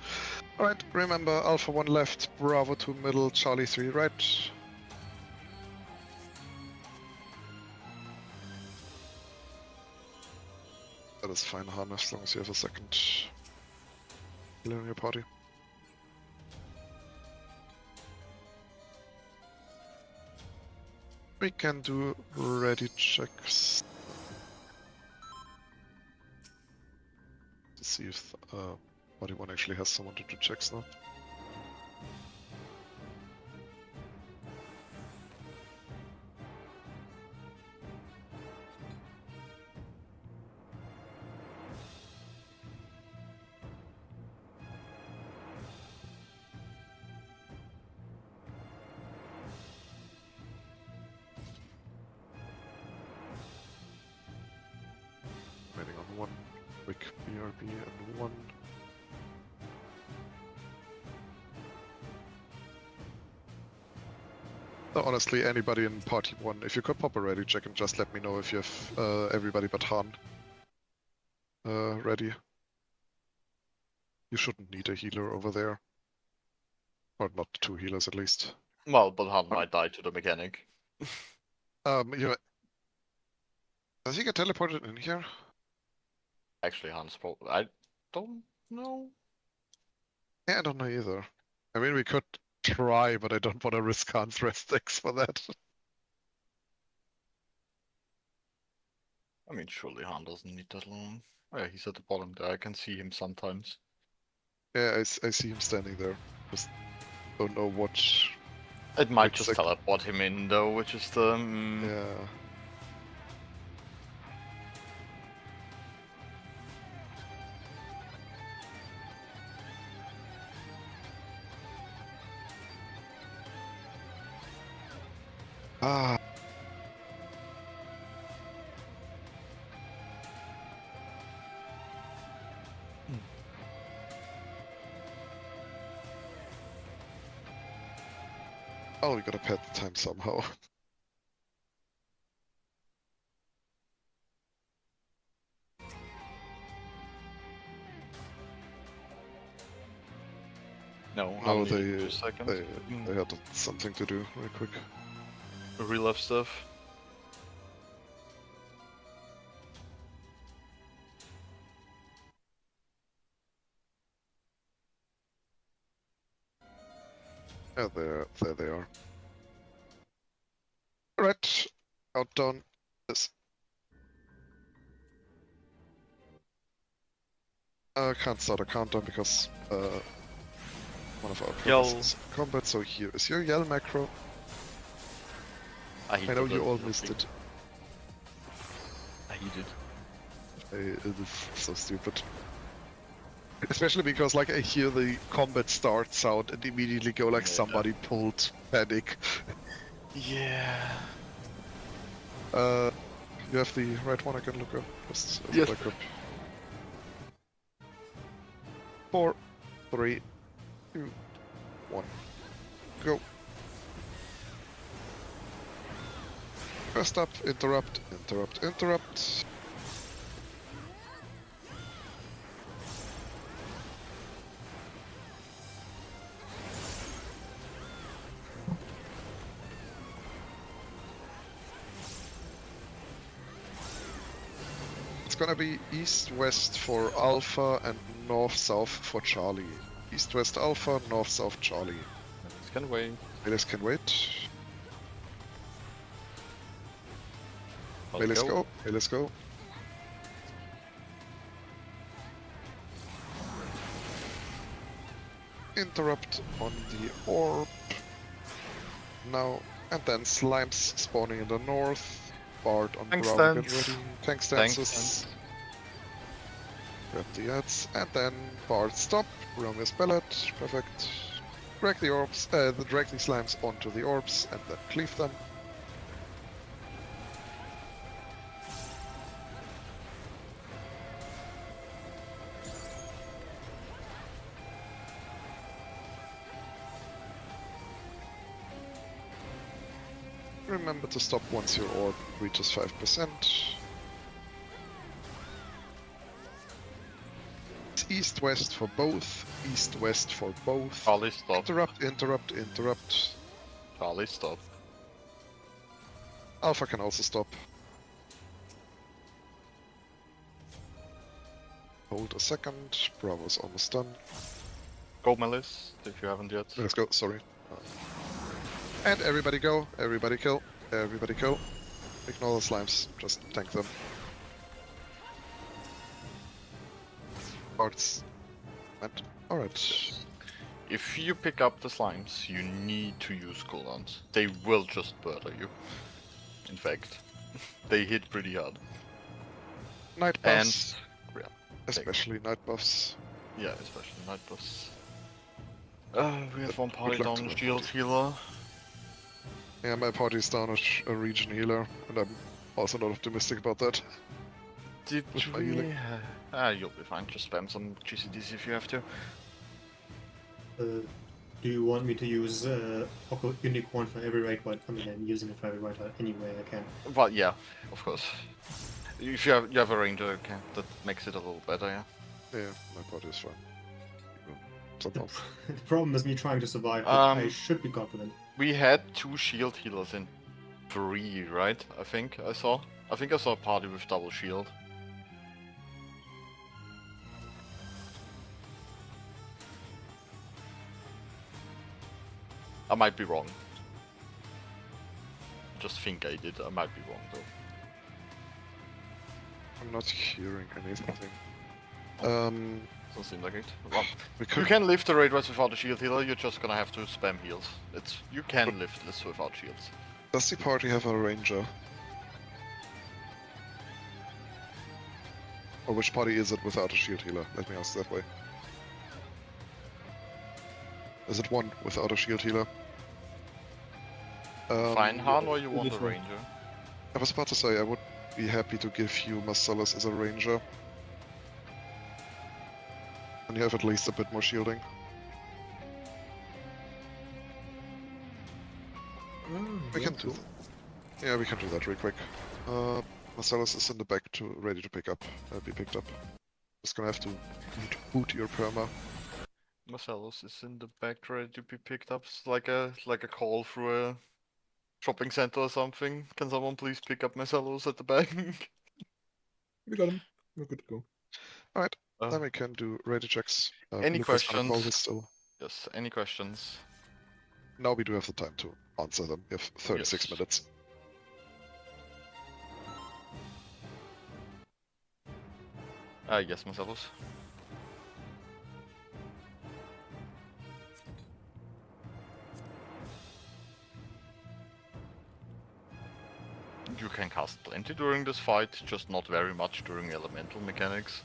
Alright, remember Alpha 1 left, Bravo 2 middle, Charlie 3 right. That is fine, Han, as long as you have a second healer in your party. We can do ready checks to see if Body 1 actually has someone to do checks now. Waiting on one quick BRB and one. So honestly, anybody in party 1, if you could pop a ready check and just let me know if you have everybody but Han ready. You shouldn't need a healer over there. Or not 2 healers at least. Well, but Han might die to the mechanic. Does he get teleported in here? Actually, Hans probably. I don't know. Yeah, I don't know either. I mean, we could try, but I don't want to risk Hans rest X for that. I mean, surely Han doesn't need that long. Oh, yeah, he's at the bottom there. I can see him sometimes. Yeah, I see him standing there. Just don't know what. It might just Exact- teleport him in, though, which is the. Yeah. Ah. Oh, we gotta pad the time somehow. No, No, how many? they 2 seconds? they had something to do real quick. Real life stuff. Yeah, there they are. Alright, countdown this. Can't start a countdown because one of our Yell. players is in combat, so here is your yell macro. I I know you all missed it. I hate it. It is so stupid. Especially because like I hear the combat start sound and immediately go like Yeah. somebody pulled panic. Yeah. You have the right one I can look up. Just Yes. look up. 4, 3, 2, 1, go. First up, interrupt, interrupt, interrupt. It's gonna be east-west for Alpha and north-south for Charlie. East-west Alpha, north-south Charlie. It's gonna wait. Melees can wait. Let's Melees go. Melees go. Interrupt on the orb. Now, and then slimes spawning in the north. Bard on Tank Bravo, get stance. ready. Tank Tank stances. stance. Grab the ads, and then Bard stop. Romeo's pellet, perfect. Drag the orbs, drag the slimes onto the orbs, and then cleave them. Remember to stop once your orb reaches 5%. It's east-west for both, east-west for both. Charlie, stop. Interrupt, interrupt, interrupt. Charlie, stop. Alpha can also stop. Hold a second. Bravo's almost done. Go Melis, if you haven't yet. Let's go, sorry. And everybody go, everybody kill, everybody kill. Ignore the slimes, just tank them. Parts. And alright. If you pick up the slimes, you need to use cooldowns. They will just murder you. In fact, they hit pretty hard. Night And buffs, yeah, especially night buffs. yeah, especially night buffs. We have one party luck down to the that shield party. healer. Yeah, my party's down a region healer, and I'm also not optimistic about that. Did With my we? healing. You'll be fine. Just spam some GCDs if you have to. Do you want me to use Unicorn for every raid? But I mean, I'm using it for every raid any way I can. Well, yeah, of course. If you have a ranger, okay, that makes it a little better, yeah. Yeah, my party is fine. The, Somehow. the problem is me trying to survive, but I Um, should be confident. We had 2 shield healers in 3, right? I think I saw a party with double shield. I might be wrong. Just think I did. I might be wrong though. I'm not hearing anything. Doesn't seem like it. Well, We you could. can lift the raid res without a shield healer. You're just gonna have to spam heals. You can lift this without shields. Does the party have a ranger? Or which party is it without a shield healer? Let me ask that way. Is it one without a shield healer? Fine, Han, or you want a this one. ranger? I was about to say I would be happy to give you Marcellus as a ranger. And you have at least a bit more shielding. We can do that. Yeah, we can do that real quick. Marcellus is in the back ready to pick up. Be picked up. Just gonna have to boot your perma. Marcellus is in the back ready to be picked up. It's like a call through a shopping center or something. Can someone please pick up Marcellus at the back? We got him. We're good to go. Alright, then we can do ready checks. Any Lucas on call questions? is still. Yes, any questions? Now we do have the time to answer them. We have 36 Yes. minutes. Yes, Marcellus. You can cast plenty during this fight, just not very much during elemental mechanics.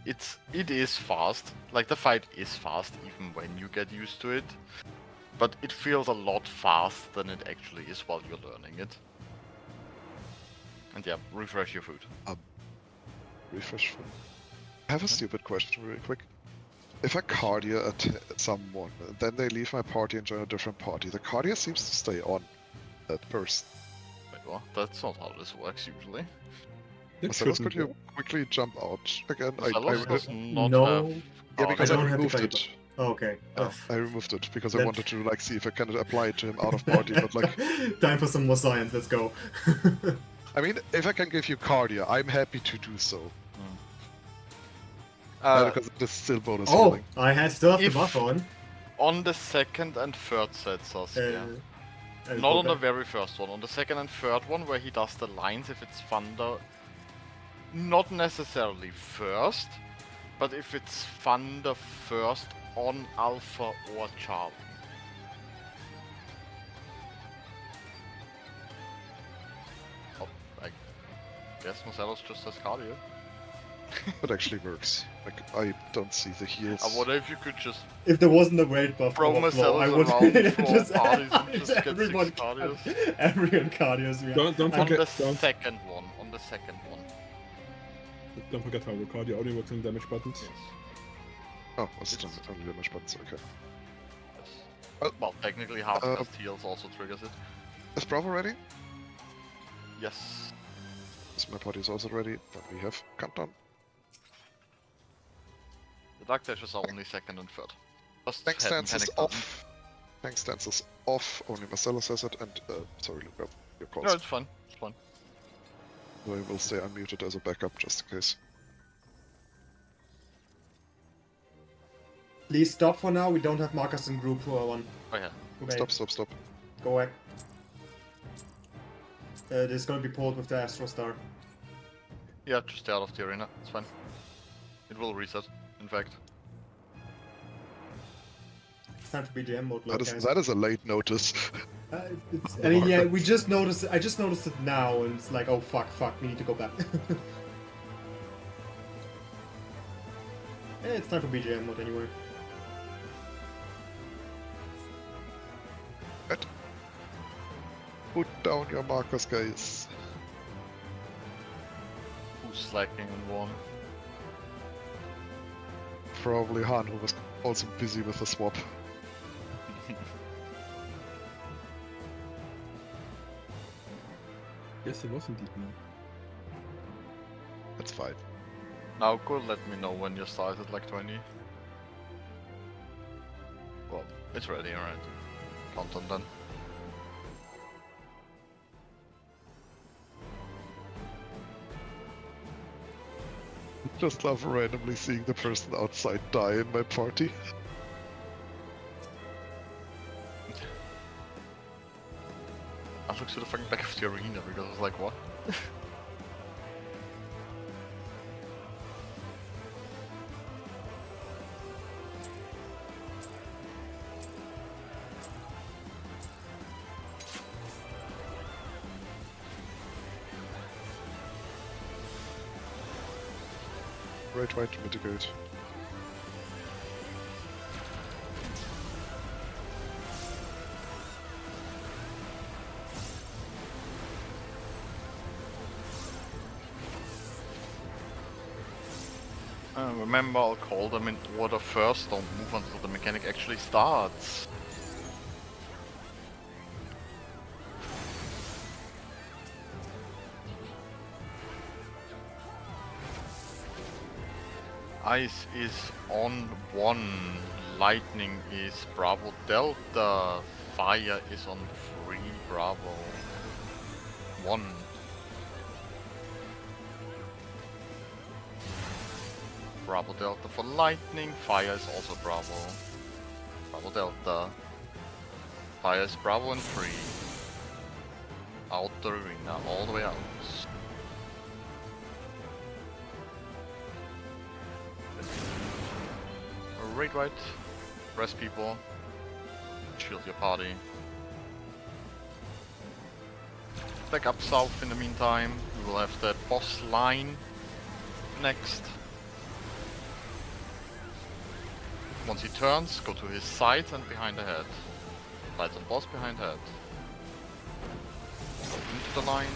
It is fast, like the fight is fast even when you get used to it, but it feels a lot faster than it actually is while you're learning it. And yeah, refresh your food. Refresh food. I have a stupid question really quick. If I cardia at someone, then they leave my party and join a different party, the cardia seems to stay on at first. Wait, what? That's not how this works usually. Marcellus, could you quickly jump out again? Marcellus does not No. have... Yeah, because I I don't have the removed cardia. it. Oh, okay. Oh. I removed it because I That- wanted to like see if I can apply it to him out of party, but like, Time for some more science, let's go. I mean, if I can give you cardia, I'm happy to do so. Because it is still bonus Oh, healing. I still have the If- buff on. On the second and third set, Saskia. I'll Not go on the back. very first one, on the second and third one where he does the lines if it's Thunder. Not necessarily first, but if it's Thunder first on Alpha or Charlie. Oh, I guess Marcellus just has cardio. It actually works. Like, I don't see the heals. I wonder if you could just If there wasn't a weight buff throw overflow, I would Marcellus around just four parties and just get everyone 6 cardios. Everyone cardios. Yeah. Don't On forget, the don't, second one, on the second one. don't forget how the cardio only works on damage buttons. Yes. Oh, it's It's- only damage buttons, okay. Yes. Well, technically half Uh, cast heals also triggers it. Is Bravo ready? Yes. Yes, my party is also ready, but we have countdown. The Dark Dashes are only second and third. Just Tank head and stance is panic button. off. Tank stance is off, only Marcellus has it, and sorry Luca, your calls. No, it's fine. It's fine. I will stay unmuted as a backup just in case. Please stop for now. We don't have markers in group 1. Oh yeah. Okay, Stop. go back. This is gonna be pulled with the Astro Star. Yeah, just stay out of the arena. It's fine. It will reset, in fact. It's time for BGM mode, look, guys. That is a late notice. I mean, yeah, we just noticed. I just noticed it now, and it's like, oh fuck, we need to go back. Yeah, it's time for BGM mode anyway. Put down your markers, guys. Who's slacking in one? Probably Han, who was also busy with the swap. Yes, it was indeed me. That's fine. Now go let me know when you started like 20. Well, it's ready, alright. Count on then. Just love randomly seeing the person outside die in my party. I looked to the fucking back of the arena because I was like, what? Right, right, mitigate. Remember, I'll call them in order first. Don't move until the mechanic actually starts. Ice is on 1, lightning is Bravo Delta, fire is on 3, Bravo 1. Bravo Delta for lightning, fire is also Bravo. Bravo Delta. Fire is Bravo and 3. Out the arena, all the way out. Raid right, rest people, shield your party. Back up south in the meantime, we will have the boss line next. Once he turns, go to his side and behind the head. Lights of boss behind head. Into the line.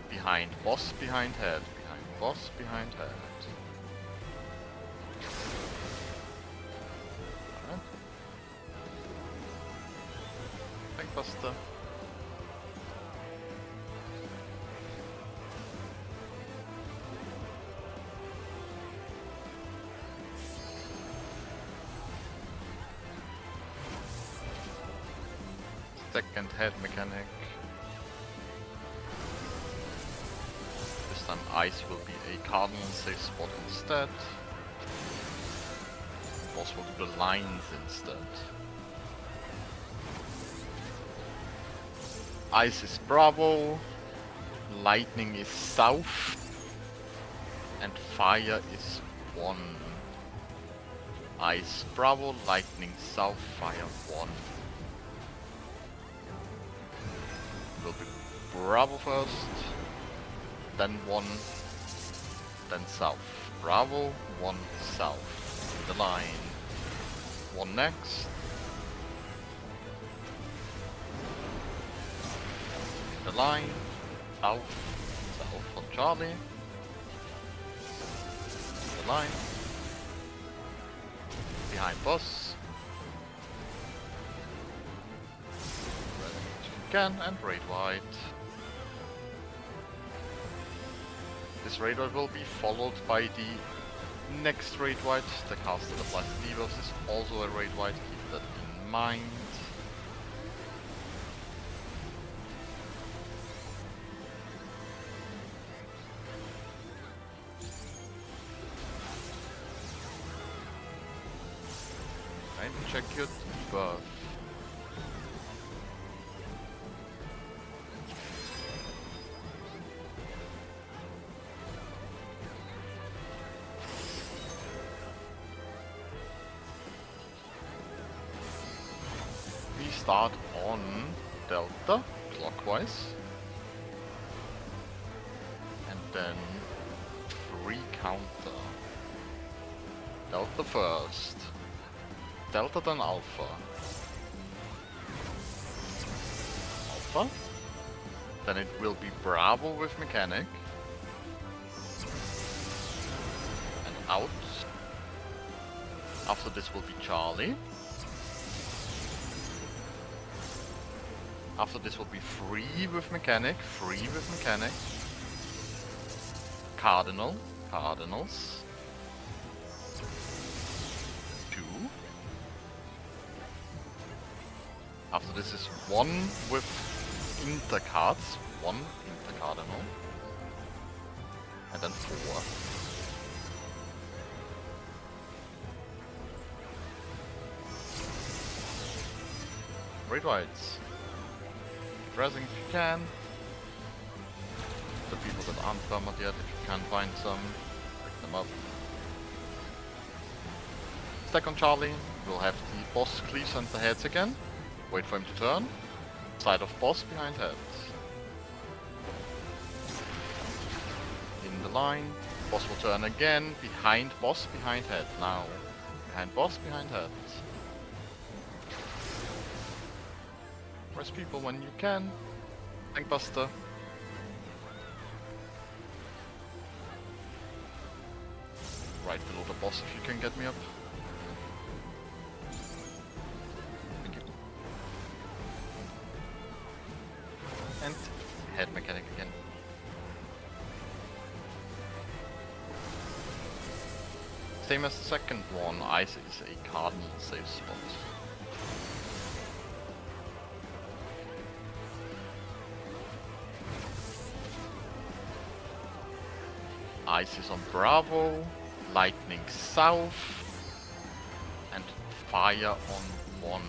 Behind boss behind head. Behind boss behind head. Alright. Backbuster. Second head mechanic. This time ice will be a cardinal safe spot instead. Boss will do the lines instead. Ice is Bravo, lightning is south, and fire is 1. Ice Bravo, lightning south, fire 1. Will be Bravo first, then 1, then south. Bravo, 1 south. The line. 1 next. The line. South. South on Charlie. The line. Behind boss. Again and raid wide. This raid wide will be followed by the next raid wide. The Caster of Light Divas is also a raid wide, keep that in mind. Right, check your debuff. Start on Delta, clockwise, and then 3 counter. Delta first, Delta then Alpha. Alpha, then it will be Bravo with Mechanic, and out. After this will be Charlie. After this will be free with mechanic, Cardinal, Cardinals. 2. After this is 1 with intercards, 1 intercardinal. And then 4. Great Whites. Dressing if you can. The people that aren't permanent yet, if you can find some, pick them up. Stack on Charlie. We'll have the boss cleave and the heads again. Wait for him to turn. Side of boss behind heads. In the line. Boss will turn again. Behind boss, behind head. Now. Behind boss, behind head. Press people when you can. Tankbuster. Right below the boss if you can get me up. Thank you. And head mechanic again. Same as the second one, ice is a cardinal safe spot. Ice is on Bravo, lightning south, and fire on 1.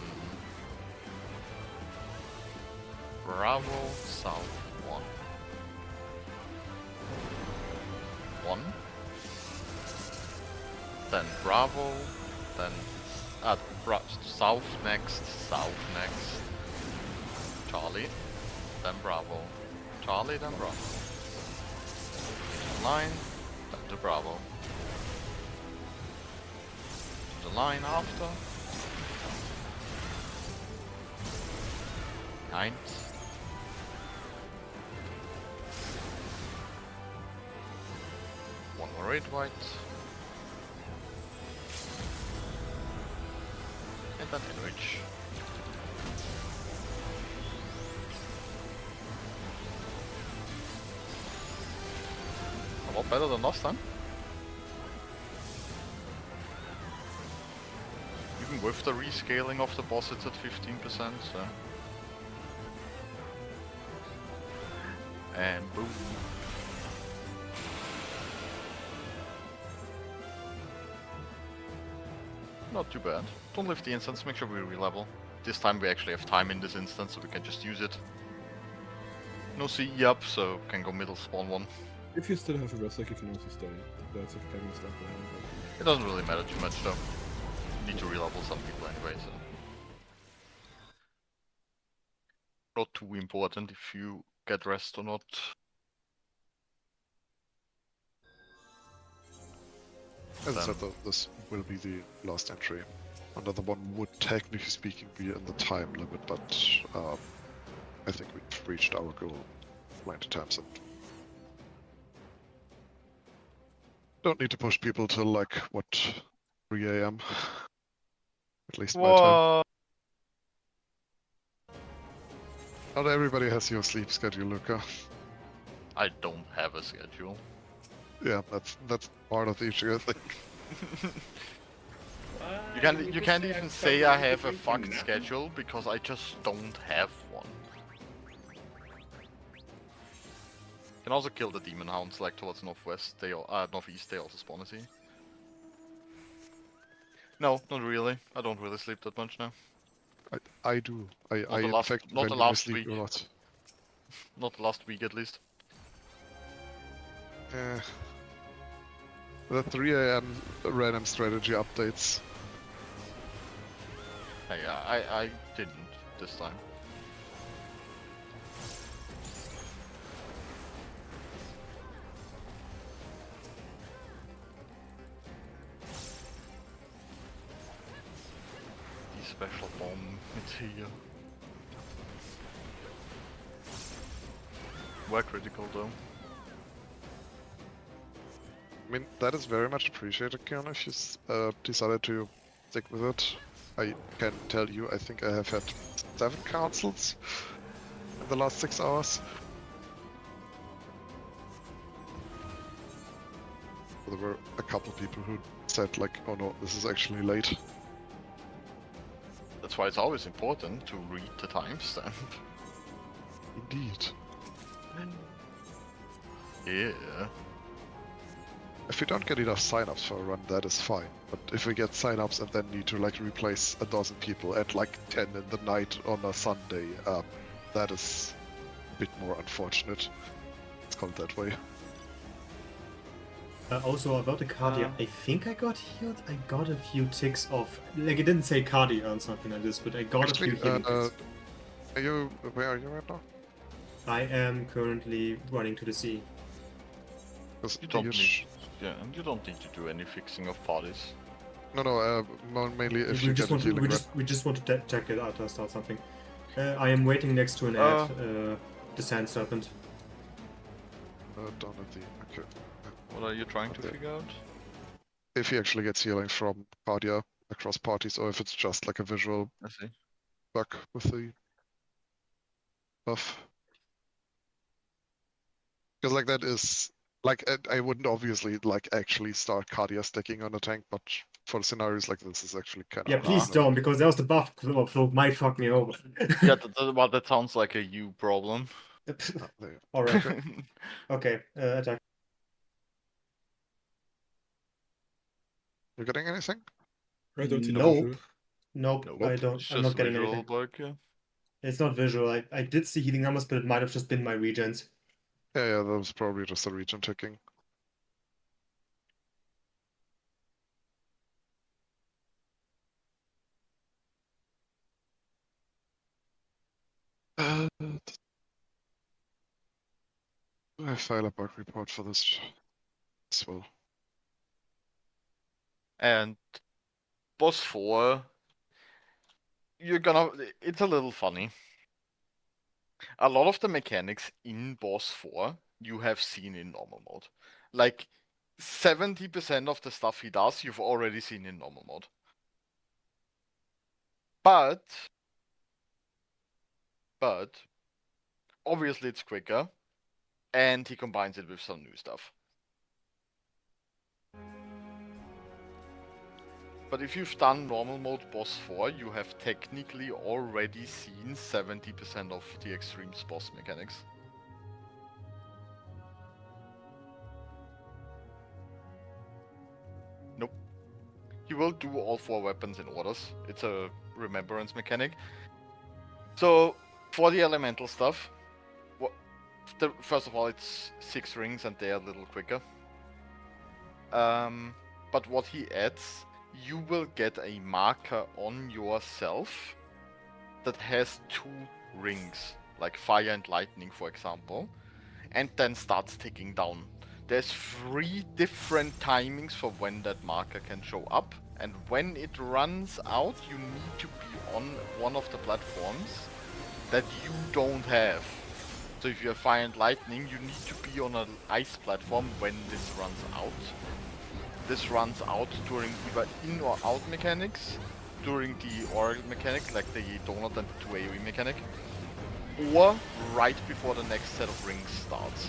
Bravo, south, 1. 1. Then Bravo, then south next, Charlie, then Bravo, Charlie, then Bravo. Line, then to Bravo. The line after. 9. One more red white. And then enrich. A lot better than last time. Even with the rescaling of the boss, it's at 15%, so. And boom. Not too bad. Don't lift the instance, make sure we re-level. This time we actually have time in this instance, so we can just use it. No CE up, so can go middle spawn 1. If you still have a Berserk, you can also stay. That's if Kevin stuff. It doesn't really matter too much though. Need to re-level some people anyway, so. Not too important if you get rest or not. As I said, though, this will be the last entry. Another one would, technically speaking, be in the time limit, but I think we've reached our goal plenty times and don't need to push people till like, what, 3 AM? At least my time. Not everybody has your sleep schedule, Luca. I don't have a schedule. Yeah, that's part of the issue, I think. You can't even say I have a fucked schedule because I just don't have one. You can also kill the demon hounds like towards northwest. They northeast. They also spawn, I see. No, not really. I don't really sleep that much now. I do. I in fact not the genuinely last sleep week. a lot. Not the last week at least. The 3 AM random strategy updates. Hey, I didn't this time. The special bomb, it's here. We're critical though. I mean, that is very much appreciated, Kion, if you decided to stick with it. I can tell you, I think I have had 7 cancels in the last 6 hours. There were a couple people who said like, oh no, this is actually late. That's why it's always important to read the timestamp. Indeed. Yeah. If we don't get enough signups for a run, that is fine. But if we get signups and then need to like replace a dozen people at like 10 in the night on a Sunday, that is a bit more unfortunate. Let's call it that way. Also about the cardio, I think I got healed. I got a few ticks off. Like it didn't say cardio or something like this, but I got Actually, a few healing ticks. Where are you right now? I am currently running to the sea. 'Cause You don't you need, yeah, and you don't need to do any fixing of parties. mainly if we you just get a want to, healing we rep. just we just want to check it out or start something. I am waiting next to an ad, the sand serpent. Down at the okay. What are you trying to Okay. figure out? If he actually gets healing from cardio across parties, or if it's just like a visual I see. bug with the buff. Because like that is like I wouldn't obviously like actually start cardio stacking on a tank, but for scenarios like this is actually kind of Yeah, please don't, because that was the buff flow might fuck me over. Yeah, well, that sounds like a you problem. Alright. Okay, attack. You getting anything? I don't see Nope. visual. Nope, Nope. I don't. It's I'm just not getting visual anything. bug, yeah. It's not visual. I did see healing numbers, but it might have just been my regens. Yeah, that was probably just a region ticking. Do I file a bug report for this as well? And boss 4, it's a little funny. A lot of the mechanics in boss 4 you have seen in normal mode. Like 70% of the stuff he does you've already seen in normal mode. But obviously it's quicker and he combines it with some new stuff. But if you've done normal mode boss 4, you have technically already seen 70% of the extremes boss mechanics. Nope. You will do all 4 weapons in orders. It's a remembrance mechanic. So, for the elemental stuff, first of all, it's 6 rings and they are a little quicker. But what he adds, you will get a marker on yourself that has 2 rings, like fire and lightning, for example, and then starts ticking down. There's 3 different timings for when that marker can show up, and when it runs out, you need to be on one of the platforms that you don't have. So if you have fire and lightning, you need to be on an ice platform when this runs out. This runs out during either in or out mechanics, during the oral mechanic, like the donut and the 2 AoE mechanic, or right before the next set of rings starts.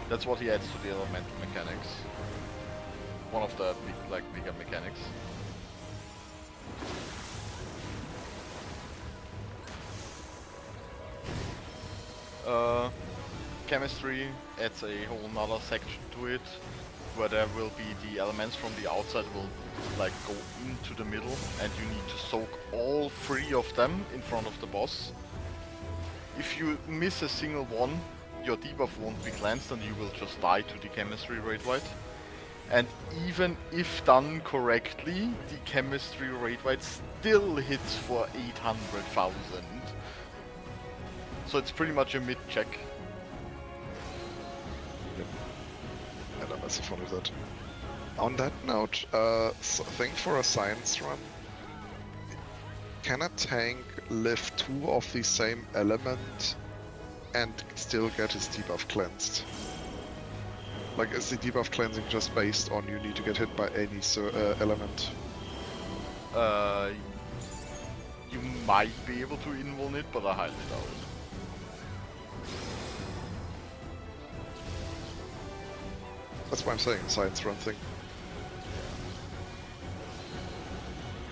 That's what he adds to the elemental mechanics. One of the bigger mechanics. Chemistry adds a whole nother section to it, where there will be the elements from the outside will like go into the middle, and you need to soak all 3 of them in front of the boss. If you miss a single one, your debuff won't be cleansed and you will just die to the chemistry rate white. And even if done correctly, the chemistry rate white still hits for 800,000. So it's pretty much a mid check. And I'm massive fond of that. On that note, thing for a science run. Can a tank lift 2 of the same element and still get his debuff cleansed? Like, is the debuff cleansing just based on you need to get hit by any element? You might be able to invuln it, but I highly doubt it. That's why I'm saying science run thing.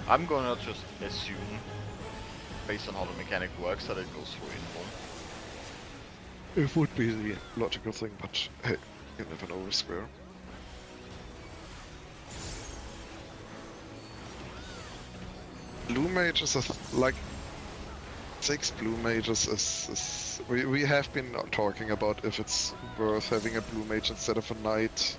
I'm gonna just assume, based on how the mechanic works, that it goes through info. It would be the logical thing, but hey, you never know with Square. Blue mages are like 6 blue mages is we have been talking about if it's worth having a blue mage instead of a knight.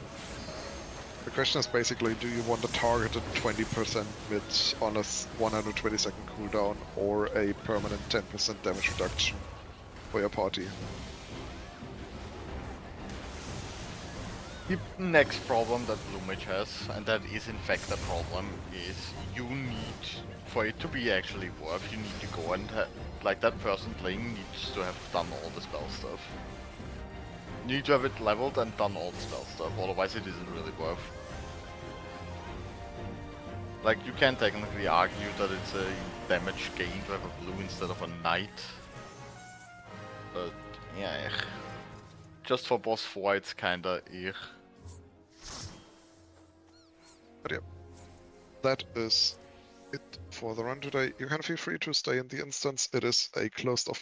The question is basically, do you want a targeted 20% mid on a 120 second cooldown or a permanent 10% damage reduction for your party? The next problem that Blue Mage has, and that is in fact a problem, is you need, for it to be actually worth, you need to go and like that person playing needs to have done all the spell stuff. You need to have it leveled and done all the spell stuff, otherwise it isn't really worth. Like, you can technically argue that it's a damage gain to have a blue instead of a knight. But, yeah, just for boss 4 it's kinda But yeah, that is it for the run today. You can feel free to stay in the instance. It is a closed off